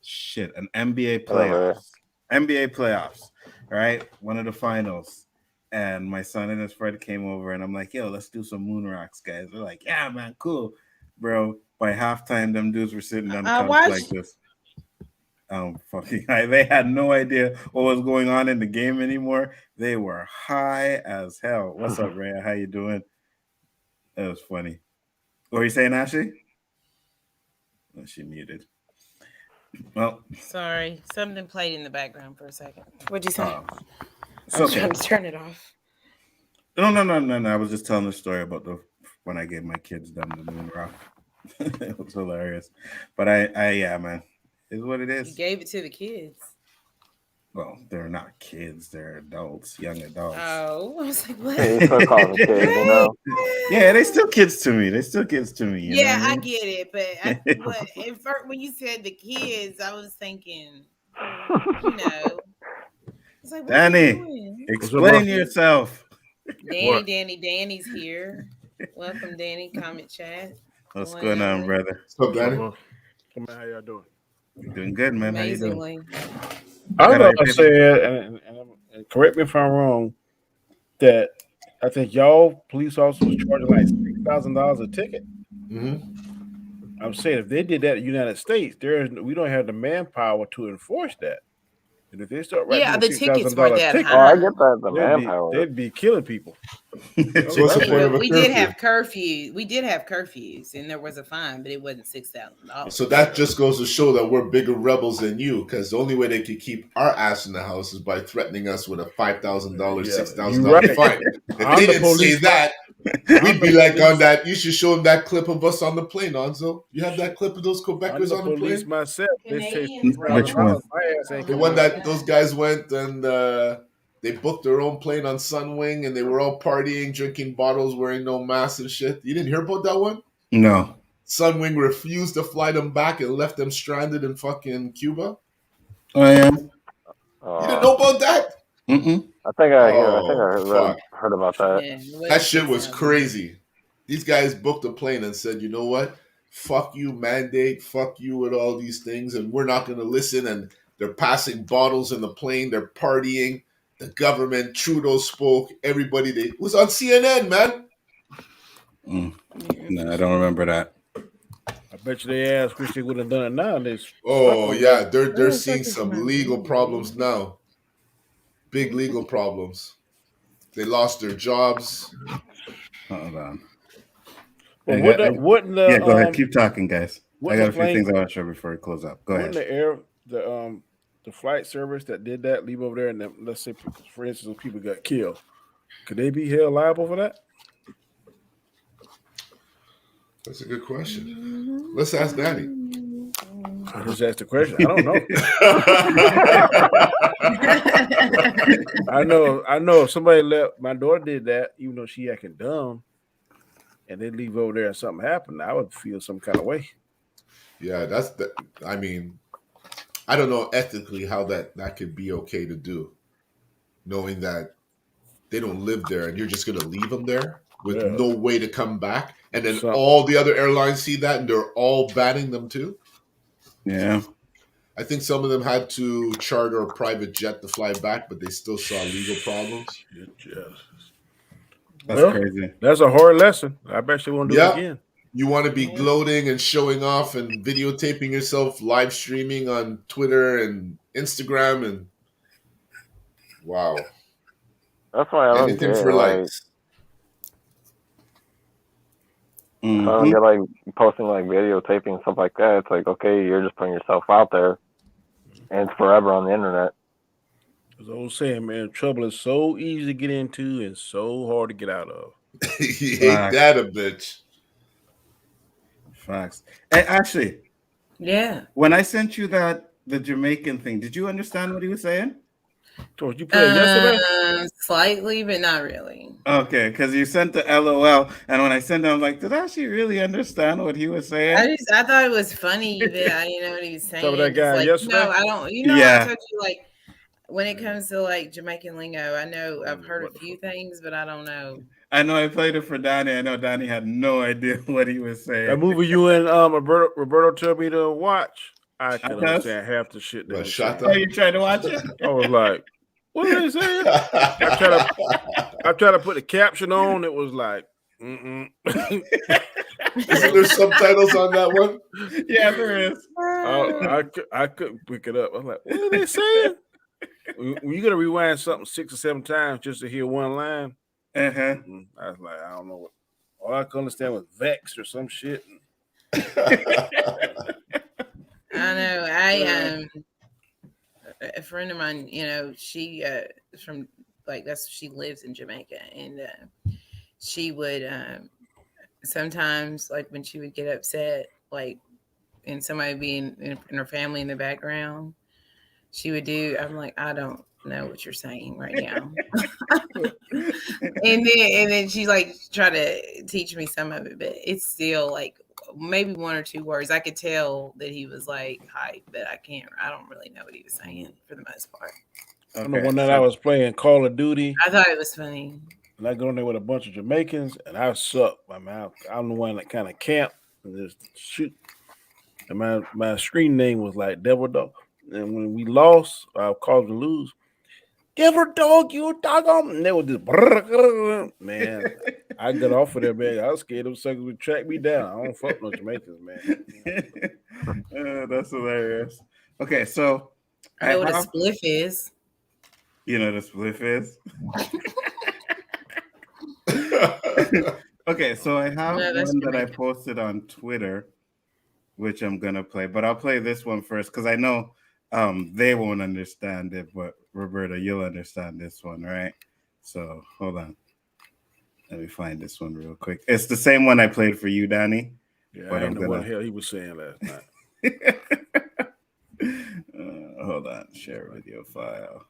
shit, an NBA playoffs. NBA playoffs, right? One of the finals. And my son and his friend came over and I'm like, yo, let's do some moon rocks, guys. They're like, yeah, man, cool. Bro, by halftime, them dudes were sitting on the couch like this. Fucking they had no idea what was going on in the game anymore. They were high as hell. What's up, Raya? How you doing? That was funny. What were you saying, Ashley? Oh, she muted. Well, Sorry, something played in the background for a second. What'd you say? I'm okay. Trying to turn it off. No. I was just telling the story about when I gave my kids them the moon rock. It was hilarious. But I yeah, man, is what it is. You gave it to the kids. Well, they're not kids; they're adults, young adults. Oh, I was like, what? Yeah, you still call them kids, you know? Yeah, they still kids to me. They still kids to me. You know what I I mean? get it, but when you said the kids, I was thinking, you know, it's like, Danny, explain yourself. Danny's here. Welcome, Danny. Comment chat. What's going on, brother? What's up, Danny? Come on, how y'all doing? You're doing good, man. Amazingly. I thought I said, and correct me if I'm wrong, that I think y'all police officers was charging like $6,000 a ticket. I'm saying if they did that in the United States, we don't have the manpower to enforce that. And if they start writing the tickets were that ticket, high. Oh, I get that. The manpower. they'd be killing people. So what's the point of a we curfew? did have curfews. We did have curfews, and there was a fine, but it wasn't $6,000. So that just goes to show that we're bigger rebels than you, because the only way they could keep our ass in the house is by threatening us with a $5,000, $6,000 fine. If they didn't say that, we'd be like on that. You should show them that clip of us on the plane, Nzo. You have that clip of those Quebecers on the plane? Myself. Which one? The one that those guys went and they booked their own plane on Sunwing and they were all partying, drinking bottles, wearing no masks and shit. You didn't hear about that one? No. Sunwing refused to fly them back and left them stranded in fucking Cuba. I am. You didn't know about that? Mm-mm. I think I heard about that. Yeah, that shit was crazy. These guys booked a plane and said, you know what? Fuck you, mandate. Fuck you with all these things. And we're not going to listen. And they're passing bottles in the plane. They're partying. The government, Trudeau spoke. Everybody, it was on CNN, man. No, I don't remember that. I bet you they asked wish they would have done it now. Oh, yeah. They're seeing some legal problems now. Big legal problems. They lost their jobs. Hold on. Well, yeah, go ahead. Keep talking, guys. I got a few things I want to show before we close up. Go ahead. The flight service that did that leave over there, and let's say, for instance, people got killed. Could they be held liable for that? That's a good question. Let's ask Daddy. I just asked the question. I don't know. I know. If somebody left, my daughter did that, even though she acting dumb, and they leave over there and something happened, I would feel some kind of way. Yeah, I mean, I don't know ethically how that could be okay to do, knowing that they don't live there and you're just going to leave them there with no way to come back. And then all the other airlines see that and they're all banning them too. Yeah. I think some of them had to charter a private jet to fly back, but they still saw legal problems. That's crazy. That's a hard lesson. I bet you won't do it again. You want to be gloating and showing off and videotaping yourself, live streaming on Twitter and Instagram, and wow. That's why I don't Anything get for like. likes. I don't get like posting like videotaping and stuff like that. It's like, okay, you're just putting yourself out there, and it's forever on the internet. As I was saying, man, trouble is so easy to get into and so hard to get out of. You hate that a bitch. Facts. And actually, yeah. When I sent you the Jamaican thing, did you understand what he was saying? Did you play it yesterday? Slightly, but not really. Okay, because you sent the LOL, and when I sent it, I'm like, did I actually really understand what he was saying? I thought it was funny that I didn't know what he was saying. Some of that guy like, yesterday? No, I don't. You know, I told you like when it comes to like Jamaican lingo, I know I've heard a few things, but I don't know. I know I played it for Donnie. I know Donnie had no idea what he was saying. That movie you and Roberto told me to watch, I can understand half the shit that shut up. Oh, you tried to watch it? I was like, what are they saying? I tried to put the caption on. It was like, Isn't there subtitles on that one? Yeah, there is. I couldn't pick it up. I was like, what are they saying? When you got to rewind something 6 or 7 times just to hear one line, I was like, I don't know what. All I could understand was vex or some shit. I know. A friend of mine, you know, she from like she lives in Jamaica, and she would sometimes like when she would get upset, like, and somebody being in her family in the background, she would do. I'm like, I don't know what you're saying right now. and then she like try to teach me some of it, but it's still like maybe 1 or 2 words. I could tell that he was like hype, but I don't really know what he was saying for the most part. I know one night I was playing Call of Duty. I thought it was funny. And I go in there with a bunch of Jamaicans, and I suck. I mean, I'm the one that kind of camp and just shoot. And my screen name was like Devil Dog. And when we lost, I caused to lose. Devil Dog, you doggone. And they were just, man, I got off of there, man. I was scared them suckers would track me down. I don't fuck no Jamaicans, man. That's hilarious. Okay, so I know what a spliff is. You know what a spliff is? Okay, so I have one that I posted on Twitter, which I'm gonna play, but I'll play this one first because I know they won't understand it, but Roberta, you'll understand this one, right? So hold on. Let me find this one real quick. It's the same one I played for you, Danny. Yeah, but I don't know what the hell he was saying last night. Hold on, share video file.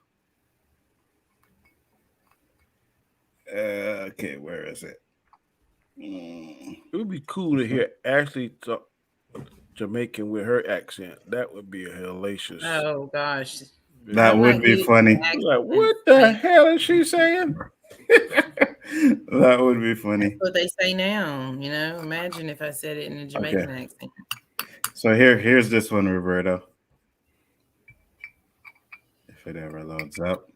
Okay, where is it? It would be cool to hear Ashley talk Jamaican with her accent. That would be a hellacious. Oh gosh, that would be funny. Like, what the hell is she saying? That would be funny. That's what they say now. You know, imagine if I said it in a Jamaican accent. So here's this one, Roberto. If it ever loads up.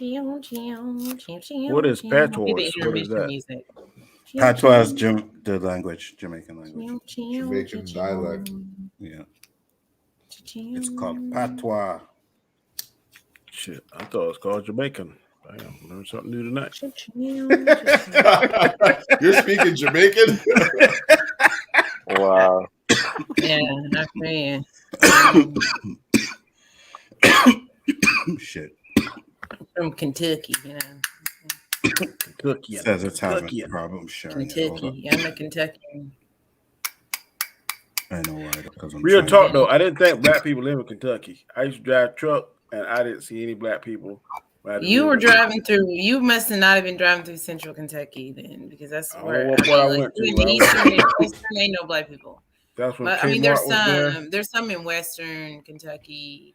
What is patois? What is that? Patois is the language, Jamaican language. Jamaican dialect. Yeah. It's called patois. Shit, I thought it was called Jamaican. I learned something new tonight. You're speaking Jamaican? Wow. Yeah, not man. Shit. From Kentucky, you know. Kentucky. Says it's having Kentucky. a problem sharing it. Hold Kentucky. up. I'm a Kentuckian. I know why. Because I'm Real trying talk to- though, I didn't think black people live in Kentucky. I used to drive truck and I didn't see any black people. You were driving through. You must have not have been driving through Central Kentucky then, because that's where what part I went to. in the Eastern ain't no black people. That's when But I mean, there's Kmart was there. some. There's some in Western Kentucky.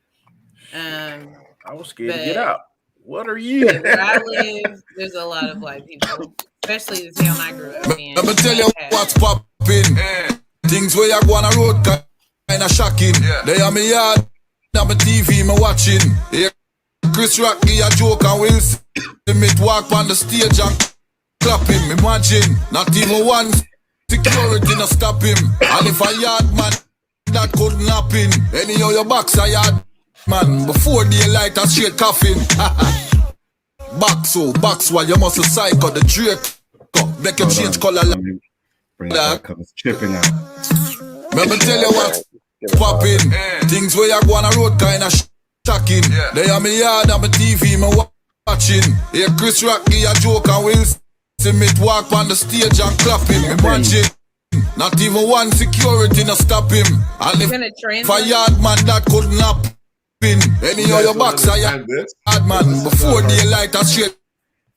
I was scared to get but- out. What are you? Where I live, there's a lot of black people, especially the town I grew up in. Let me tell you what's popping. Things where you go on a road kind of shocking. They are me yard, on my TV, me watching. Yeah. Chris Rock give a joke and Will Smith walk on the stage and clap him. Imagine, not even one security no stop him. And if a yard man that couldn't happen, any of your box a yard man before daylight a straight coffin. Box while you must a psycho the Drake. Make you change color like bring it back because it's chipping out. let me tell you what's popping. Things where you go on a road kind of shocking. They are me yard on my TV, me watching. Yeah, Chris Rock give a joke and Will Smith walk on the stage and clap him. Imagine, not even one security no stop him. And if a yard man that couldn't happen, any of your box a yard man before daylight a straight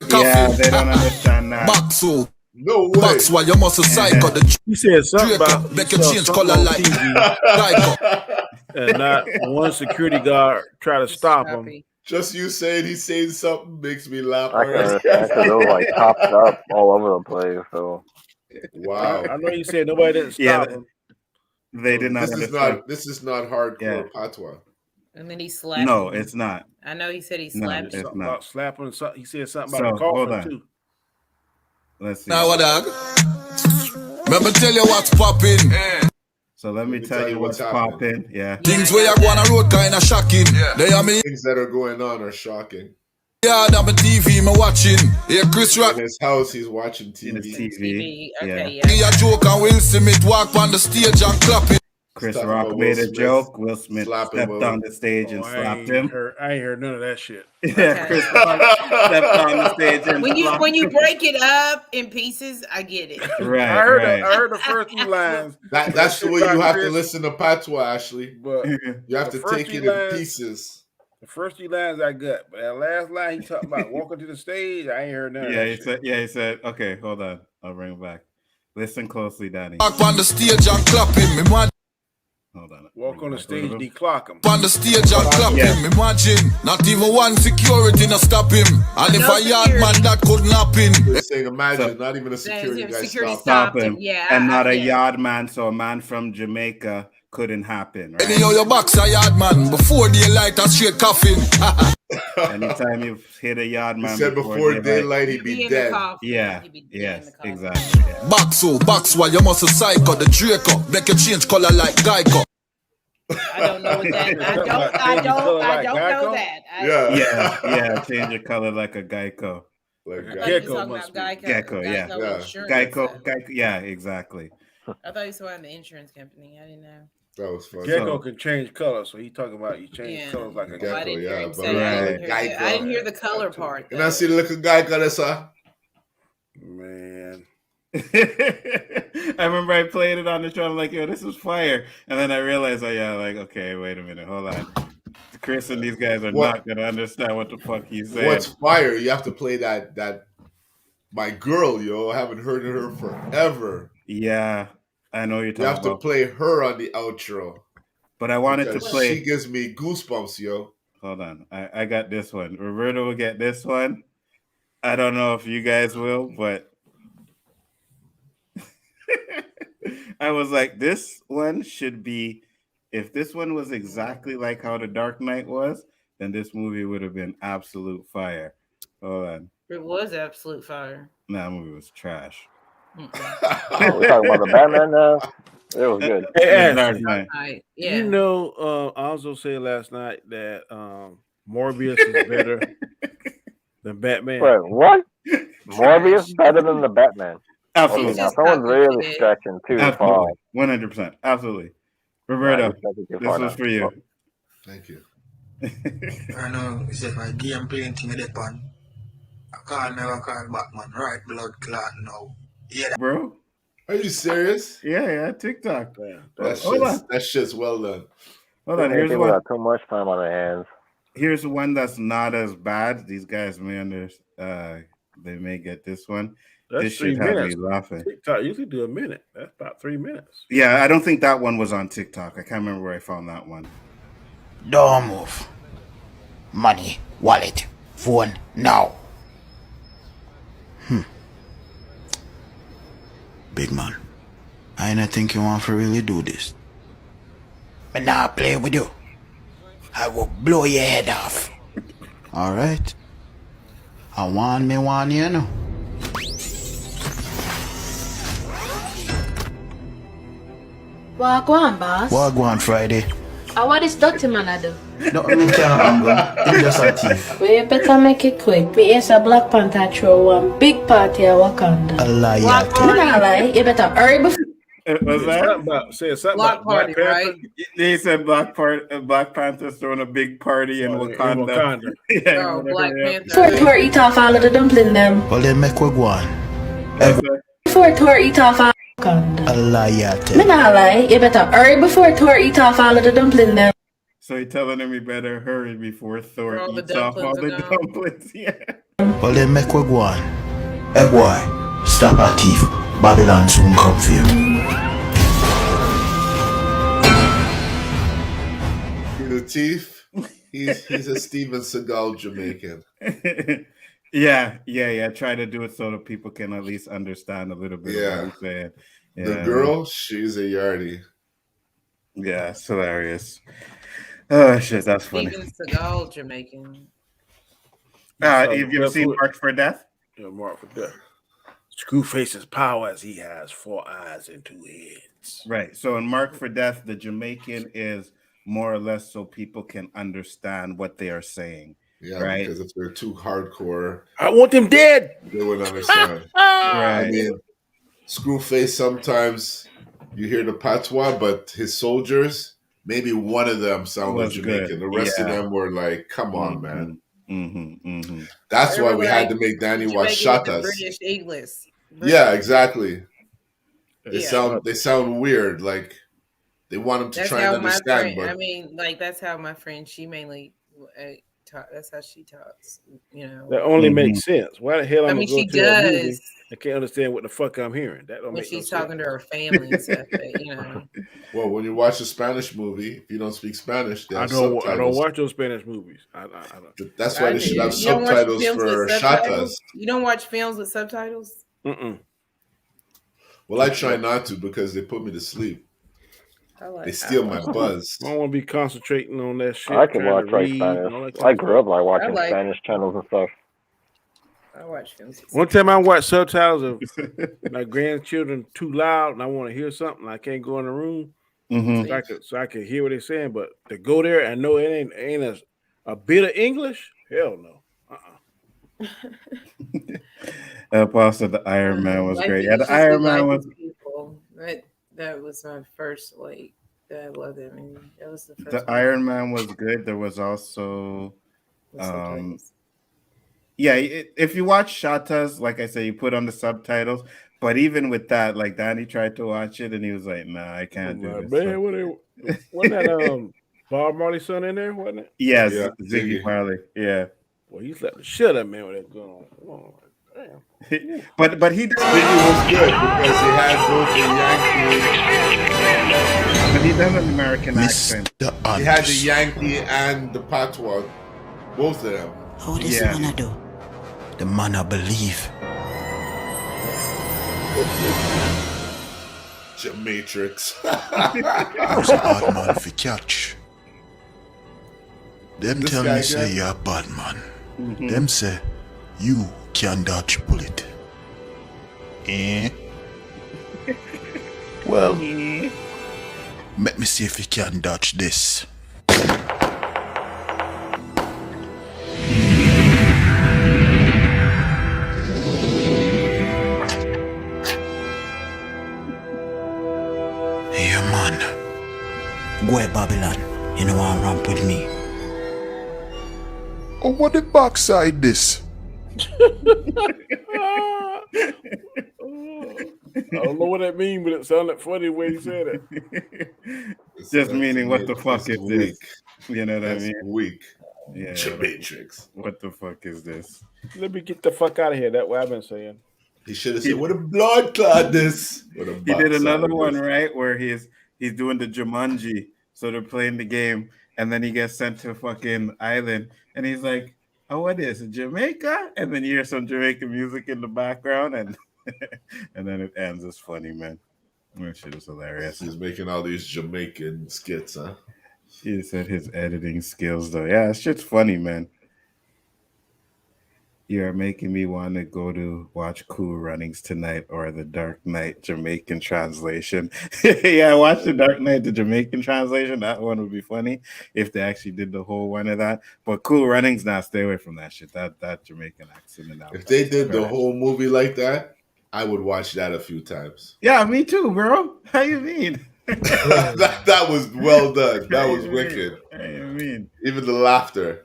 coffin. Yeah, they don't understand that. No way. Box while you must a psycho the You said something Drake about make you you saw change something color on like TV, psycho. and not one security guard try to stop him. Just you saying he's saying something makes me laugh. I can understand because it was like chopped up all over the place. So Wow. I know you said nobody didn't stop him. They did not understand. This is not hardcore patois. And then he slapped. No, him. it's not. I know he said he No, slapped. it's him. Something not. about slapping. He said something So, about hold coughing on. too. Let's see. Now what dog? Let me tell you what's popping. So let me tell you what's popping. Yeah. Things where you go on a road kind of shocking. They are me Things that are going on are shocking. yard on my TV, me watching. Yeah, Chris Rock In his house, he's watching TV. TV. Okay, Yeah. give a joke and Will Smith walk on the stage and clap it. Chris Talking Rock about made Will a Smith joke. Will Smith slapping stepped Will. on the stage and slapped him. I ain't heard none of that shit. Yeah, Chris Rock stepped on the stage and When slapped you him. break it up in pieces, I get it. Right, I heard right. the first few lines. That's the way you have to listen to patois, Ashley. But You have The to first take few it in lines- pieces. the first few lines I got, but that last line he talking about walking to the stage, I ain't heard none of Yeah, that he shit. said, okay, hold on. I'll bring it back. Listen closely, Danny. Walk on the stage and clap him. Imagine Hold on. Walk on the Bring it back a stage, little. declock him. on the stage and clap Yeah. him. Imagine, not even one security no stop him. And if No a yard man security. that couldn't happen. They're saying, imagine, So- not even a security guy Security stopped. Stop stopped him. him. Yeah, and not a a yard man, so a man from Jamaica couldn't happen, Any right? of your box a yard man before daylight a straight coffin. Anytime you hit a yard He man said before daylight he'd Be be in the dead. coffin. Yeah. He'd be dead in Yes, the coffin. exactly. Yeah. Box while you must a psycho the Draco. Make you change color like Geico. I don't know what that. I don't know that. Yeah, change your color like a Geico. Like, I thought you Gecko were talking must about be. Geico. Gecko, yeah. Yeah. Insurance. Geico, yeah, exactly. I thought you saw in the insurance company. I didn't know. that was funny. Gecko can change color, so he talking about you change Yeah. colors like a Gecko, I didn't hear him but say that. I didn't right. hear the- I didn't hear the color part. And I see the little guy got us Man. I remember I played it on the show. I'm like, yo, this is fire. And then I realized, okay, wait a minute, hold on. Chris and these guys are What? not gonna understand what the fuck he's saying. What's fire? You have to play that my girl, yo. I haven't heard of her forever. Yeah, I know you're You talking have to about. play her on the outro. But I wanted to Because play. She gives me goosebumps, yo. Hold on, I got this one. Roberto will get this one. I don't know if you guys will, but I was like, this one should be. If this one was exactly like how The Dark Knight was, then this movie would have been absolute fire. Hold on. It was absolute fire. Nah, that movie was trash. we're talking about the Batman now. It was good. Hey, The Ashley, Dark Knight. Right. Yeah. you know, I also said last night that Morbius is better than Batman. Wait, what? Morbius better than the Batman? Okay, Absolutely. now Just someone's not really good. stretching too far. Absolutely. 100%. Absolutely. Roberto, Nah, you're stretching too this far was now. for you. Thank you. I know it's like my game playing thing at that pan. I can't never call Batman. Right blood clot now. Yeah. Bro. Are you serious? Yeah, TikTok. Yeah, That shit's well done. Hold on, Many here's people one. got too much time on their hands. Here's one that's not as bad. These guys may they may get this one. That's this 3 should have minutes. me laughing. TikTok usually do a minute. That's about 3 minutes. Yeah, I don't think that one was on TikTok. I can't remember where I found that one. Don't move. Money, wallet, phone, now. Big man, I don't think you want to really do this. But now I play with you. I will blow your head off. Alright? I want me one, you know. Wagwan, boss. Wagwan Friday. What is Dr. Man I do? Nothing can't happen. It's just a thief. We better make it quick. We is a Black Panther throw one big party at Wakanda. A liar. I'm not lie. You better hurry before. Was that? Say something Block about party, Black right? Panther. They said Black Panther's throwing a big party in Wakanda. Yeah, Oh, Black Panther. Before Thor eat off all of the dumpling them. Well, then make we go on. Before Thor eat off all Wakanda. A liar. Me not lie. You better hurry before Thor eat off all of the dumpling them. So he's telling him he better hurry before Thor All the eats off all the dumplings are gone. dumplings. Yeah. Well, then make we go on. Hey boy, stop a thief. Babylon soon come for you. The thief. He's a Steven Seagal Jamaican. Yeah. Try to do it so that people can at least understand a little bit of what he's saying. Yeah. The girl, she's a yardie. Yeah, it's hilarious. Oh shit, that's funny. Steven Seagal, Jamaican. Have you ever seen Marked for Death? Yeah, Marked for Death. Screwface's power as he has 4 eyes and 2 heads. Right. So in Marked for Death, the Jamaican is more or less so people can understand what they are saying. Yeah, right? Because if they're too hardcore, I want them dead. They wouldn't understand. Right. I mean, Screwface, sometimes you hear the patois, but his soldiers, maybe one of them sounded Jamaican. Good. The rest of them were like, come on, man. That's why we had to make Danny watch Shatas. British English. Yeah, exactly. They sound weird. Like they want him to try and understand. But I mean, like that's how my friend, she mainly that's how she talks. You know, that only makes sense. Why the hell? She does. I can't understand what the fuck I'm hearing. That don't when make she's no talking sense. to her family and stuff. But, you know. Well, when you watch a Spanish movie, if you don't speak Spanish, they have subtitles. I don't watch those Spanish movies. I don't. That's why they should have subtitles for Shatas. You don't watch films with subtitles? Well, I try not to because they put me to sleep. They steal my buzz. I don't want to be concentrating on that shit. I can watch Spanish. I grew up watching Spanish channels and stuff. I watch films. One time I watched subtitles of my grandchildren too loud and I want to hear something. I can't go in the room so I can hear what they're saying. But to go there and know it ain't a bit of English, hell no. Pastor, the Iron Man was great. Yeah, the Iron Man was. That was my first I love that movie. That was the first. The Iron Man was good. There was also, if you watch Shatas, like I said, you put on the subtitles. But even with that, like Danny tried to watch it and he was like, "Nah, I can't do this." Man, wasn't that Bob Marley's son in there? Wasn't it? Yes, Ziggy Marley. Yeah. Well, he slapped the shit out of man with that gun on. Come on. Damn. but he Ziggy was good because he had both the Yankee. But he does an American accent. He had the Yankee and the patois, both of them. How this man do? The man I believe. Matrix. Who's a hard man for catch? Them tell me say you're a bad man. Them say you can dodge bullet. Well, let me see if you can dodge this. Yeah, man. Go ahead, Babylon. You know how to ramp with me. Oh, what the backside this? I don't know what that means, but it sounded funny the way he said it. Just meaning, what the fuck is this? You know what I That's mean? weak. Yeah. Matrix. What the fuck is this? Let me get the fuck out of here. That's what I've been saying. He should have said, "What a blood clot this." He did another one, right, where he's doing the Jumanji. So they're playing the game, and then he gets sent to a fucking island, and he's like, "Oh, what is it, Jamaica?" And then you hear some Jamaican music in the background, and and then it ends. It's funny, man. That shit is hilarious. He's making all these Jamaican skits, huh? He said his editing skills, though. Yeah, it's just funny, man. You are making me want to go to watch Cool Runnings tonight or the Dark Knight Jamaican translation. Yeah, watch the Dark Knight, the Jamaican translation. That one would be funny if they actually did the whole one of that. But Cool Runnings, now stay away from that shit. That Jamaican accent and that. If they did the whole movie like that, I would watch that a few times. Yeah, me too, bro. How you mean? that was well done. That was wicked. How you mean? Even the laughter.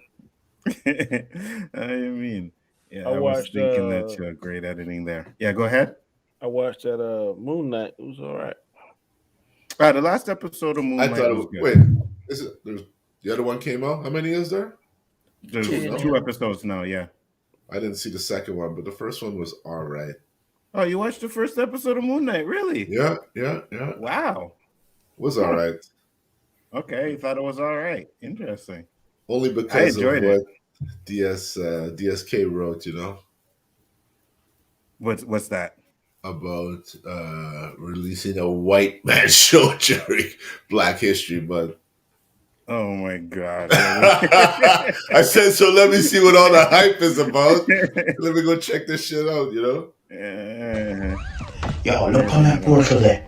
How you mean? Yeah, I was watched, thinking that you had great editing there. Yeah, go ahead. I watched that Moon Knight. It was all right. The last episode of Moon Knight was good. Wait, there's the other one came out? How many is there? There's two episodes now, yeah. I didn't see the second one, but the first one was all right. Oh, you watched the first episode of Moon Knight, really? Yeah. Wow. Was all right. Okay, you thought it was all right. Interesting. Only because I enjoyed of what DSK wrote, you know. What's that? About releasing a white man show during Black History Month. Oh my God. I said, so let me see what all the hype is about. Let me go check this shit out, you know? Yo, look on that portal there.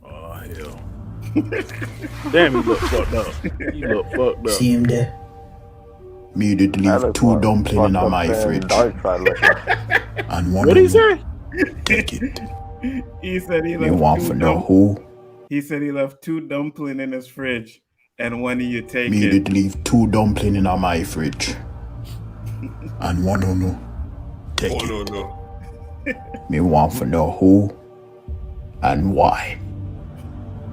Oh, hell. Damn, he look fucked up. See him there? Me did leave two dumplings in my fridge. And one what did he say? Take it. He said he left You want for know who? He said he left two dumplings in his fridge, and one of you take Me it. did leave two dumplings in my fridge. And one no. Take it. No. Me want for know who and why.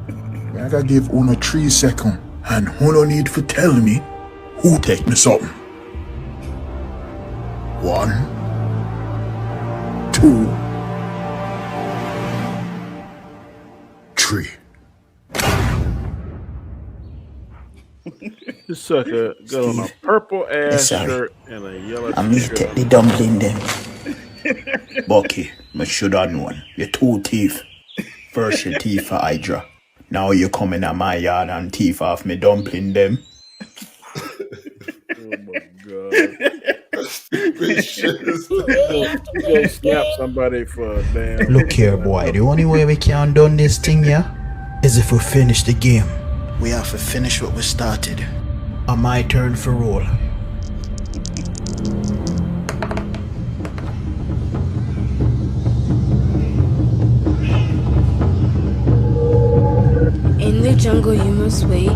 I gotta give Uno 3 seconds, and Uno need to tell me who take me something. 1, 2, 3. This sucker got on a purple ass shirt and a yellow I need to take the dumpling then. Bucky, I should have known. Your two teeth. First your teeth for Hydra. Now you come in at my yard and teeth off me dumpling them. Oh my God. You snap somebody for a damn. Look here, boy. The only way we can done this thing, yeah, is if we finish the game. We have to finish what we started. On my turn for roll. In the jungle you must wait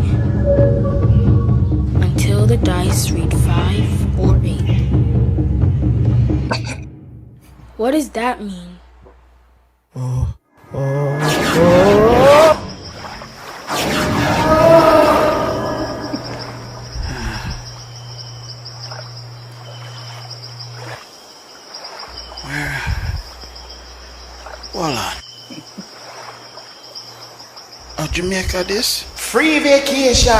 until the dice read 5 or 8. What does that mean? Hold on. Oh, Jamaica this? Free vacation!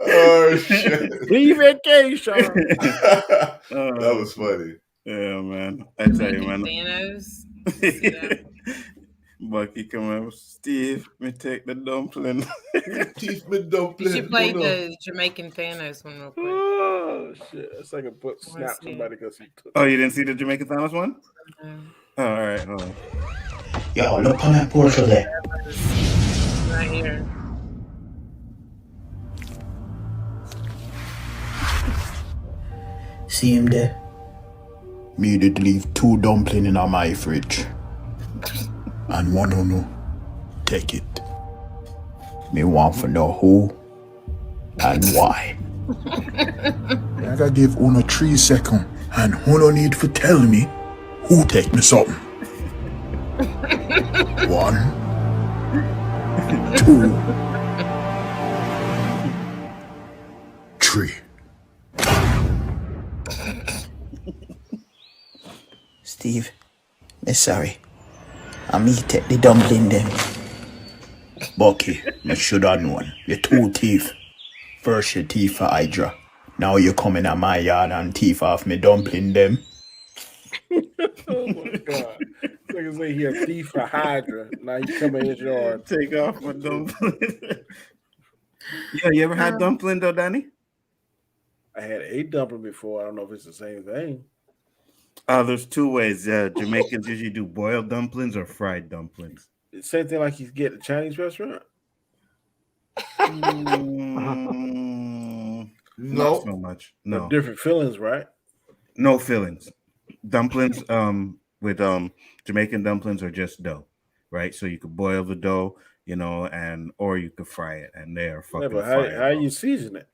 Oh, shit. Free vacation! That was funny. Yeah, man. I tell you, man. Thanos. Bucky come up, Steve, me take the dumpling. Teeth me dumpling. You should play the Jamaican Thanos one real quick. Oh, shit. That's like a put snap somebody because he took. Oh, you didn't see the Jamaican Thanos one? Oh, all right, hold on. Yo, look on that portal there. Right here. See him there? Me did leave two dumplings in my fridge. And one no. take it? Me want to know who and why. I gotta give Uno 3 seconds, and Uno need to tell me who take me something. 1, 2, 3. Steve, me sorry. I me take the dumpling then. Bucky, me should have known. You two thief. First you thief for Hydra. Now you come in at my yard and thief off me dumpling them. Oh my god. Like I say he a thief for Hydra. Now you come in his yard. Take off my dumpling. Yeah, you ever had dumpling though, Danny? I had a dumpling before. I don't know if it's the same thing. There's two ways. Jamaicans usually do boiled dumplings or fried dumplings. Same thing like you get at a Chinese restaurant? Not so much. No. Different fillings, right? No fillings. Dumplings with Jamaican dumplings are just dough, right? So you could boil the dough, and or you could fry it, and they are fucking fire. How you season it?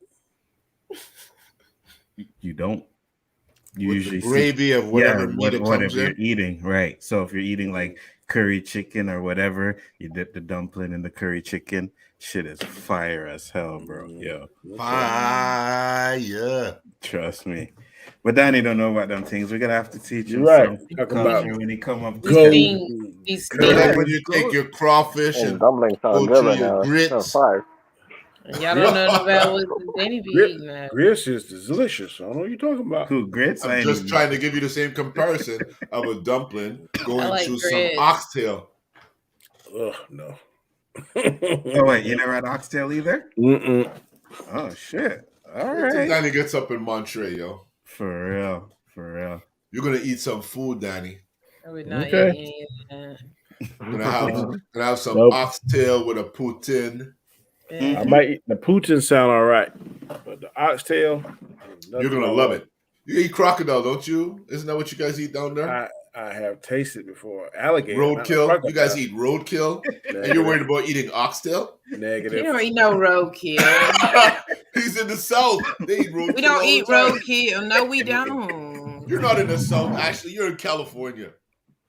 You don't. You with usually the gravy of whatever meat whatever you're eating, right? So if you're eating like curry chicken or whatever, you dip the dumpling in the curry chicken. Shit is fire as hell, bro. Yo, fire. Trust me. But Danny don't know about them things. We're gonna have to teach him some culture when he come up. When you take your crawfish and dumpling sound good right now. Grits. Y'all don't know about what Danny be eating now. Grits is delicious. I don't know what you're talking about. Who grits? I'm just trying to give you the same comparison of a dumpling going through some oxtail. Ugh, no. Oh wait, you never had oxtail either? Mm-mm. Oh shit! All Wait till right. Danny gets up in Montreal, yo. For real. You're gonna eat some food, Danny. I would not eat any of that. Gonna have some oxtail with a poutine. I might eat the poutine sound all right, but the oxtail, you're gonna love it. You eat crocodile, don't you? Isn't that what you guys eat down there? I have tasted before. Alligator. Roadkill. You guys eat roadkill, and you're worried about eating oxtail? Negative. You don't eat no roadkill. He's in the South. They eat roadkill. We don't eat roadkill. No, we don't. You're not in the South. Actually, you're in California.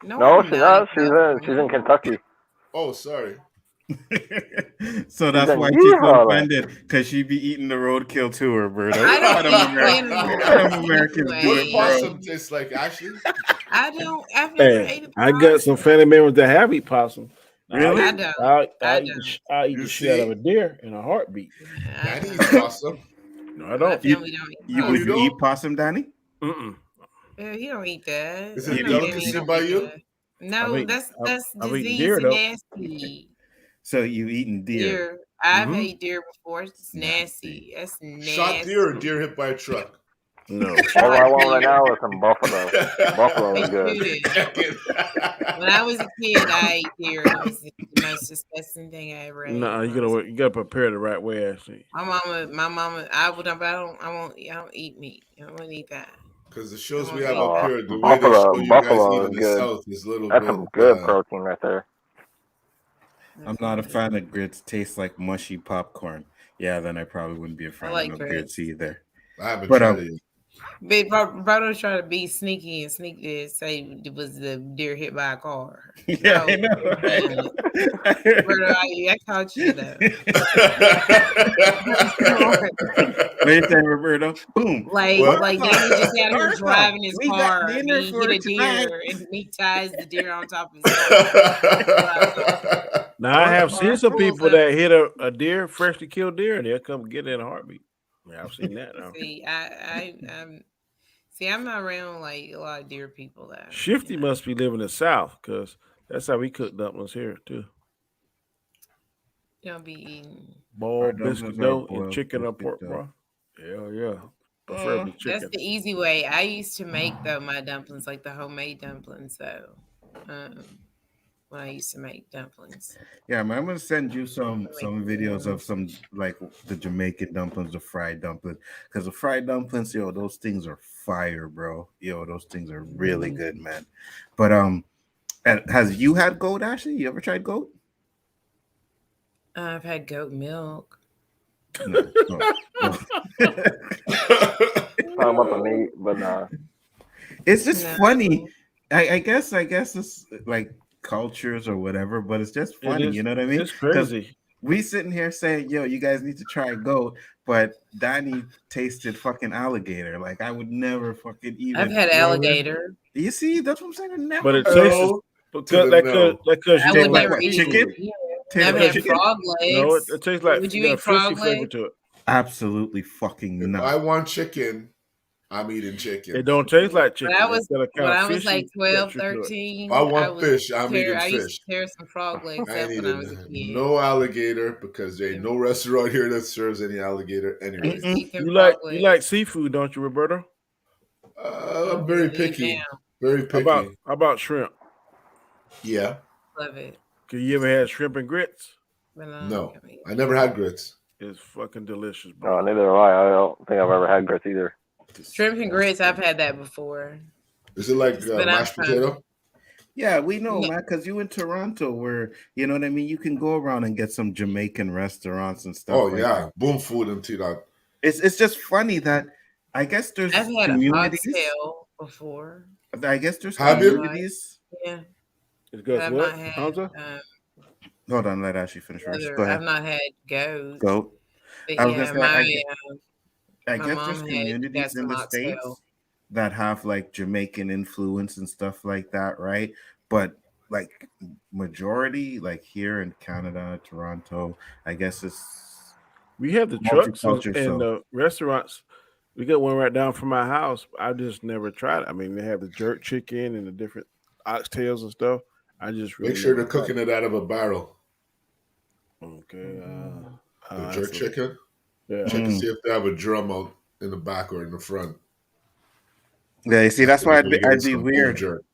No, she's not. She's in Kentucky. Oh, sorry. So that's why she's so offended, because she be eating the roadkill too, Roberto. I don't Americans do it. What possum tastes like, Ashley? I've never ate a I got some family members that have eat possum. Really? I'll eat the shit out of a deer in a heartbeat. Danny eats possum. No, I don't. You eat possum, Danny? Mm-mm. Yeah, he don't eat that. Is it a delicacy by you? No, that's disease and nasty. So you eating deer? I've ate deer before. It's nasty. That's nasty. Shot deer or deer hit by a truck? No. All I want right now is some buffalo. Buffalo is good. When I was a kid, I ate deer. It was the most disgusting thing I ever ate. No, you gotta prepare the right way. Actually, my mama, I don't eat meat. I don't eat that. Because the shows we have up here, the way they show you guys eat in the South is a little bit. That's some good protein right there. I'm not a fan of grits. Tastes like mushy popcorn. Yeah, then I probably wouldn't be a fan of grits either. I haven't tried it. But Roberto tried to be sneaky and say it was the deer hit by a car. Yeah, I know. Roberto, I caught you though. What are you saying, Roberto? Boom. Like Danny just out here driving his car and he hit a deer and he ties the deer on top of his car. Now I have seen some people that hit a deer, freshly killed deer, and they'll come get it in a heartbeat. Yeah, I've seen that. Now. I'm not around like a lot of deer people. That Shifty must be living in the South, because that's how we cook dumplings here too. You don't be eating boiled biscuit dough and chicken or pork broth. Yeah. Preferably chicken. That's the easy way. I used to make my dumplings, like the homemade dumplings. So when I used to make dumplings. Yeah, I'm gonna send you some videos of some like the Jamaican dumplings, the fried dumplings. Because the fried dumplings, those things are fire, bro. Those things are really good, man. But has you had goat, Ashley? You ever tried goat? I've had goat milk. No, no. Talking about the meat, but nah. It's just No. funny. I guess it's like cultures or whatever, but it's just It funny. is. You know what I mean? It's Because crazy. we sitting here saying, "Yo, you guys need to try goat," but Danny tasted fucking alligator. Like I would never fucking I've even. had You know what I mean? alligator. You see, that's what I'm saying. I never. But it would. tastes Hell to because the no. because I you Tastes would don't like never what? eat Chicken? it. Yeah. Tastes I've like had because chicken? frog no, legs. it tastes like Would you got a eat fishy frog flavor legs? to it. Absolutely fucking If not. I want chicken, I'm eating chicken. It don't taste like When chicken. I It's was got a kind when of I was like fishy 12, texture to it. If I 13, want fish, I'm eating I used fish. to tear some frog legs I ain't up when I was a eating kid. no alligator because there ain't no restaurant here that serves any alligator I used anyways. to eat them You frog like legs. seafood, don't you, Roberto? I'm very Eat picky. now. Very picky. How about shrimp? Yeah. Love it. Can you ever had shrimp and grits? But No. can eat I never had grits. It's fucking delicious, No, bro. neither have I. I don't think I've ever had grits either. shrimp and grits. I've had that before. Is it like But I'm mashed trying. potato? Yeah, we know, No, man, because you in Toronto, where you know what I mean. You can go around and get some Jamaican restaurants and stuff Oh like yeah. that. Boom food into that. It's just funny that I guess I've there's had a communities. oxtail before. I guess there's Have That's you? right. communities. Yeah, It but goes I've what, not had Hamza? Hold on, let Ashley finish first. Go other. I've ahead. not had goat. Go. But I was gonna yeah, say I my guess mom there's had got communities in some the oxtail. states that have like Jamaican influence and stuff like that, right? But like majority, like here in Canada, Toronto, I guess it's We have the trucks multicultural. and So the restaurants. We got one right down from my house. I just never tried it. I mean, they have the jerk chicken and the different oxtails and stuff. I just Make really sure never they're tried cooking it out of a barrel. it. Okay. The jerk So, chicken. yeah. Check and see if they have a drum out in the back or in the front. yeah, you see, that's why You're getting I'd be some beef weird. jerk.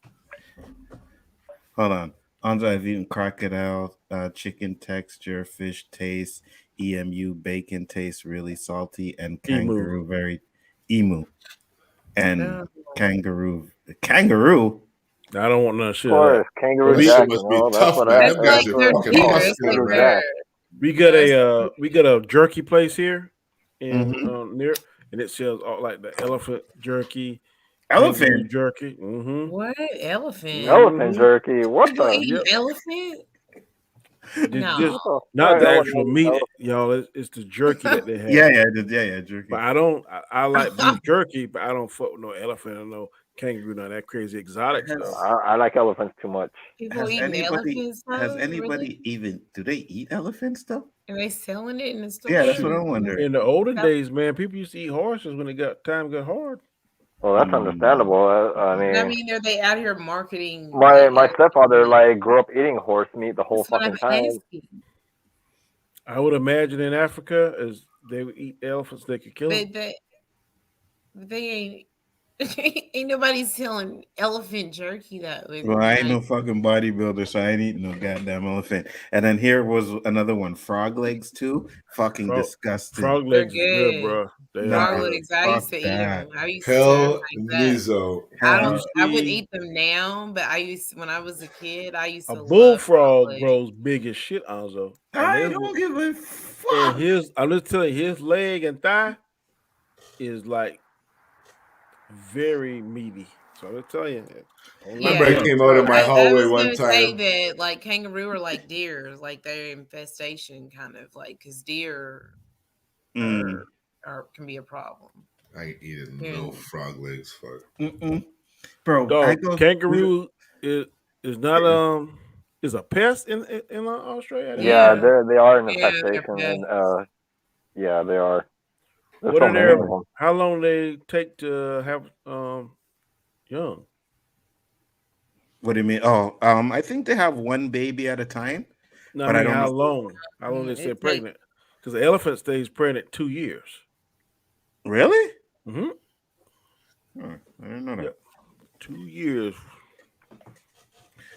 Hold on. Andre, I've eaten crocodile, chicken texture, fish taste, EMU, bacon taste really salty, and Emu. kangaroo very emu. And Oh, kangaroo. I don't want none shit Of of that. course, Kangaroo That We shit Jack, must you be know, that's tough, what man. I, that's Them like guys that's are their a fucking deer. That's like Kangaroo muscular, man. Jack. their. we got That's a jerky place here in Mhm. near, and it sells all like the elephant jerky, kangaroo Elephant. jerky. Mm-hmm. what elephant? Elephant Mm-hmm. jerky. What People the? eating Yep. elephant? Just What the not fuck? the I actual wouldn't eat meat, elephant. y'all. It's the jerky that they Yeah, have. yeah, jerky. But I don't. I like beef jerky, but I don't fuck with no elephant or no kangaroo, none of that crazy exotic stuff. Has I like elephants too much. People eating elephants has though? Really? anybody even do they eat elephants though? Are they selling it in the Yeah, that's store? what Shoot, I wonder. in the olden days, man, people used to eat horses when it got time got hard. Well, that's Mm. understandable. I But I mean, mean, are they out here marketing my like my elephant stepfather meat? like grew up eating horse meat the whole That's what I'm fucking time. asking. I would imagine in Africa, as they would eat elephants, they could kill them. But they ain't ain't nobody selling elephant jerky though. Well, I ain't no fucking bodybuilder, so I ain't eating no goddamn elephant. And then here was another one, frog legs too. Fucking disgusting. Frog They're legs is good, good. bro. They Nah, are Frog good. legs. I fuck used to eat that. them. I used to Hell like that. Nizo. I Hell, don't. I wouldn't see- eat them now, but I used when I was a kid. I used A to love frog bullfrog legs. grows big as shit, Anzo. And I don't give a and fuck. I'm just telling you, his leg and thigh is like very meaty. So I'm just telling you. Remember, I Yeah, came out of my I hallway was one gonna say time. that like kangaroo are like deer, like they're infestation kind of like because deer Mm. are can be a problem. I ain't eating Yeah. no frog legs. Fuck. Mm-mm. Bro, I Dog, go. kangaroo is not is a pest in Australia. I didn't know Yeah, that. they are an Yeah, they're infestation, and pests. yeah, they are. There's What so are many of their them. how long they take to have young? What do you mean? Oh, I think they have one baby at a time, No, I but I mean don't how know. long? How long they It stay take pregnant? Because the elephant stays pregnant 2 years. Really? Mm-hmm. Oh, I didn't know that. Yep. 2 years.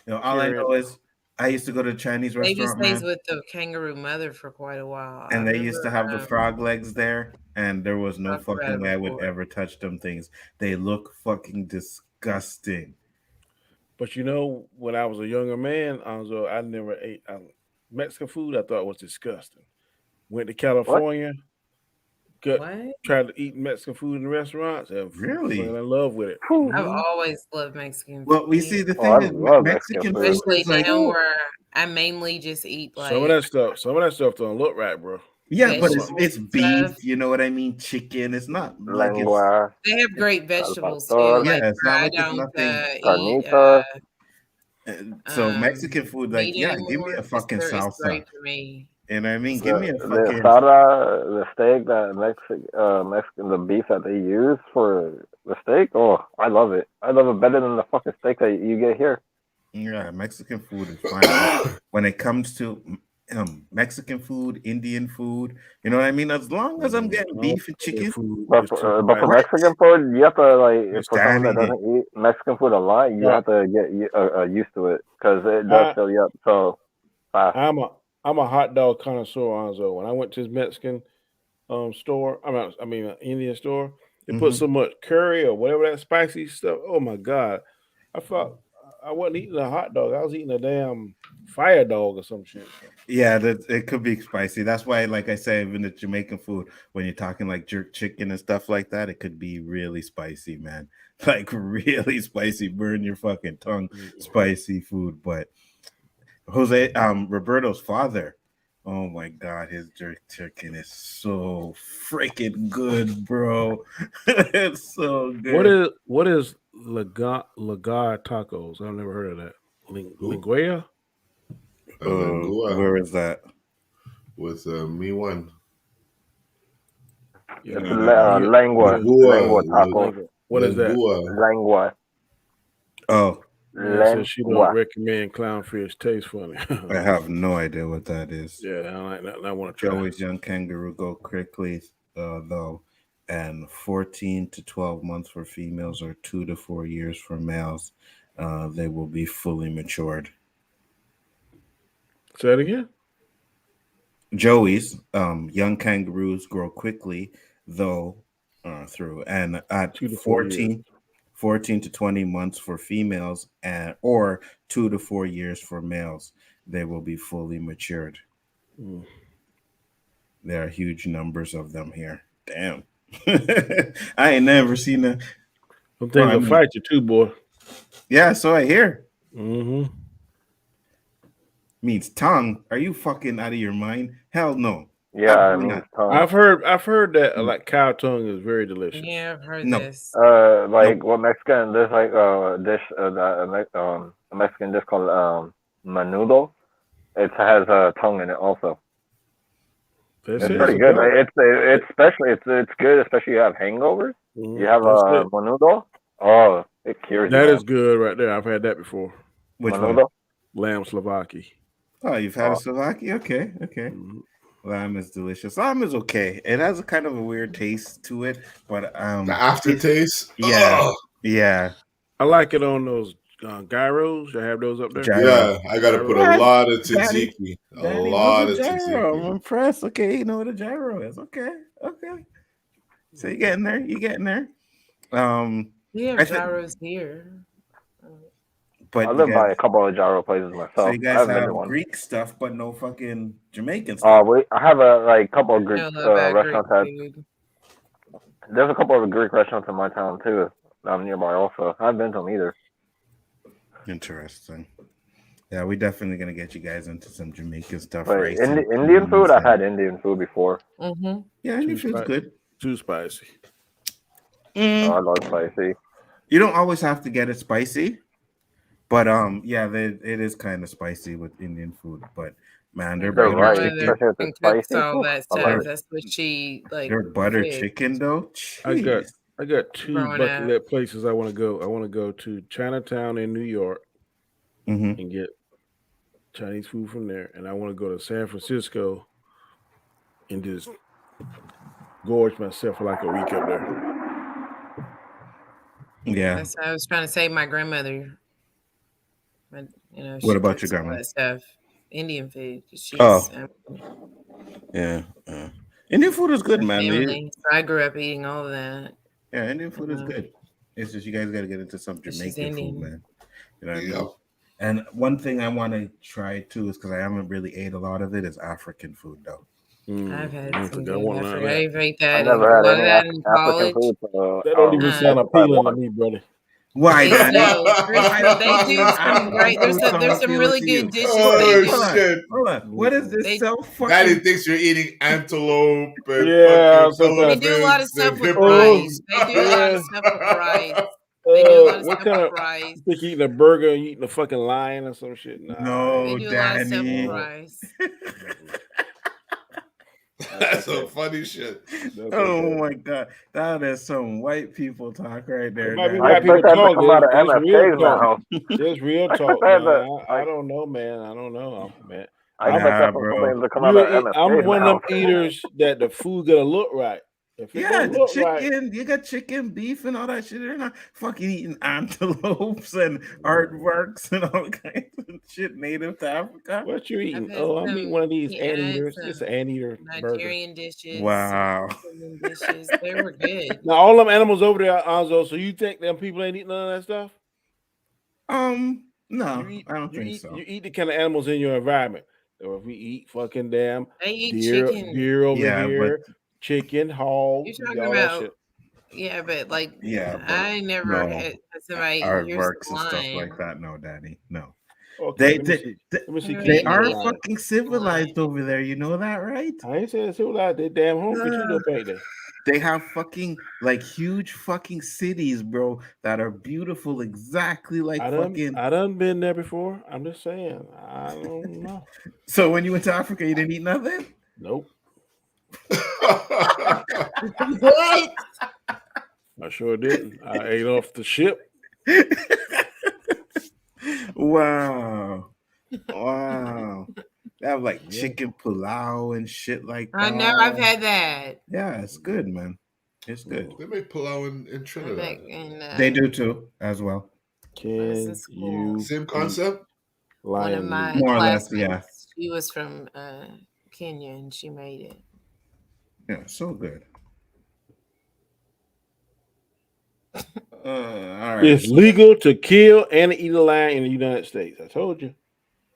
All I know Carrying. is I used to go to a Chinese baby restaurant, stays man, with the kangaroo mother for quite a while. I and they remember used to have the frog legs there, and there was no talked about fucking it way I would before. ever touch them things. They look fucking disgusting. But when I was a younger man, Anzo, I never ate. Mexican food I thought was disgusting. Went to California, tried to eat Mexican food in the restaurants, and Really? fell in love with it. I've always loved Mexican food. Well, we see the thing is Mexican food especially is like now where I mainly just eat like some of that stuff don't look right, bro. yeah, but vegetables it's and beef. stuff. You know what I mean? Chicken. It's not like it's Lengua, They have great vegetables too. pastor, Like yeah. It's not I like it's don't nothing. eat carnita. So Mexican food, like meat yeah, give me anymore. a fucking It's salsa. great for me. You know what I mean? Give me a The fucking asada, the steak that Mexican, the beef that they use for the steak. Oh, I love it. I love it better than the fucking steak that you get here. yeah. Mexican food is fine. But when it comes to Mexican food, Indian food, you know what I mean? As long as I'm getting beef and chicken, But for Mexican food, you have to like for someone that Understanding doesn't eat Mexican food a lot, you have to get used to it because it does fill you up so fast. I'm a hot dog connoisseur, Anzo. When I went to this Mexican store, I mean Indian store, they put so much curry or whatever that spicy stuff. Oh my god, I felt I wasn't eating a hot dog. I was eating a damn fire dog or some shit. Yeah, it could be spicy. That's why, like I said, even the Jamaican food, when you're talking like jerk chicken and stuff like that, it could be really spicy, man. Like really spicy, burn your fucking tongue, spicy food. But Roberto's father, oh my god, his jerk chicken is so freaking good, bro. It's so good. What is lagar tacos? I've never heard of that. Lingua? Where is that? With me one. It's lengua taco. What is that? Lengua. Oh. Yeah, so she don't recommend clownfish. Tastes funny. I have no idea what that is. Yeah, I want to try. Joey's young kangaroo go quickly, though, and 14 to 12 months for females or 2 to 4 years for males. They will be fully matured. Say that again. Joey's young kangaroos grow quickly, though, through and at 14 to 20 months for females or 2 to 4 years for males, they will be fully matured. There are huge numbers of them here. Damn. I ain't never seen a Them things will fight you too, boy. Yeah, so I hear. Mm-hmm. Means tongue. Are you fucking out of your mind? Hell no. Yeah, I mean tongue. I've heard that like cow tongue is very delicious. Yeah, I've heard this. What Mexican there's like a dish a Mexican dish called menudo. It has a tongue in it also. It's pretty good. It's especially it's good, especially if you have hangovers. You have a menudo. Oh, it cures you. That is good right there. I've had that before. Which menudo? Lamb Slovaki. Oh, you've had a Slovaki? Okay. Mm-hmm. Lamb is delicious. Lamb is okay. It has a kind of a weird taste to it, but the aftertaste. Yeah. I like it on those gyros. You have those up there? Gyro. Yeah, I got to put a lot of tzatziki. A lot of tzatziki. I'm impressed. Okay, you know what a gyro is. Okay. So you're getting there. We have gyros here. But I live by a couple of gyro places myself. So you guys have Greek stuff, but no fucking Jamaican stuff. I have a couple of Greek restaurants. There's a couple of Greek restaurants in my town too. I'm nearby also. I haven't been to them either. Interesting. Yeah, we're definitely gonna get you guys into some Jamaican stuff. Right? Indian food. I've had Indian food before. Mm-hmm. Yeah, Indian food's good. Too spicy. I love spicy. You don't always have to get it spicy. But it is kind of spicy with Indian food. But man, their butter chicken. All that stuff. That's what she like. Their butter chicken though. Jeez. I got two bucket list places I want to go. I want to go to Chinatown in New York and get Chinese food from there, and I want to go to San Francisco and just gorge myself for like a week up there. Yeah, that's what I was trying to say. My grandmother. What about your grandma? That stuff, Indian food. Yeah. Indian food is good, man. So I grew up eating all of that. Yeah, Indian food is good. It's just you guys got to get into some Jamaican food, man. You know what I mean? And one thing I want to try too is because I haven't really ate a lot of it is African food though. I've had I some forgot good one of African. I that. even ate I that. never A had lot of any that in African college. food. That don't even sound appealing to one. me, brother. Why, It Danny? does. Why They fucking do some African great. food sound There's some appealing really to you? good dishes Oh they do. shit! Hold on. What is this They- self Daddy fucking? thinks you're eating antelope and Yeah, fucking some kind They of. do a lot of elephants stuff and with Oh, rice. They do a lot yeah. of stuff with rice. They do a lot of What stuff kind with of? rice. You think you eating a burger and you eating a fucking lion or some shit? Nah, No, They do a lot of stuff with Danny. rice. That's some funny shit. That's Oh okay. my god, that is some white people talk right there. It might be Danny. I white people expect that to talk. come out of It's real MFK's talk. mouth. It's real I talk, expect man. that. I don't know, man. I don't know, man. I I'm expect that Nah, from bro. something to come out of MFK's I'm one of them mouth. eaters that the food gotta look right. If it Yeah, don't the look right, chicken, you got chicken, beef, and all that shit. They're not fucking eating antelopes and aardvarks and all kinds of shit native to Africa. what you I've eating? had Oh, I'm eating one of these I had anteaters. It's some an anteater burger. Nigerian dishes. Wow. Some dishes. They were good. Now all them animals over there, Anzo. So you think them people ain't eating none of that stuff? No, You eat, I don't you think eat, so. you eat the kind of animals in your environment. So if we eat fucking damn They eat deer, chicken. deer over Yeah, but here, chicken, hog, You're talking all that about shit. yeah, but like Yeah, but I never no, had somebody here's aardvarks the and stuff line. like that. No, Daddy, no. Okay, let me They, see. Let me see. I they mean, Kenya are line. fucking civilized over there. You know that, right? I ain't saying civil out. They damn hungry too, though, ain't they? They have fucking like huge fucking cities, bro, that are beautiful, exactly like I fucking. done been there before. I'm just saying. I don't know. So when you went to Africa, you didn't eat nothing? Nope. What? I sure didn't. I ate off the ship. Wow. They have like Yeah. chicken pilau and shit like that. I know I've had that. Yeah, it's good, man. It's good. They make pilau in Trinidad. They do too, as well. Can you Same concept? One of lion my meat? More or less, classmates, yeah. she was from Kenya and she made it. Yeah, so good. All right. It's legal to kill and eat a lion in the United States. I told you.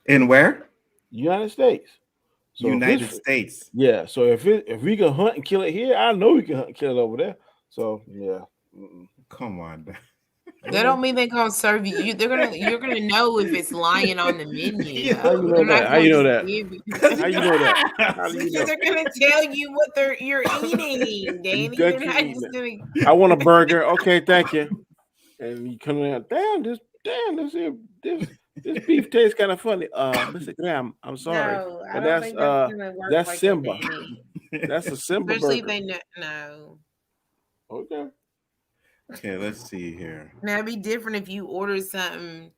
In where? United States. So if United it's- States. Yeah. So if we can hunt and kill it here, I know we can hunt and kill it over there. So yeah. Come on. That don't mean they're gonna serve you. You're gonna know if it's lying on the menu. How you know They're not that? How you know gonna that? give you- How you know that? How do you Because know? they're gonna tell you what you're eating, Danny. Thank They're you not eating just it. gonna. I want a burger. Okay, thank you. And you come in, this beef tastes kind of funny. Mr. Graham, I'm sorry. No, I But don't think that's gonna work that's like Simba. that, Danny. That's a Simba Especially burger. if they know. No. Okay. Okay, let's see here. Now it'd be different if you ordered something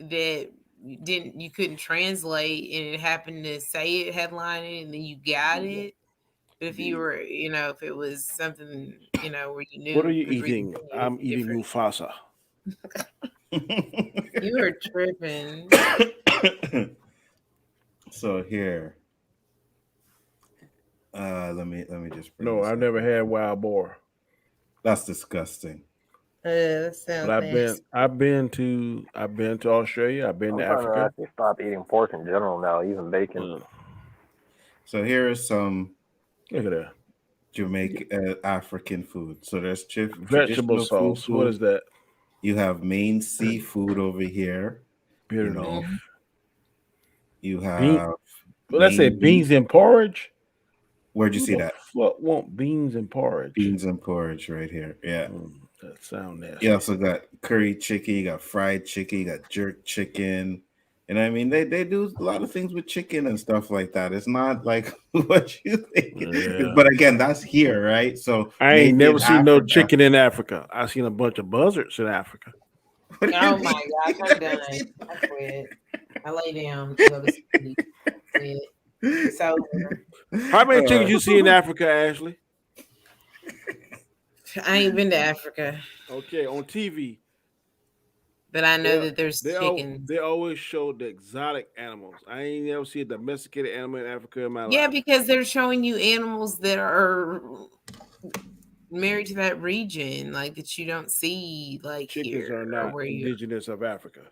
that you couldn't translate and it happened to say it headline it and then you got it. But if you were, if it was something, where you knew What are you could read eating? the menu, I'm it's eating different. Mufasa. You were tripping. So here. Let me just bring No, this I've up. never had wild boar. That's disgusting. That sounds But nasty. I've been to Australia. I've been I'm to trying to Africa. actually stop eating pork in general now, even bacon. So here is some Look at that. Jamaican African food. So there's Vegetable traditional sauce. food. What is that? You have main seafood over here. Bitter You know, leaf. you have. Well, let's say main beans beef. and porridge. Where'd you see that? What want beans and porridge? Beans and porridge right here. Yeah. That sound nasty. You also got curry chicken, you got fried chicken, you got jerk chicken. And I mean, they do a lot of things with chicken and stuff like that. It's not like what you think. Yeah. But again, that's here, right? So I ain't maybe never in seen no Africa- chicken in Africa. I seen a bunch of buzzards in Africa. Oh my gosh, I'm done. I quit. I lay down. Go to sleep. Quit. It's over. How many chickens you see in Africa, Ashley? I ain't been to Africa, Okay, on TV. but I know that there's chickens. They always show the exotic animals. I ain't never see a domesticated animal in Africa in my life. Yeah, because they're showing you animals that are married to that region, like that you don't see, like Chickens here are or not where you. indigenous of Africa.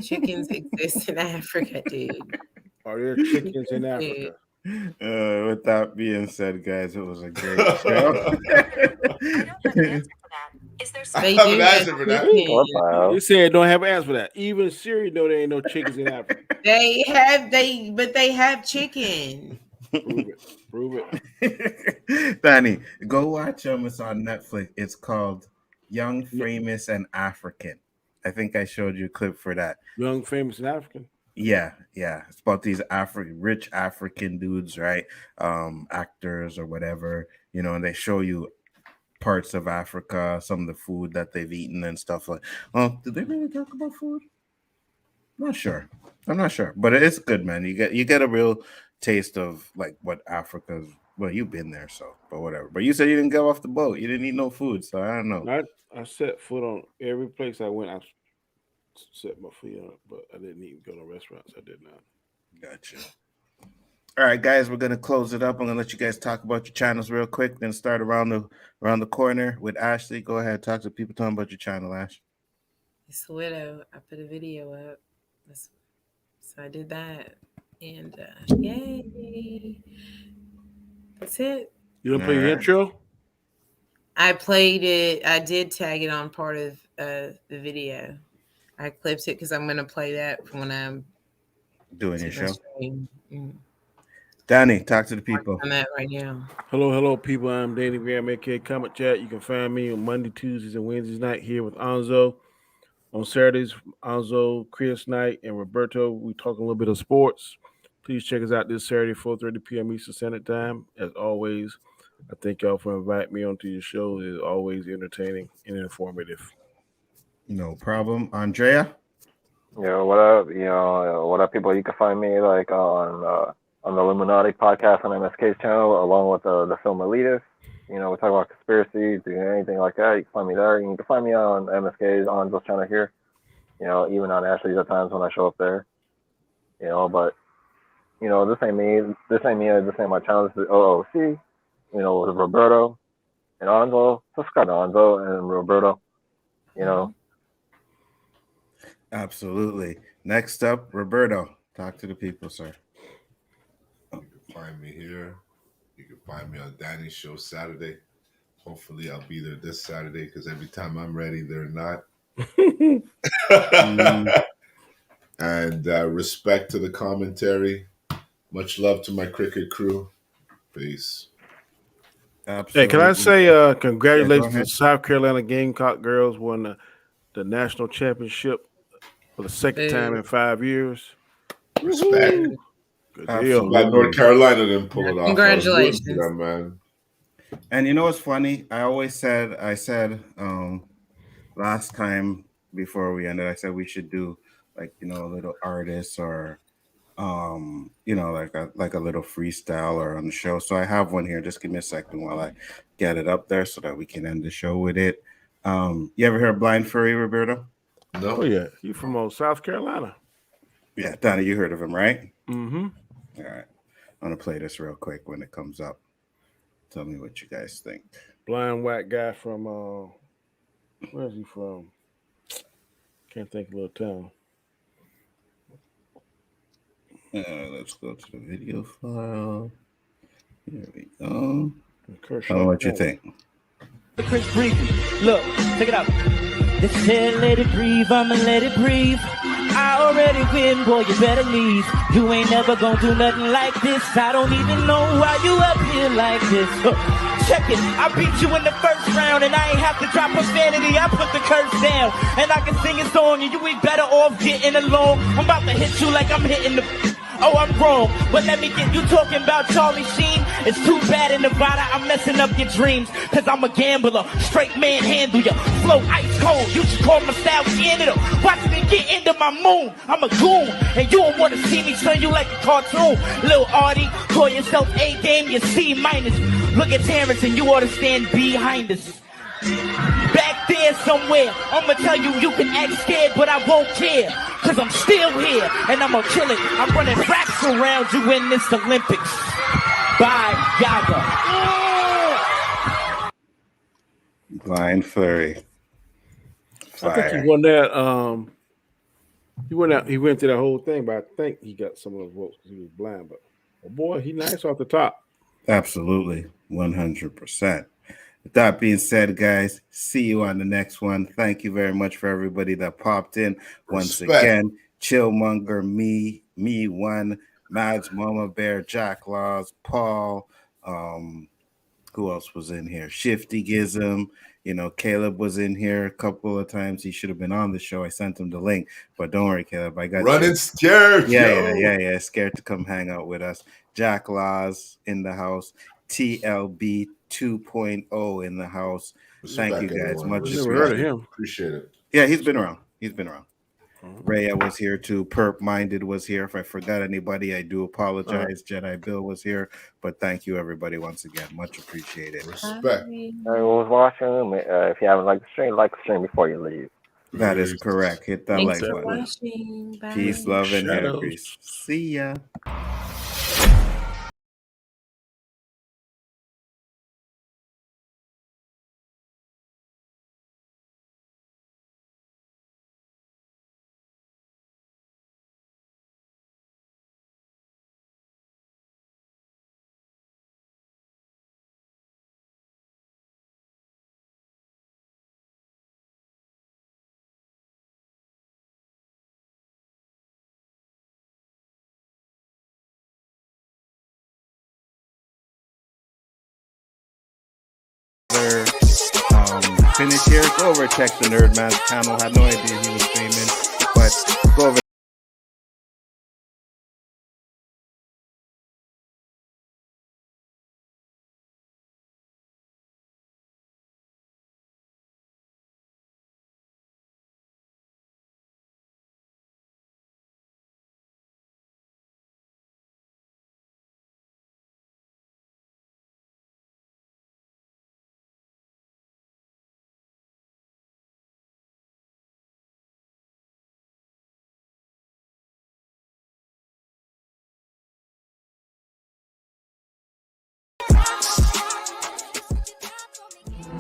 Chickens exist in Africa, dude. Are there chickens in Africa? With that being said, guys, it was a great show. They have do an have answer for that. chickens. What the hell? You said don't have an answer for that. Even Siri know there ain't no chickens in Africa. They have chicken. Prove it. Danny, go watch them. It's on Netflix. It's called Young, Famous, and African. I think I showed you a clip for that. Young, Famous, and African. Yeah. It's about these rich African dudes, right? Actors or whatever, and they show you parts of Africa, some of the food that they've eaten and stuff like. Did they really talk about food? I'm not sure, but it's good, man. You get a real taste of like what Africa's. Well, you've been there, so but whatever. But you said you didn't go off the boat. You didn't eat no food, so I don't know. I set foot on every place I went. I set my feet on it, but I didn't even go to restaurants. I did not. Gotcha. All right, guys, we're gonna close it up. I'm gonna let you guys talk about your channels real quick. Then start around the corner with Ashley. Go ahead, talk to people. Tell them about your channel, Ash. It's a widow. I put a video up. So I did that, and yay! That's it. You don't play the intro? I played it. I did tag it on part of the video. I clipped it because I'm going to play that when I'm doing your show. Mm. Danny, talk to the people. I'm at right now. Hello, people. I'm Danny Graham, aka Comment Chat. You can find me on Monday, Tuesdays, and Wednesdays night here with Nzo. On Saturdays, Nzo, Chris Knight, and Roberto. We talk a little bit of sports. Please check us out this Saturday, 4:30 p.m. Eastern Standard Time. As always, I thank y'all for inviting me onto your show. It's always entertaining and informative. No problem. Andrea? Yo, what up? What up, people? You can find me like on the Illuminati podcast on MSK's channel, along with the film Elitist. We talk about conspiracies, anything like that. You can find me there. You can find me on MSK's on Joe's channel here. Even on Ashley's at times when I show up there. But this ain't me. This ain't my channel. This is O.O.C. With Roberto and Nzo. Subscribe to Nzo and Roberto. Absolutely. Next up, Roberto. Talk to the people, sir. You can find me here. You can find me on Danny's show Saturday. Hopefully, I'll be there this Saturday because every time I'm ready, they're not. And respect to the commentary. Much love to my cricket crew. Peace. Absolutely. Hey, can I say congratulations to South Carolina Gamecock girls won the national championship for the second time in 5 years. Respect. Good deal. Glad North Carolina didn't pull it off. Congratulations, them, man. And you know what's funny? I said last time before we ended, I said we should do like a little artist or like a little freestyle or on the show. So I have one here. Just give me a second while I get it up there so that we can end the show with it. You ever heard Blind Furry, Roberto? No. Oh yeah, you from South Carolina? Yeah, Donnie, you heard of him, right? Mm-hmm. All right, I'm gonna play this real quick when it comes up. Tell me what you guys think. Blind white guy from where's he from? Can't think of a little town. Let's go to the video file. Here we go. Tell me what you think. Chris breathing. Look, check it out. This said, let it breathe, I'ma let it breathe. I already win, boy, you better leave. You ain't never gonna do nothing like this. I don't even know why you up here like this. Check it, I beat you in the first round and I ain't have to drop profanity. I put the curse down and I can sing a song and you ain't better off getting along. I'm about to hit you like I'm hitting the... Oh, I'm wrong, but let me get you talking about Charlie Sheen. It's too bad in Nevada, I'm messing up your dreams. Cause I'm a gambler, straight man handle ya. Flow ice cold, you should call my style Canada. Watch me get into my moon, I'm a goon. And you don't wanna see me turn you like a cartoon. Lil Artie, call yourself A-game, you're C-. Look at Terrence and you ought to stand behind us. Back there somewhere, I'ma tell you, you can act scared, but I won't care. Cause I'm still here, and I'ma kill it. I'm running racks around you in this Olympics. Bye, Yaga. Blind Furry. I think he won that He went out. He went through the whole thing, but I think he got some of those votes because he was blind. But oh boy, he nice off the top. Absolutely, 100%. With that being said, guys, see you on the next one. Thank you very much for everybody that popped in. Once again, Chillmonger, me one, Mads, Mama Bear, Jack Laws, Paul, who else was in here? Shifty Gizm. You know, Caleb was in here a couple of times. He should have been on the show. I sent him the link, but don't worry, Caleb. I got running you. Scared. Yeah. Scared to come hang out with us. Jack Laws in the house. TLB 2.0 in the house. Thank you guys. Much never heard of him. Appreciate it. Yeah, he's been around. Raya was here too. Perp Minded was here. If I forgot anybody, I do apologize. Jedi Bill was here, but thank you everybody once again. Much appreciated. Respect. I was watching. If you haven't liked the stream before you leave. That is correct. Hit that Thanks like for button. watching. Bye. Peace, love, and hair Shadows. grease. See ya. Finish here. Go over and check the Nerd Man's channel. Had no idea he was streaming, but go over.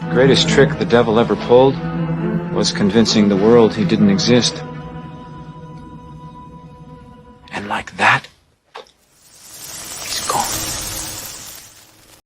The greatest trick the devil ever pulled was convincing the world he didn't exist. And like that,